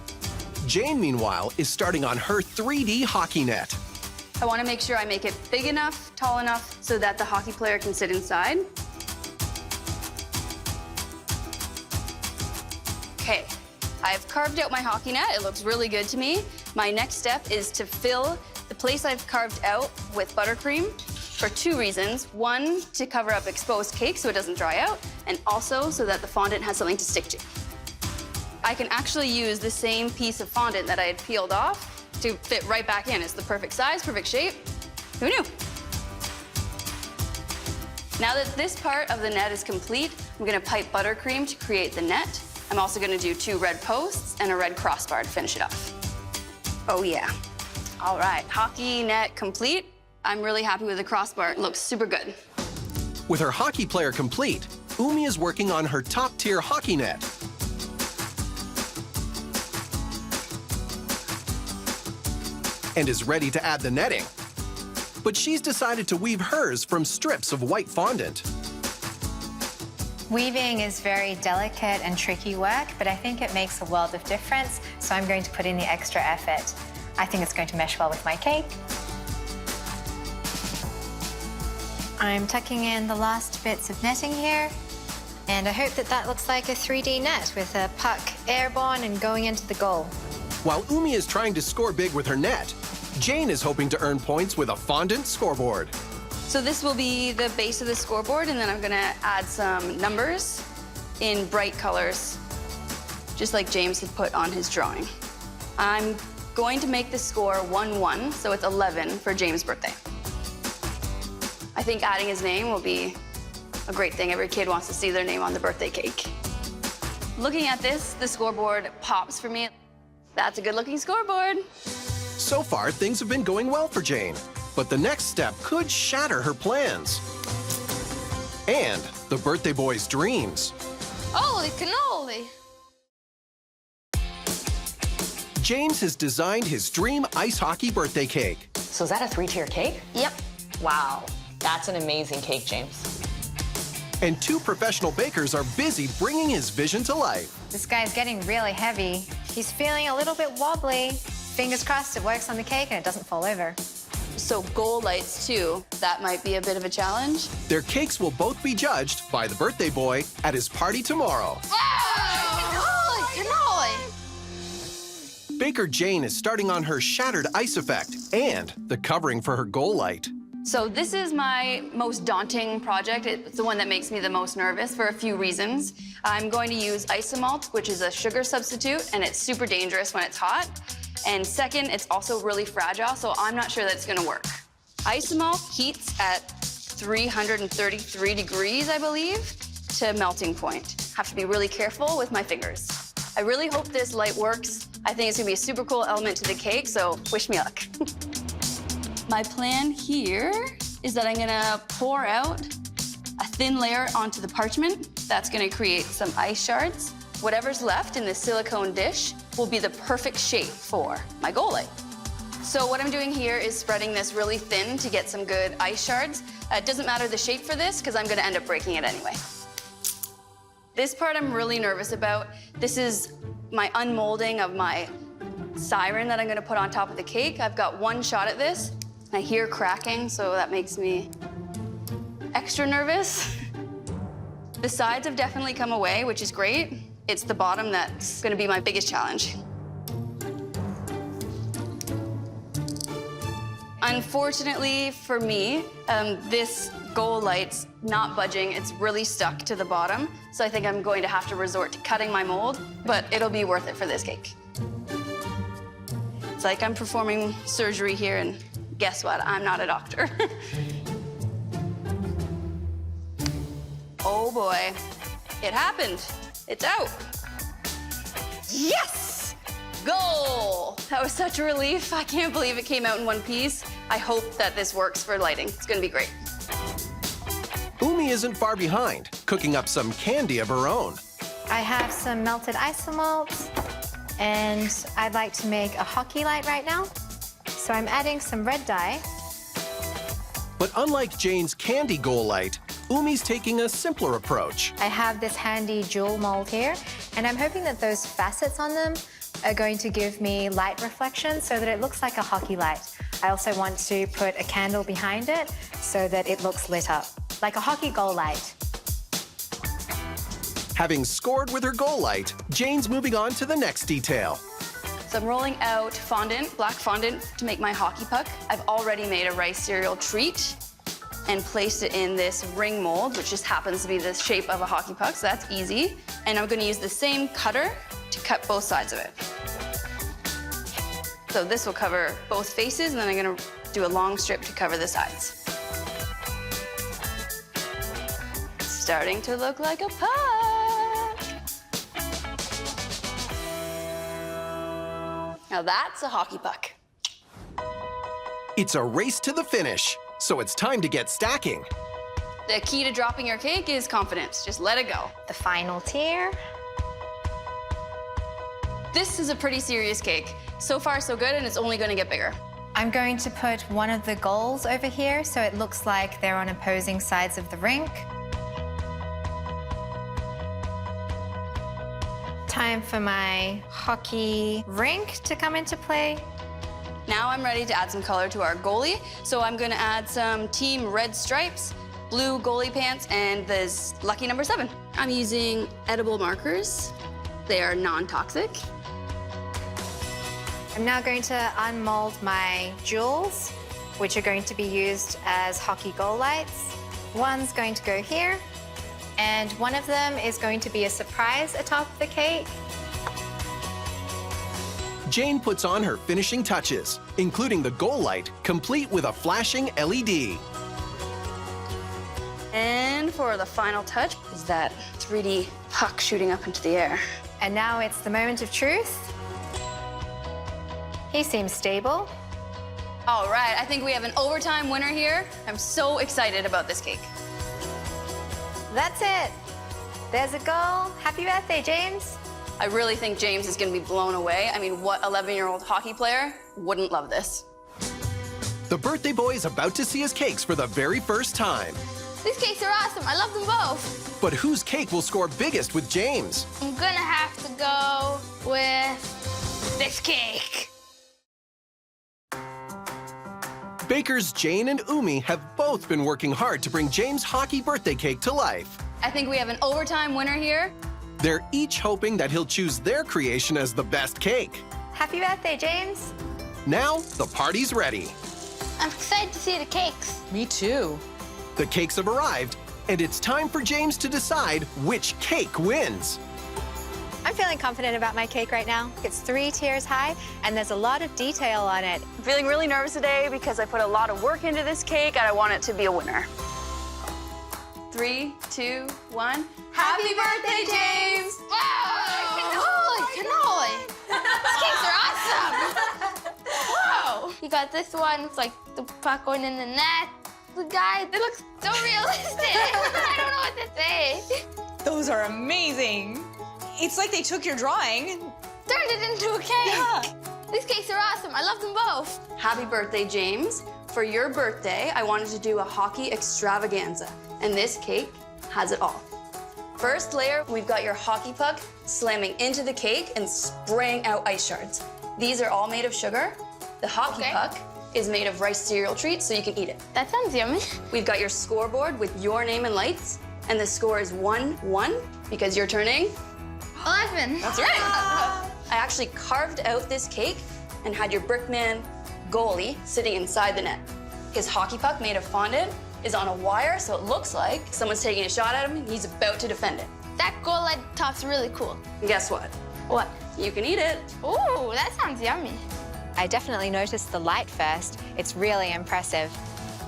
S1: Jane, meanwhile, is starting on her 3D hockey net.
S22: I want to make sure I make it big enough, tall enough, so that the hockey player can sit inside. Okay, I've carved out my hockey net. It looks really good to me. My next step is to fill the place I've carved out with buttercream for two reasons. One, to cover up exposed cake so it doesn't dry out, and also so that the fondant has something to stick to. I can actually use the same piece of fondant that I had peeled off to fit right back in. It's the perfect size, perfect shape. Who knew? Now that this part of the net is complete, I'm gonna pipe buttercream to create the net. I'm also gonna do 2 red posts and a red crossbar to finish it off. Oh yeah. All right, hockey net complete. I'm really happy with the crossbar. It looks super good.
S1: With her hockey player complete, Umi is working on her top-tier hockey net. And is ready to add the netting. But she's decided to weave hers from strips of white fondant.
S14: Weaving is very delicate and tricky work, but I think it makes a world of difference, so I'm going to put in the extra effort. I think it's going to mesh well with my cake. I'm tucking in the last bits of netting here, and I hope that that looks like a 3D net with a puck airborne and going into the goal.
S1: While Umi is trying to score big with her net, Jane is hoping to earn points with a fondant scoreboard.
S22: So this will be the base of the scoreboard, and then I'm gonna add some numbers in bright colors. just like James had put on his drawing. I'm going to make the score 1-1, so it's 11 for James' birthday. I think adding his name will be a great thing. Every kid wants to see their name on the birthday cake. Looking at this, the scoreboard pops for me. That's a good-looking scoreboard.
S1: So far, things have been going well for Jane, but the next step could shatter her plans. And the birthday boy's dreams.
S4: Holy cannoli!
S1: James has designed his dream ice hockey birthday cake.
S8: So is that a 3-tier cake?
S4: Yep.
S8: Wow, that's an amazing cake, James.
S1: And 2 professional bakers are busy bringing his vision to life.
S14: This guy's getting really heavy. He's feeling a little bit wobbly. Fingers crossed it works on the cake and it doesn't fall over.
S22: So goal lights, too. That might be a bit of a challenge.
S1: Their cakes will both be judged by the birthday boy at his party tomorrow.
S4: Holy cannoli!
S1: Baker Jane is starting on her shattered ice effect and the covering for her goal light.
S22: So this is my most daunting project. It's the one that makes me the most nervous for a few reasons. I'm going to use isomalt, which is a sugar substitute, and it's super dangerous when it's hot. And second, it's also really fragile, so I'm not sure that it's gonna work. Isomalt heats at 333 degrees, I believe, to melting point. Have to be really careful with my fingers. I really hope this light works. I think it's gonna be a super cool element to the cake, so wish me luck. My plan here is that I'm gonna pour out a thin layer onto the parchment. That's gonna create some ice shards. Whatever's left in this silicone dish will be the perfect shape for my goal light. So what I'm doing here is spreading this really thin to get some good ice shards. It doesn't matter the shape for this because I'm gonna end up breaking it anyway. This part I'm really nervous about. This is my unmolding of my siren that I'm gonna put on top of the cake. I've got one shot at this. I hear cracking, so that makes me extra nervous. The sides have definitely come away, which is great. It's the bottom that's gonna be my biggest challenge. Unfortunately for me, this goal light's not budging. It's really stuck to the bottom. So I think I'm going to have to resort to cutting my mold, but it'll be worth it for this cake. It's like I'm performing surgery here, and guess what? I'm not a doctor. Oh boy, it happened. It's out. Yes! Goal! That was such a relief. I can't believe it came out in one piece. I hope that this works for lighting. It's gonna be great.
S1: Umi isn't far behind, cooking up some candy of her own.
S14: I have some melted isomalt, and I'd like to make a hockey light right now. So I'm adding some red dye.
S1: But unlike Jane's candy goal light, Umi's taking a simpler approach.
S14: I have this handy jewel mold here, and I'm hoping that those facets on them are going to give me light reflection so that it looks like a hockey light. I also want to put a candle behind it so that it looks lit up, like a hockey goal light.
S1: Having scored with her goal light, Jane's moving on to the next detail.
S22: So I'm rolling out fondant, black fondant, to make my hockey puck. I've already made a rice cereal treat and placed it in this ring mold, which just happens to be the shape of a hockey puck, so that's easy. And I'm gonna use the same cutter to cut both sides of it. So this will cover both faces, and then I'm gonna do a long strip to cover the sides. It's starting to look like a puck. Now that's a hockey puck.
S1: It's a race to the finish, so it's time to get stacking.
S22: The key to dropping your cake is confidence. Just let it go.
S14: The final tier.
S22: This is a pretty serious cake. So far, so good, and it's only gonna get bigger.
S14: I'm going to put one of the goals over here so it looks like they're on opposing sides of the rink. Time for my hockey rink to come into play.
S22: Now I'm ready to add some color to our goalie. So I'm gonna add some team red stripes, blue goalie pants, and this lucky number 7. I'm using edible markers. They are non-toxic.
S14: I'm now going to unmold my jewels, which are going to be used as hockey goal lights. One's going to go here, and one of them is going to be a surprise atop the cake.
S1: Jane puts on her finishing touches, including the goal light, complete with a flashing LED.
S22: And for the final touch is that 3D puck shooting up into the air.
S14: And now it's the moment of truth. He seems stable.
S22: All right, I think we have an overtime winner here. I'm so excited about this cake.
S14: That's it. There's a goal. Happy birthday, James.
S22: I really think James is gonna be blown away. I mean, what 11-year-old hockey player wouldn't love this?
S1: The birthday boy is about to see his cakes for the very first time.
S4: These cakes are awesome. I love them both.
S1: But whose cake will score biggest with James?
S4: I'm gonna have to go with this cake.
S1: Bakers Jane and Umi have both been working hard to bring James' hockey birthday cake to life.
S22: I think we have an overtime winner here.
S1: They're each hoping that he'll choose their creation as the best cake.
S14: Happy birthday, James.
S1: Now, the party's ready.
S4: I'm excited to see the cakes.
S7: Me too.
S1: The cakes have arrived, and it's time for James to decide which cake wins.
S14: I'm feeling confident about my cake right now. It's 3 tiers high, and there's a lot of detail on it.
S22: I'm feeling really nervous today because I put a lot of work into this cake and I want it to be a winner. 3, 2, 1. Happy birthday, James!
S4: Holy cannoli! These cakes are awesome! Wow! You got this one, it's like the puck going in the net. The guy, it looks so realistic. I don't know what to say.
S8: Those are amazing. It's like they took your drawing and
S4: turned it into a cake.
S8: Yeah.
S4: These cakes are awesome. I love them both.
S22: Happy birthday, James. For your birthday, I wanted to do a hockey extravaganza, and this cake has it all. First layer, we've got your hockey puck slamming into the cake and spraying out ice shards. These are all made of sugar. The hockey puck is made of rice cereal treats, so you can eat it.
S4: That sounds yummy.
S22: We've got your scoreboard with your name and lights, and the score is 1-1 because you're turning
S4: 11.
S22: That's right. I actually carved out this cake and had your brickman goalie sitting inside the net. His hockey puck made of fondant is on a wire, so it looks like someone's taking a shot at him and he's about to defend it.
S4: That goal light top's really cool.
S22: And guess what?
S4: What?
S22: You can eat it.
S4: Ooh, that sounds yummy.
S14: I definitely noticed the light first. It's really impressive.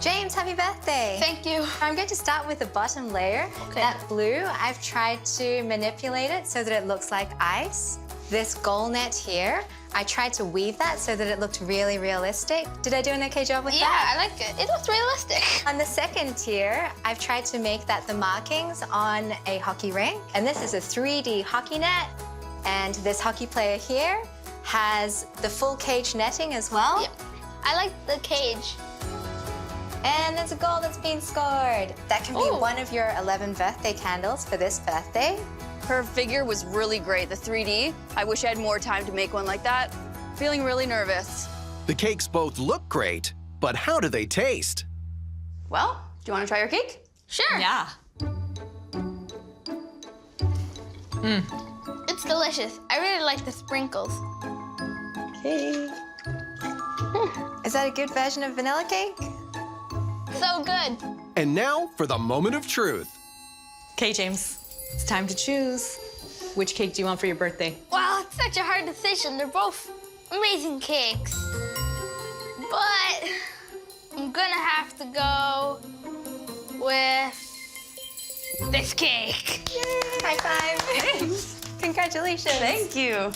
S14: James, happy birthday.
S4: Thank you.
S14: I'm going to start with the bottom layer.
S4: Okay.
S14: That blue, I've tried to manipulate it so that it looks like ice. This goal net here, I tried to weave that so that it looked really realistic. Did I do an okay job with that?
S4: Yeah, I like it. It looks realistic.
S14: On the second tier, I've tried to make that the markings on a hockey ring. And this is a 3D hockey net. And this hockey player here has the full cage netting as well.
S4: Yep. I like the cage.
S14: And there's a goal that's been scored. That can be one of your 11 birthday candles for this birthday.
S22: Her figure was really great, the 3D. I wish I had more time to make one like that. Feeling really nervous.
S1: The cakes both look great, but how do they taste?
S22: Well, do you want to try your cake?
S4: Sure.
S8: Yeah.
S4: It's delicious. I really like the sprinkles.
S14: Okay. Is that a good version of vanilla cake?
S4: So good.
S1: And now for the moment of truth.
S8: Okay, James, it's time to choose. Which cake do you want for your birthday?
S4: Wow, it's such a hard decision. They're both amazing cakes. But I'm gonna have to go with this cake.
S14: Yay. High five. Thanks. Congratulations.
S22: Thank you.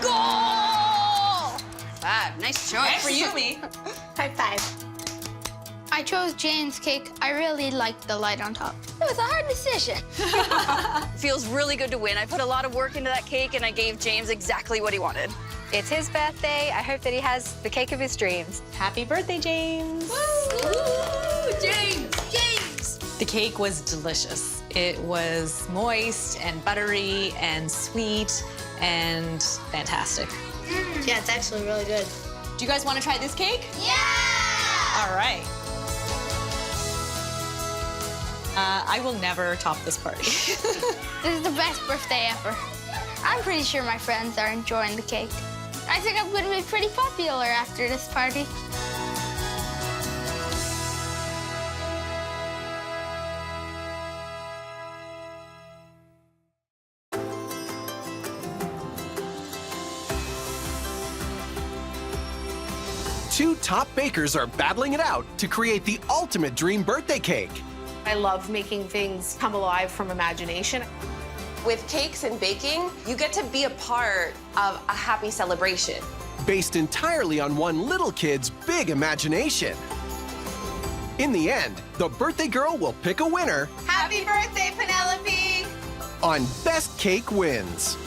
S4: Goal!
S22: Fab, nice choice.
S8: For you, me.
S14: High five.
S4: I chose Jane's cake. I really liked the light on top. It was a hard decision.
S22: Feels really good to win. I put a lot of work into that cake and I gave James exactly what he wanted.
S14: It's his birthday. I hope that he has the cake of his dreams. Happy birthday, James.
S22: Woo! James! James!
S8: The cake was delicious. It was moist and buttery and sweet and fantastic.
S4: Yeah, it's actually really good.
S8: Do you guys want to try this cake?
S4: Yeah!
S8: All right. I will never top this party.
S4: This is the best birthday ever. I'm pretty sure my friends are enjoying the cake. I think I'm going to be pretty popular after this party.
S1: two top bakers are battling it out to create the ultimate dream birthday cake.
S6: I love making things come alive from imagination.
S18: With cakes and baking, you get to be a part of a happy celebration.
S1: Based entirely on one little kid's big imagination. In the end, the birthday girl will pick a winner
S5: Happy birthday, Penelope!
S1: on Best Cake Wins.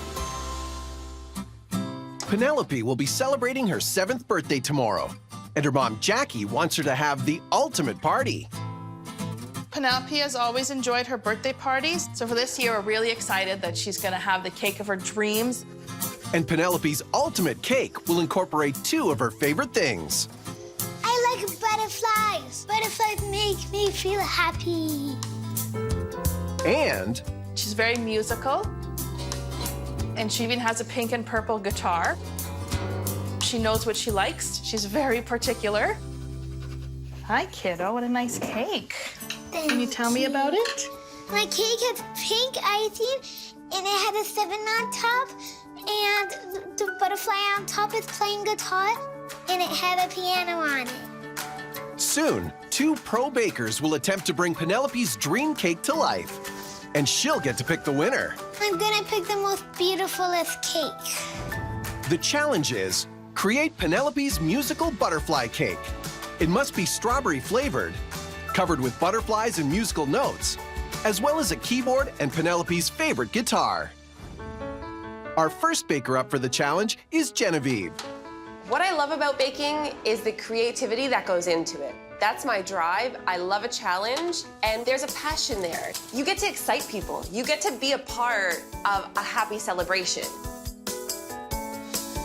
S1: Penelope will be celebrating her 7th birthday tomorrow, and her mom Jackie wants her to have the ultimate party.
S10: Penelope has always enjoyed her birthday parties, so for this year, we're really excited that she's gonna have the cake of her dreams.
S1: And Penelope's ultimate cake will incorporate 2 of her favorite things.
S4: I like butterflies. Butterflies make me feel happy.
S1: And
S10: She's very musical, and she even has a pink and purple guitar. She knows what she likes. She's very particular. Hi, kiddo, what a nice cake. Can you tell me about it?
S4: My cake has pink icing, and it has a 7 on top, and the butterfly on top is playing guitar, and it has a piano on it.
S1: soon, 2 pro bakers will attempt to bring Penelope's dream cake to life. And she'll get to pick the winner.
S4: I'm gonna pick the most beautifulest cake.
S1: The challenge is, create Penelope's musical butterfly cake. It must be strawberry flavored, covered with butterflies and musical notes, as well as a keyboard and Penelope's favorite guitar. Our first baker up for the challenge is Genevieve.
S18: What I love about baking is the creativity that goes into it. That's my drive. I love a challenge, and there's a passion there. You get to excite people. You get to be a part of a happy celebration.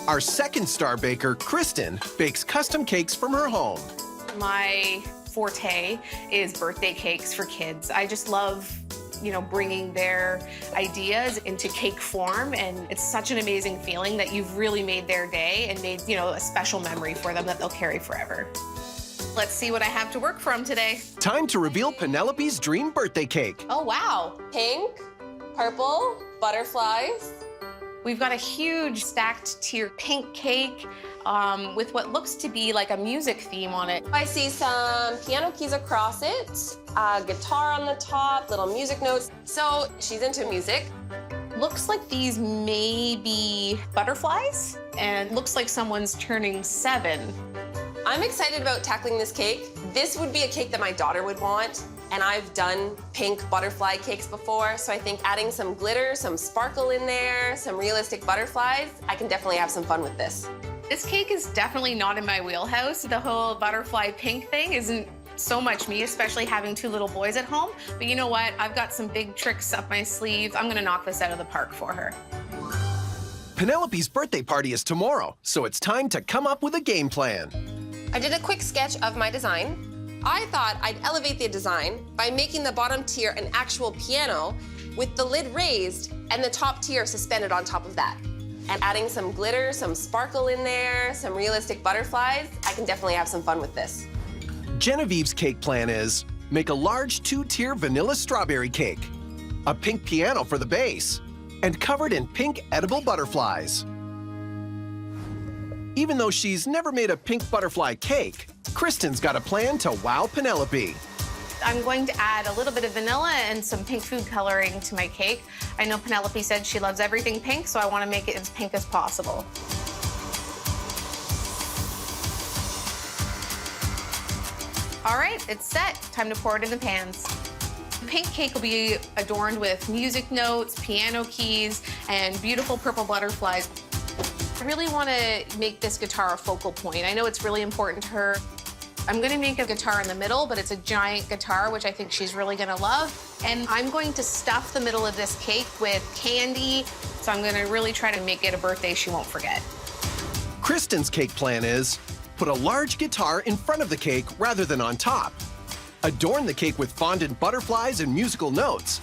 S1: Our second star baker, Kristen, bakes custom cakes from her home.
S6: My forte is birthday cakes for kids. I just love, bringing their ideas into cake form, and it's such an amazing feeling that you've really made their day and made, a special memory for them that they'll carry forever. Let's see what I have to work from today.
S1: Time to reveal Penelope's dream birthday cake.
S18: Oh, wow. Pink, purple, butterflies.
S6: We've got a huge stacked tier pink cake with what looks to be like a music theme on it.
S18: I see some piano keys across it, a guitar on the top, little music notes. So she's into music.
S6: Looks like these may be butterflies, and looks like someone's turning 7.
S18: I'm excited about tackling this cake. This would be a cake that my daughter would want, and I've done pink butterfly cakes before, so I think adding some glitter, some sparkle in there, some realistic butterflies, I can definitely have some fun with this.
S6: This cake is definitely not in my wheelhouse. The whole butterfly pink thing isn't so much me, especially having 2 little boys at home. But you know what? I've got some big tricks up my sleeve. I'm gonna knock this out of the park for her.
S1: Penelope's birthday party is tomorrow, so it's time to come up with a game plan.
S18: I did a quick sketch of my design. I thought I'd elevate the design by making the bottom tier an actual piano with the lid raised and the top tier suspended on top of that. And adding some glitter, some sparkle in there, some realistic butterflies, I can definitely have some fun with this.
S1: Genevieve's cake plan is make a large 2-tier vanilla strawberry cake, a pink piano for the base, and covered in pink edible butterflies. Even though she's never made a pink butterfly cake, Kristen's got a plan to wow Penelope.
S6: I'm going to add a little bit of vanilla and some pink food coloring to my cake. I know Penelope said she loves everything pink, so I want to make it as pink as possible. All right, it's set. Time to pour it in the pans. The pink cake will be adorned with music notes, piano keys, and beautiful purple butterflies. I really want to make this guitar a focal point. I know it's really important to her. I'm going to make a guitar in the middle, but it's a giant guitar, which I think she's really going to love. And I'm going to stuff the middle of this cake with candy, so I'm going to really try to make it a birthday she won't forget.
S1: Kristen's cake plan is put a large guitar in front of the cake rather than on top. Adorn the cake with fondant butterflies and musical notes.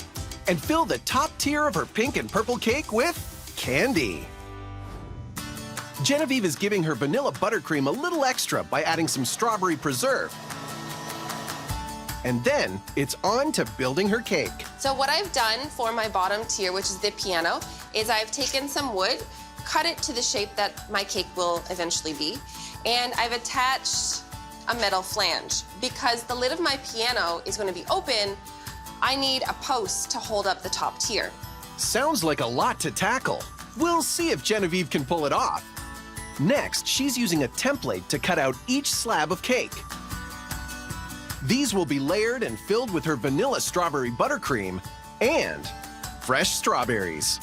S1: And fill the top tier of her pink and purple cake with candy. Genevieve is giving her vanilla buttercream a little extra by adding some strawberry preserve. And then it's on to building her cake.
S18: So what I've done for my bottom tier, which is the piano, is I've taken some wood, cut it to the shape that my cake will eventually be. And I've attached a metal flange. Because the lid of my piano is going to be open, I need a post to hold up the top tier.
S1: Sounds like a lot to tackle. We'll see if Genevieve can pull it off. Next, she's using a template to cut out each slab of cake. These will be layered and filled with her vanilla strawberry buttercream and fresh strawberries.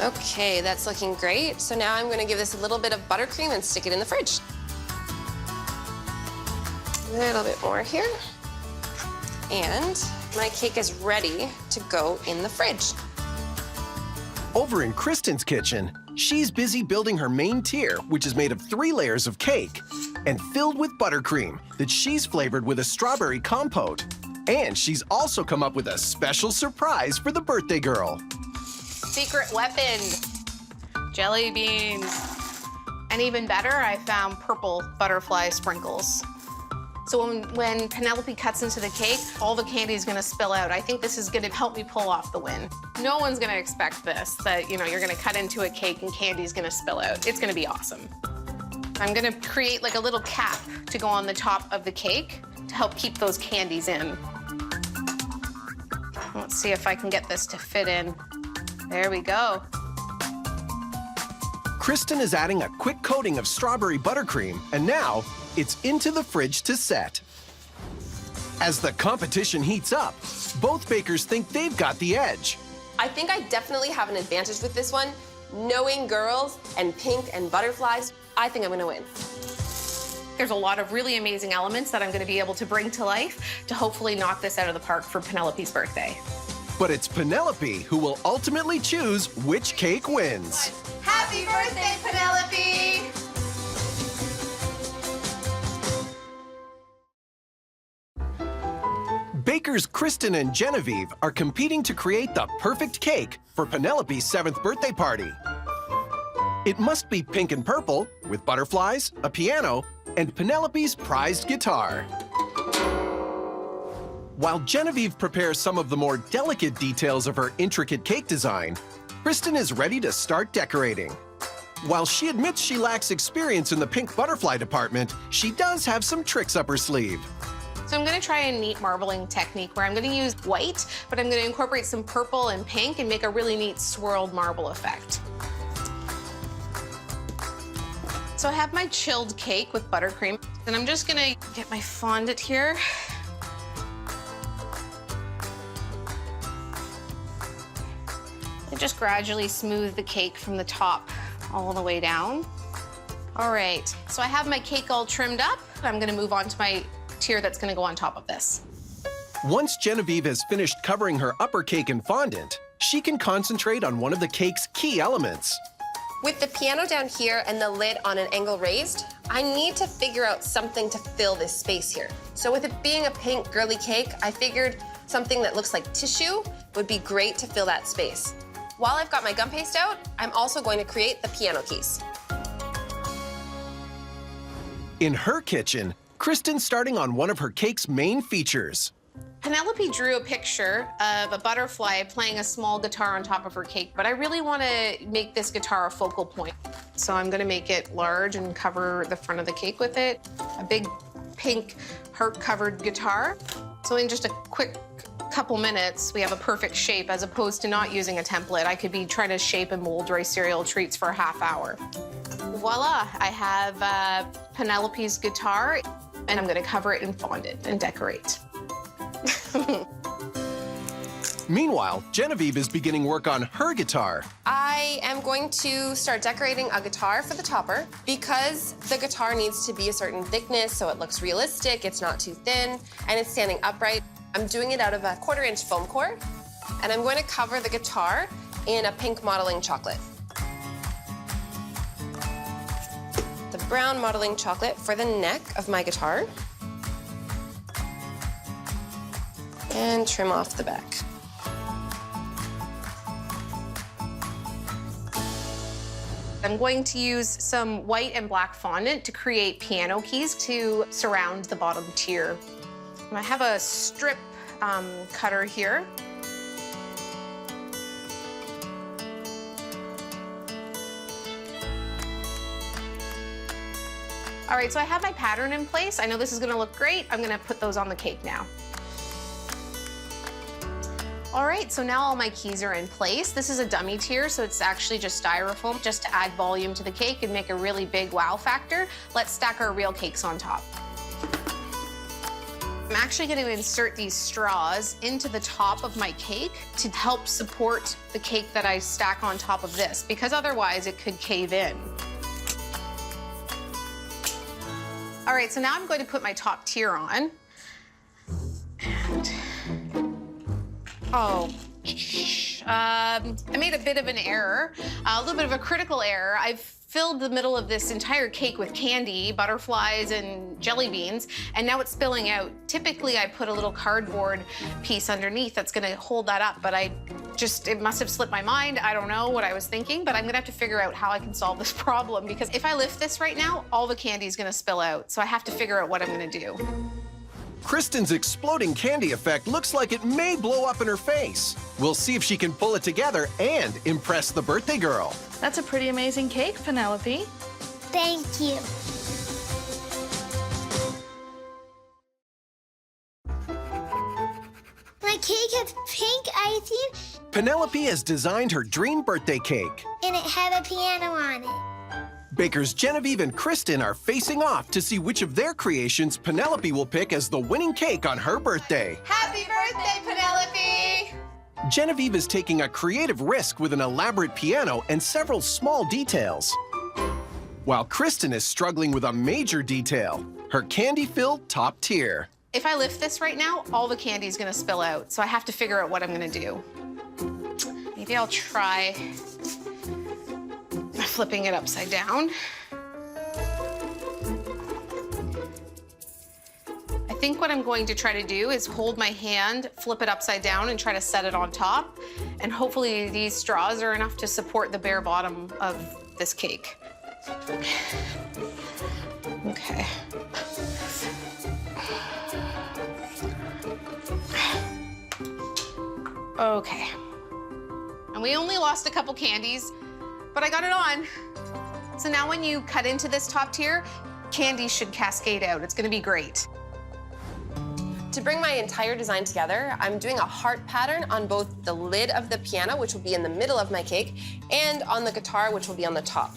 S18: Okay, that's looking great. So now I'm going to give this a little bit of buttercream and stick it in the fridge. A little bit more here. And my cake is ready to go in the fridge.
S1: Over in Kristen's kitchen, she's busy building her main tier, which is made of 3 layers of cake and filled with buttercream that she's flavored with a strawberry compote. And she's also come up with a special surprise for the birthday girl.
S6: Secret weapon, jelly beans. And even better, I found purple butterfly sprinkles. So when Penelope cuts into the cake, all the candy is gonna spill out. I think this is gonna help me pull off the win. No one's gonna expect this, that you're gonna cut into a cake and candy's gonna spill out. It's gonna be awesome. I'm gonna create like a little cap to go on the top of the cake to help keep those candies in. Let's see if I can get this to fit in. There we go.
S1: Kristen is adding a quick coating of strawberry buttercream, and now it's into the fridge to set. As the competition heats up, both bakers think they've got the edge.
S18: I think I definitely have an advantage with this one. Knowing girls and pink and butterflies, I think I'm gonna win.
S6: There's a lot of really amazing elements that I'm gonna be able to bring to life to hopefully knock this out of the park for Penelope's birthday.
S1: But it's Penelope who will ultimately choose which cake wins.
S6: Happy birthday, Penelope!
S1: Bakers Kristen and Genevieve are competing to create the perfect cake for Penelope's 7th birthday party. It must be pink and purple, with butterflies, a piano, and Penelope's prized guitar. While Genevieve prepares some of the more delicate details of her intricate cake design, Kristen is ready to start decorating. While she admits she lacks experience in the pink butterfly department, she does have some tricks up her sleeve.
S6: So I'm gonna try a neat marbling technique where I'm gonna use white, but I'm gonna incorporate some purple and pink and make a really neat swirled marble effect. So I have my chilled cake with buttercream, and I'm just gonna get my fondant here. And just gradually smooth the cake from the top all the way down. All right, so I have my cake all trimmed up. I'm gonna move on to my tier that's gonna go on top of this.
S1: Once Genevieve has finished covering her upper cake in fondant, she can concentrate on one of the cake's key elements.
S18: With the piano down here and the lid on an angle raised, I need to figure out something to fill this space here. So with it being a pink girly cake, I figured something that looks like tissue would be great to fill that space. While I've got my gum paste out, I'm also going to create the piano keys.
S1: In her kitchen, Kristen's starting on one of her cake's main features.
S6: Penelope drew a picture of a butterfly playing a small guitar on top of her cake, but I really want to make this guitar a focal point. So I'm going to make it large and cover the front of the cake with it. A big pink heart-covered guitar. So in just a quick couple minutes, we have a perfect shape as opposed to not using a template. I could be trying to shape and mold rice cereal treats for a half hour. Voila, I have Penelope's guitar, and I'm going to cover it in fondant and decorate.
S1: Meanwhile, Genevieve is beginning work on her guitar.
S18: I am going to start decorating a guitar for the topper because the guitar needs to be a certain thickness so it looks realistic, it's not too thin, and it's standing upright. I'm doing it out of a 1/4-inch foam core, and I'm going to cover the guitar in a pink modeling chocolate. The brown modeling chocolate for the neck of my guitar. And trim off the back.
S6: I'm going to use some white and black fondant to create piano keys to surround the bottom tier. And I have a strip cutter here. All right, so I have my pattern in place. I know this is gonna look great. I'm gonna put those on the cake now. All right, so now all my keys are in place. This is a dummy tier, so it's actually just styrofoam, just to add volume to the cake and make a really big wow factor. Let's stack our real cakes on top. I'm actually going to insert these straws into the top of my cake to help support the cake that I stack on top of this, because otherwise it could cave in. All right, so now I'm going to put my top tier on. And I made a bit of an error, a little bit of a critical error. I've filled the middle of this entire cake with candy, butterflies, and jelly beans, and now it's spilling out. Typically, I put a little cardboard piece underneath that's gonna hold that up, but it must have slipped my mind. I don't know what I was thinking, but I'm gonna have to figure out how I can solve this problem, because if I lift this right now, all the candy is gonna spill out, so I have to figure out what I'm gonna do.
S1: Kristen's exploding candy effect looks like it may blow up in her face. We'll see if she can pull it together and impress the birthday girl.
S10: That's a pretty amazing cake, Penelope.
S4: Thank you. My cake has pink icing.
S1: Penelope has designed her dream birthday cake.
S4: And it had a piano on it.
S1: Bakers Genevieve and Kristen are facing off to see which of their creations Penelope will pick as the winning cake on her birthday.
S6: Happy birthday, Penelope!
S1: Genevieve is taking a creative risk with an elaborate piano and several small details, while Kristen is struggling with a major detail, her candy-filled top tier.
S6: If I lift this right now, all the candy is gonna spill out, so I have to figure out what I'm gonna do. Maybe I'll try flipping it upside down. I think what I'm going to try to do is hold my hand, flip it upside down, and try to set it on top. And hopefully these straws are enough to support the bare bottom of this cake. Okay. Okay. And we only lost a couple candies, but I got it on. So now when you cut into this top tier, candy should cascade out. It's gonna be great.
S18: To bring my entire design together, I'm doing a heart pattern on both the lid of the piano, which will be in the middle of my cake, and on the guitar, which will be on the top.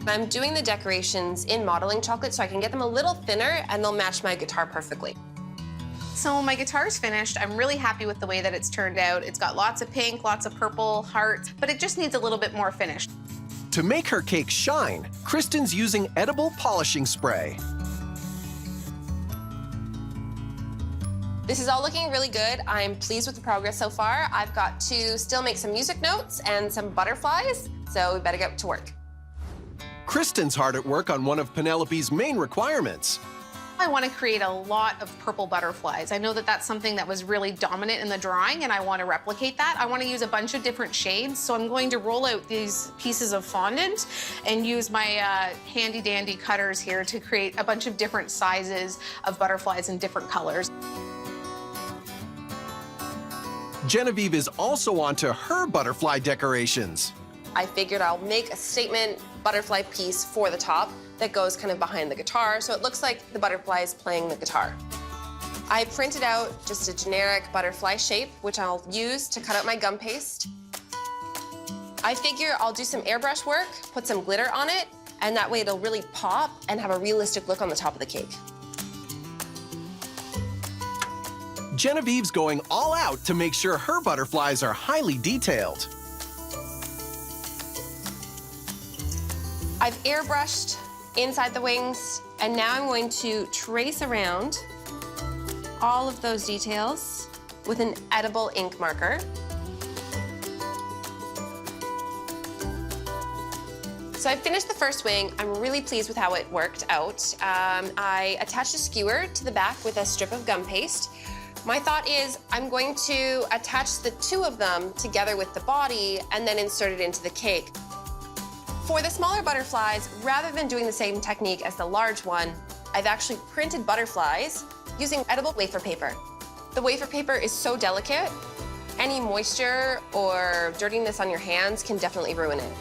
S18: I'm doing the decorations in modeling chocolate so I can get them a little thinner and they'll match my guitar perfectly.
S6: So my guitar's finished. I'm really happy with the way that it's turned out. It's got lots of pink, lots of purple, hearts, but it just needs a little bit more finish.
S1: To make her cake shine, Kristen's using edible polishing spray.
S18: This is all looking really good. I'm pleased with the progress so far. I've got to still make some music notes and some butterflies, so we better get to work.
S1: Kristen's hard at work on one of Penelope's main requirements.
S6: I want to create a lot of purple butterflies. I know that that's something that was really dominant in the drawing, and I want to replicate that. I want to use a bunch of different shades, so I'm going to roll out these pieces of fondant and use my handy-dandy cutters here to create a bunch of different sizes of butterflies in different colors.
S1: Genevieve is also onto her butterfly decorations.
S18: I figured I'll make a statement butterfly piece for the top that goes kind of behind the guitar, so it looks like the butterfly is playing the guitar. I printed out just a generic butterfly shape, which I'll use to cut out my gum paste. I figure I'll do some airbrush work, put some glitter on it, and that way it'll really pop and have a realistic look on the top of the cake.
S1: Genevieve's going all out to make sure her butterflies are highly detailed.
S18: I've airbrushed inside the wings, and now I'm going to trace around all of those details with an edible ink marker. So I finished the first wing. I'm really pleased with how it worked out. I attached a skewer to the back with a strip of gum paste. My thought is I'm going to attach the two of them together with the body and then insert it into the cake. For the smaller butterflies, rather than doing the same technique as the large one, I've actually printed butterflies using edible wafer paper. The wafer paper is so delicate, any moisture or dirtiness on your hands can definitely ruin it.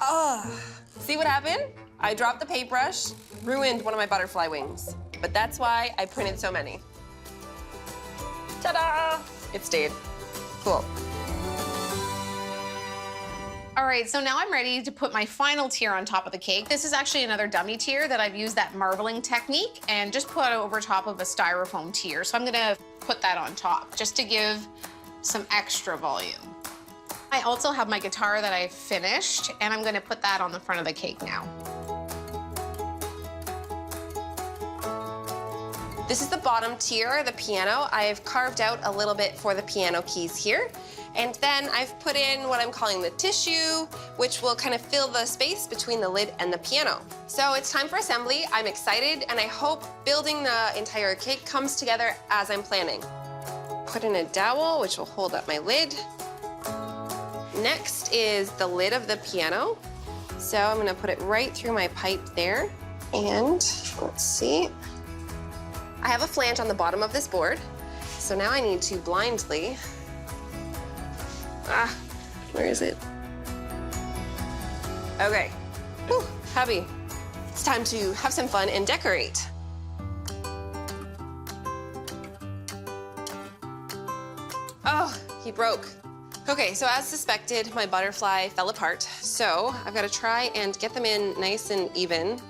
S18: Oh, see what happened? I dropped the paintbrush, ruined one of my butterfly wings. But that's why I printed so many. Ta-da! It stayed. Cool.
S6: All right, so now I'm ready to put my final tier on top of the cake. This is actually another dummy tier that I've used that marbling technique and just put over top of a styrofoam tier. So I'm gonna put that on top just to give some extra volume. I also have my guitar that I finished, and I'm gonna put that on the front of the cake now.
S18: This is the bottom tier, the piano. I've carved out a little bit for the piano keys here. And then I've put in what I'm calling the tissue, which will kind of fill the space between the lid and the piano. So it's time for assembly. I'm excited, and I hope building the entire cake comes together as I'm planning. Put in a dowel, which will hold up my lid. Next is the lid of the piano. So I'm gonna put it right through my pipe there. And let's see. I have a flange on the bottom of this board. So now I need to blindly, where is it? Okay, whew, heavy. It's time to have some fun and decorate. Oh, he broke. Okay, so as suspected, my butterfly fell apart. So I've got to try and get them in nice and even.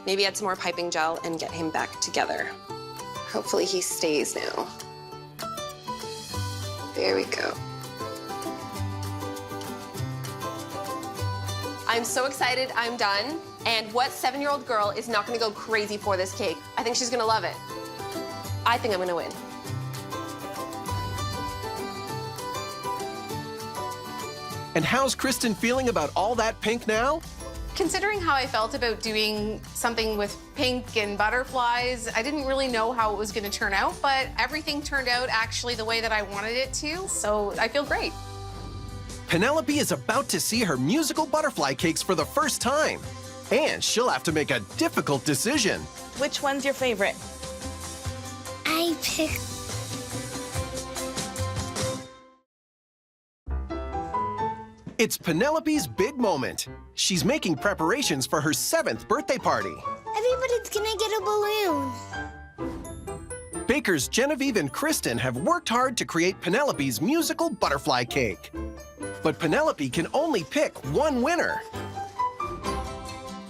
S18: Maybe add some more piping gel and get him back together. Hopefully he stays now. There we go. I'm so excited I'm done. And what 7-year-old girl is not gonna go crazy for this cake? I think she's gonna love it. I think I'm gonna win.
S1: And how's Kristen feeling about all that pink now?
S6: Considering how I felt about doing something with pink and butterflies, I didn't really know how it was gonna turn out, but everything turned out actually the way that I wanted it to, so I feel great.
S1: Penelope is about to see her musical butterfly cakes for the first time. And she'll have to make a difficult decision.
S10: Which one's your favorite?
S4: I picked.
S1: It's Penelope's big moment. She's making preparations for her 7th birthday party.
S4: Everybody's gonna get a balloon.
S1: Bakers Genevieve and Kristen have worked hard to create Penelope's musical butterfly cake. But Penelope can only pick one winner.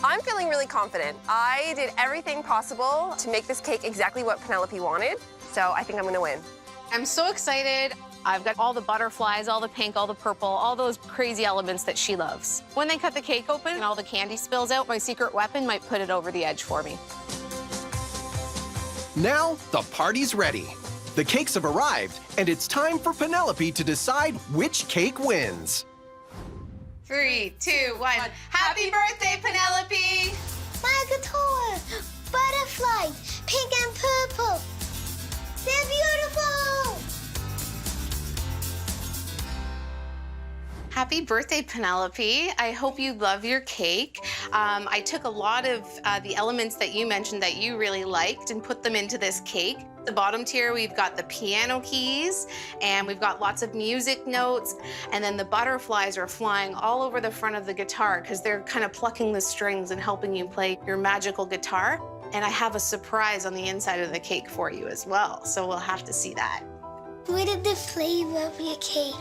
S18: I'm feeling really confident. I did everything possible to make this cake exactly what Penelope wanted, so I think I'm gonna win.
S6: I'm so excited. I've got all the butterflies, all the pink, all the purple, all those crazy elements that she loves. When they cut the cake open and all the candy spills out, my secret weapon might put it over the edge for me.
S1: Now, the party's ready. The cakes have arrived, and it's time for Penelope to decide which cake wins.
S6: 3, 2, 1. Happy birthday, Penelope!
S4: My guitar, butterflies, pink and purple. They're beautiful.
S6: Happy birthday, Penelope. I hope you love your cake. I took a lot of the elements that you mentioned that you really liked and put them into this cake. The bottom tier, we've got the piano keys, and we've got lots of music notes, and then the butterflies are flying all over the front of the guitar because they're kind of plucking the strings and helping you play your magical guitar. And I have a surprise on the inside of the cake for you as well, so we'll have to see that.
S4: What is the flavor of your cake?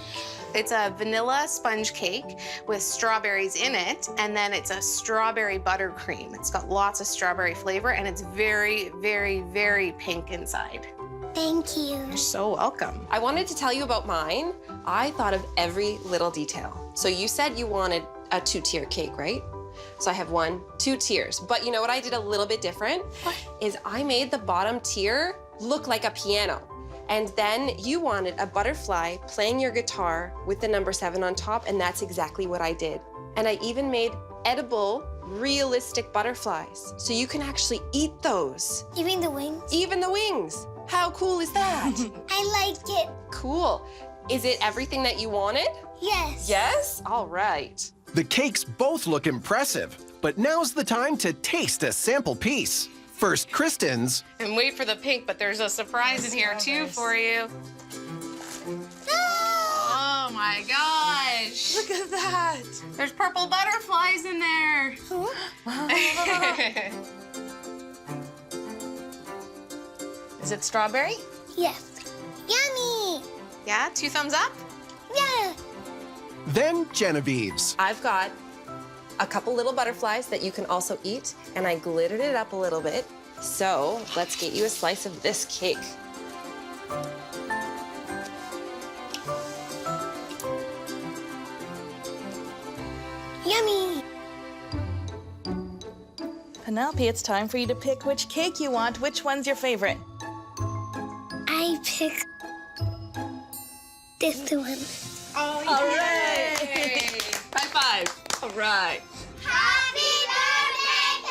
S6: It's a vanilla sponge cake with strawberries in it, and then it's a strawberry buttercream. It's got lots of strawberry flavor, and it's very, very, very pink inside.
S4: Thank you.
S6: You're so welcome.
S18: I wanted to tell you about mine. I thought of every little detail. So you said you wanted a 2-tier cake, right? So I have 1, 2 tiers. But you know what I did a little bit different? Is I made the bottom tier look like a piano. And then you wanted a butterfly playing your guitar with the number 7 on top, and that's exactly what I did. And I even made edible, realistic butterflies. So you can actually eat those.
S4: Even the wings?
S18: Even the wings. How cool is that?
S4: I like it.
S18: Cool. Is it everything that you wanted?
S4: Yes.
S18: Yes? All right.
S1: The cakes both look impressive, but now's the time to taste a sample piece. First, Kristen's.
S6: And wait for the pink, but there's a surprise in here too for you. Oh my gosh.
S5: gosh.
S6: Look at that.
S5: There's purple butterflies in there.
S6: Is it strawberry?
S4: Yes. Yummy!
S6: Yeah, 2 thumbs up?
S4: Yeah.
S1: Then Genevieve's.
S18: I've got a couple little butterflies that you can also eat, and I glittered it up a little bit. So let's get you a slice of this cake.
S4: Yummy!
S10: Penelope, it's time for you to pick which cake you want. Which one's your favorite?
S4: I pick this one.
S6: Oh,
S10: All right.
S6: High five. All right.
S4: Happy birthday,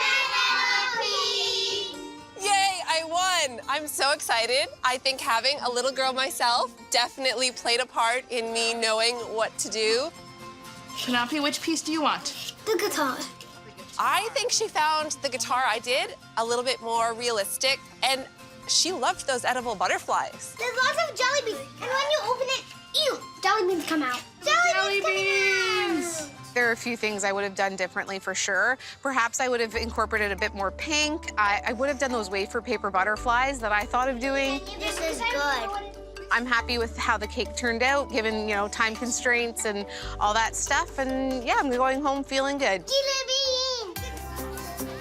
S4: Penelope!
S18: Yay, I won! I'm so excited. I think having a little girl myself definitely played a part in me knowing what to do.
S10: Penelope, which piece do you want?
S4: The guitar.
S18: I think she found the guitar I did a little bit more realistic, and she loved those edible butterflies.
S4: There's lots of jelly beans, and when you open it, ew, jelly beans come out. Jelly beans!
S6: There are a few things I would have done differently for sure. Perhaps I would have incorporated a bit more pink. I would have done those wafer paper butterflies that I thought of doing.
S4: This is good.
S6: I'm happy with how the cake turned out, given, time constraints and all that stuff. And yeah, I'm going home feeling good.
S4: Jelly beans!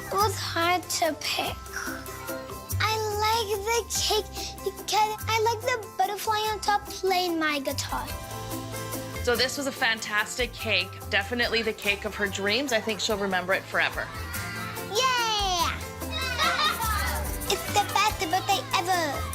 S4: It was hard to pick. I like the cake because I like the butterfly on top playing my guitar.
S10: So this was a fantastic cake. Definitely the cake of her dreams. I think she'll remember it forever.
S4: Yeah! It's the best birthday ever.